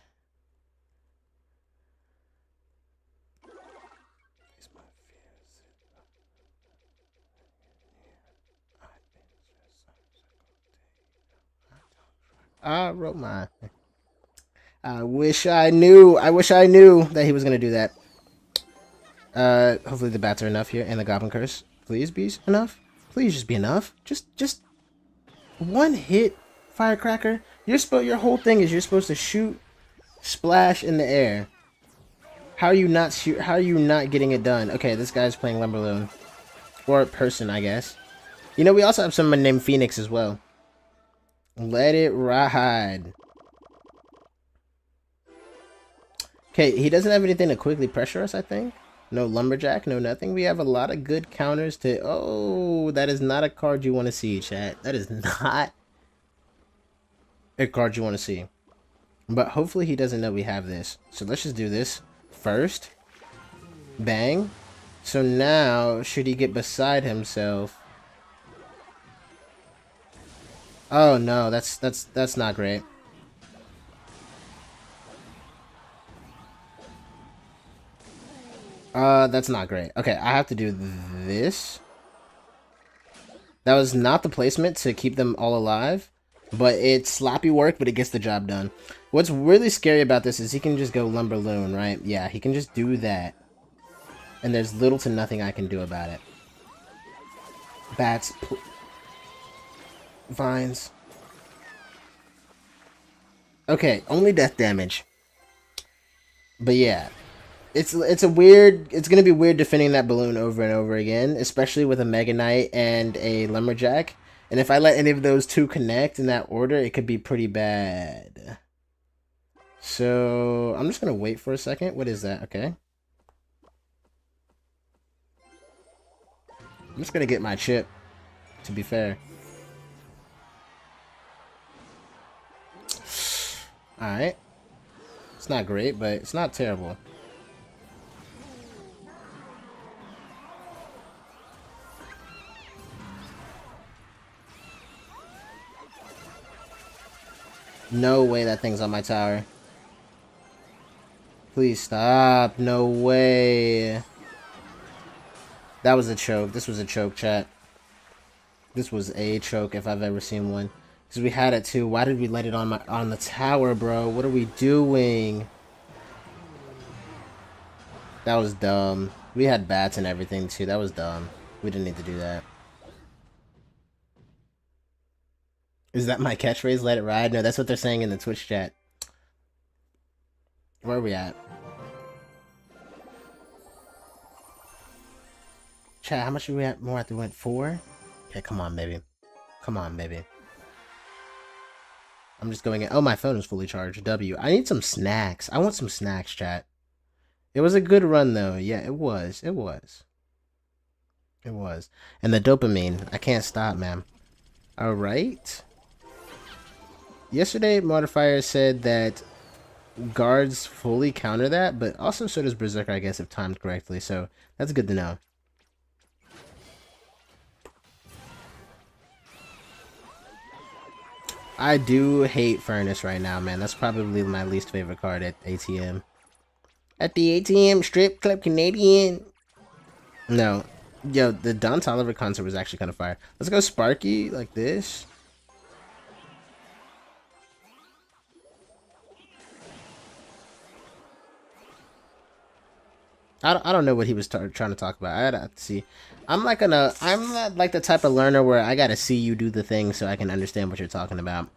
I wrote mine. I wish I knew that he was gonna do that. Hopefully the bats are enough here, and the Goblin Curse. Please be enough. Please just be enough. Just one hit, Firecracker. Your whole thing is you're supposed to shoot, splash in the air. How are you not shoot? How are you not getting it done? Okay, this guy's playing Lumberloon, or person, I guess. You know, we also have someone named Phoenix as well. Let it ride. Okay, he doesn't have anything to quickly pressure us, I think. No Lumberjack, no nothing. We have a lot of good counters to... Oh, that is not a card you want to see, chat. That is not a card you want to see. But hopefully he doesn't know we have this. So let's just do this first. Bang. So now, should he get beside himself... Oh no, that's not great. That's not great. Okay, I have to do this. That was not the placement to keep them all alive, but it's sloppy work, but it gets the job done. What's really scary about this is he can just go Lumberloon, right? Yeah, he can just do that. And there's little to nothing I can do about it. Bats. Vines. Okay, only death damage. But yeah. It's gonna be weird defending that balloon over and over again, especially with a Mega Knight and a Lumberjack. And if I let any of those two connect in that order, it could be pretty bad. So I'm just gonna wait for a second. What is that? Okay. I'm just gonna get my chip, to be fair. Alright. It's not great, but it's not terrible. No way that thing's on my tower. Please stop. No way. That was a choke. This was a choke, chat. This was a choke if I've ever seen one. Because we had it too. Why did we let it on the tower, bro? What are we doing? That was dumb. We had bats and everything too. That was dumb. We didn't need to do that. Is that my catchphrase? Let it ride? No, that's what they're saying in the Twitch chat. Where are we at? Chat, how much are we at more after we went? 4? Okay, come on, baby. Come on, baby. I'm just going in. Oh, my phone is fully charged. W. I need some snacks. I want some snacks, chat. It was a good run, though. Yeah, it was. It was. It was. And the dopamine. I can't stop, man. Alright. Yesterday, Modifier said that guards fully counter that, but also so does Berserker, I guess, if timed correctly. So, that's good to know. I do hate Furnace right now, man. That's probably my least favorite card at ATM. At the ATM Strip Club Canadian. No. Yo, the Don Toliver concert was actually kind of fire. Let's go Sparky like this. I don't know what he was trying to talk about. I gotta see. I'm not like the type of learner where I gotta see you do the thing so I can understand what you're talking about.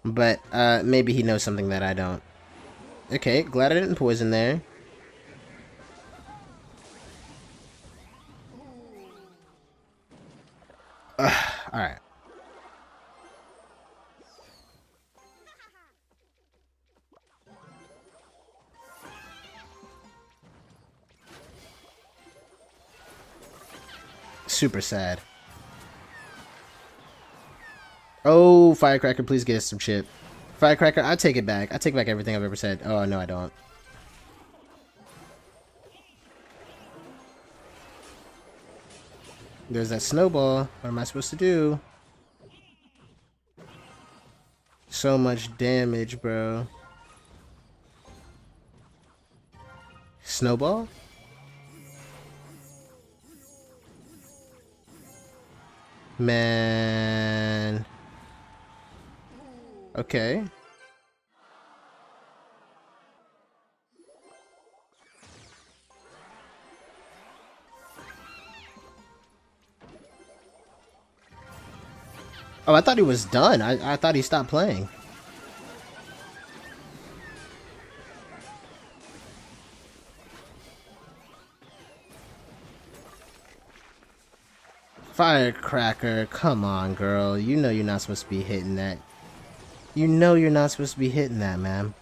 But maybe he knows something that I don't. Okay, glad I didn't poison there. Alright. Super sad. Oh, Firecracker, please get us some shit. Firecracker, I take it back. I take back everything I've ever said. Oh, no, I don't. There's that snowball. What am I supposed to do? So much damage, bro. Snowball? Man. Okay. Oh, I thought he was done. I thought he stopped playing. Firecracker, come on, girl. You know you're not supposed to be hitting that. You know you're not supposed to be hitting that, man.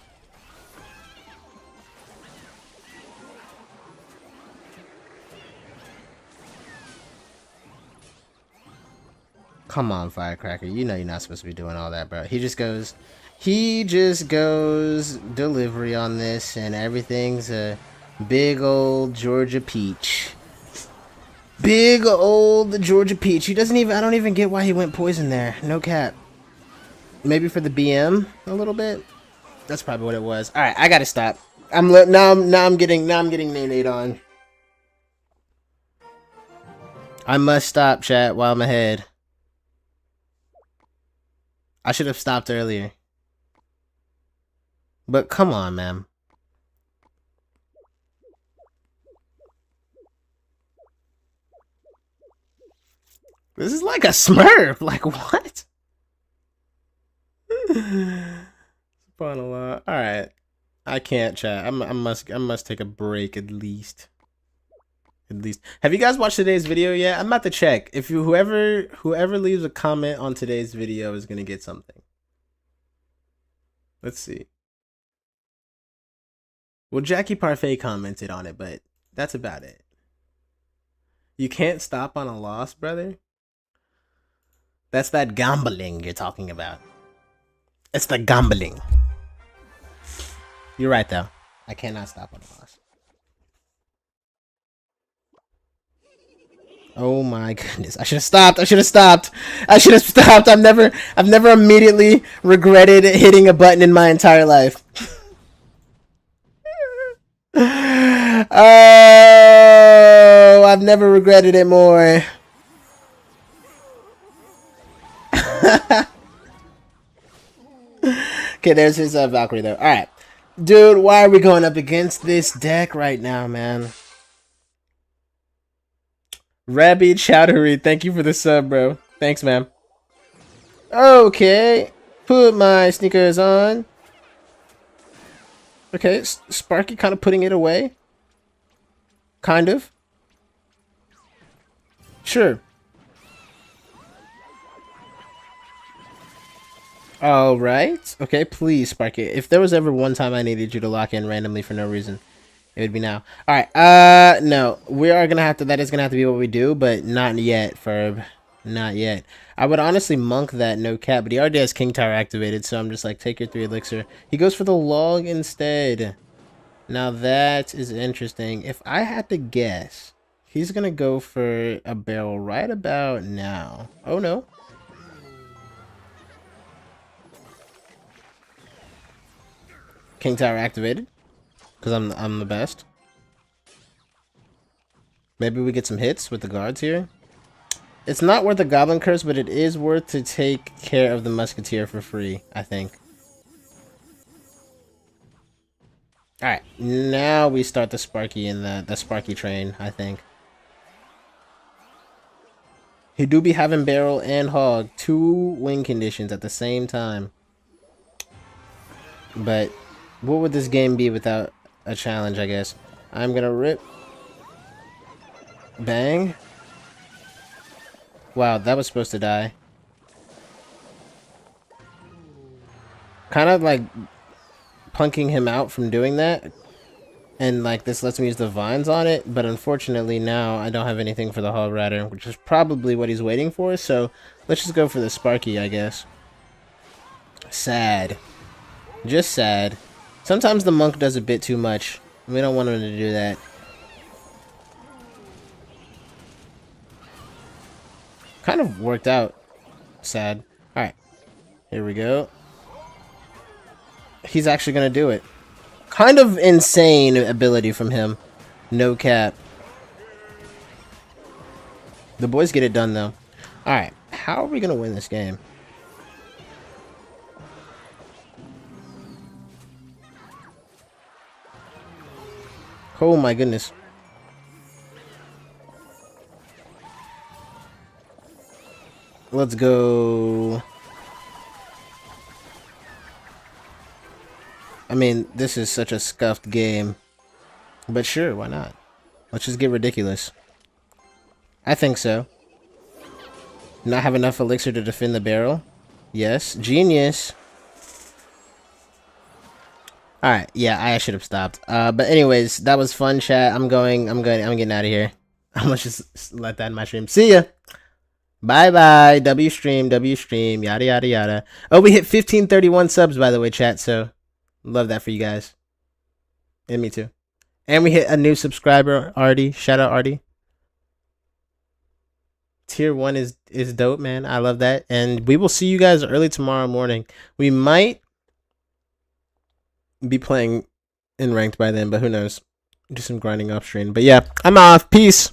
Come on, Firecracker. You know you're not supposed to be doing all that, bro. He just goes delivery on this, and everything's a big old Georgia peach. Big old Georgia peach. He doesn't even, I don't even get why he went poison there. No cap. Maybe for the BM a little bit. That's probably what it was. All right, I gotta stop. Now I'm getting nay on. I must stop, chat, while I'm ahead. I should have stopped earlier. But come on, man. This is like a Smurf. Like, what? Subhanallah. Alright. I can't chat. I must take a break at least. At least. Have you guys watched today's video yet? I'm about to check. If you whoever leaves a comment on today's video is gonna get something. Let's see. Well, Jackie Parfait commented on it, but that's about it. You can't stop on a loss, brother. That's that gambling you're talking about. It's the gambling. You're right, though. I cannot stop on a loss. Oh my goodness! I should have stopped. I should have stopped. I should have stopped. I've never immediately regretted hitting a button in my entire life. Oh, I've never regretted it more. Okay, there's his Valkyrie though. All right, dude. Why are we going up against this deck right now, man? Rabbi Chowdhury, thank you for the sub, bro. Thanks, man. Okay, put my sneakers on. Okay, Sparky kind of putting it away. Kind of. Sure. All right. Okay, please, Sparky. If there was ever one time I needed you to lock in randomly for no reason, it would be now. All right. No, we are gonna have to. That is gonna have to be what we do, but not yet, Ferb. Not yet. I would honestly monk that no cap, but he already has King Tower activated, so I'm just like, take your 3 elixir. He goes for the log instead. Now that is interesting. If I had to guess, he's gonna go for a barrel right about now. Oh no. King Tower activated. Because I'm the best. Maybe we get some hits with the guards here. It's not worth the Goblin Curse, but it is worth to take care of the Musketeer for free, I think. Alright, now we start the Sparky and the Sparky train, I think. He do be having Barrel and Hog, 2 win conditions at the same time. But what would this game be without a challenge, I guess? I'm gonna rip. Bang. Wow, that was supposed to die. Kind of like punking him out from doing that. And like this lets me use the vines on it. But unfortunately now I don't have anything for the Hog Rider, which is probably what he's waiting for. So let's just go for the Sparky, I guess. Sad. Just sad. Sometimes the monk does a bit too much. We don't want him to do that. Kind of worked out. Sad. Alright. Here we go. He's actually going to do it. Kind of insane ability from him. No cap. The boys get it done, though. Alright. How are we going to win this game? Oh my goodness. Let's go. I mean, this is such a scuffed game. But sure, why not? Let's just get ridiculous. I think so. Not have enough elixir to defend the barrel? Yes. Genius. Alright, yeah, I should have stopped. But anyways, that was fun, chat. I'm getting out of here. I'm gonna just let that in my stream. See ya! Bye-bye. W stream, yada, yada, yada. Oh, we hit 1531 subs, by the way, chat, so love that for you guys. And me too. And we hit a new subscriber, Artie. Shout out, Artie. Tier 1 is dope, man. I love that. And we will see you guys early tomorrow morning. We might be playing in ranked by then, but who knows? Do some grinding off stream. But yeah, I'm off. Peace.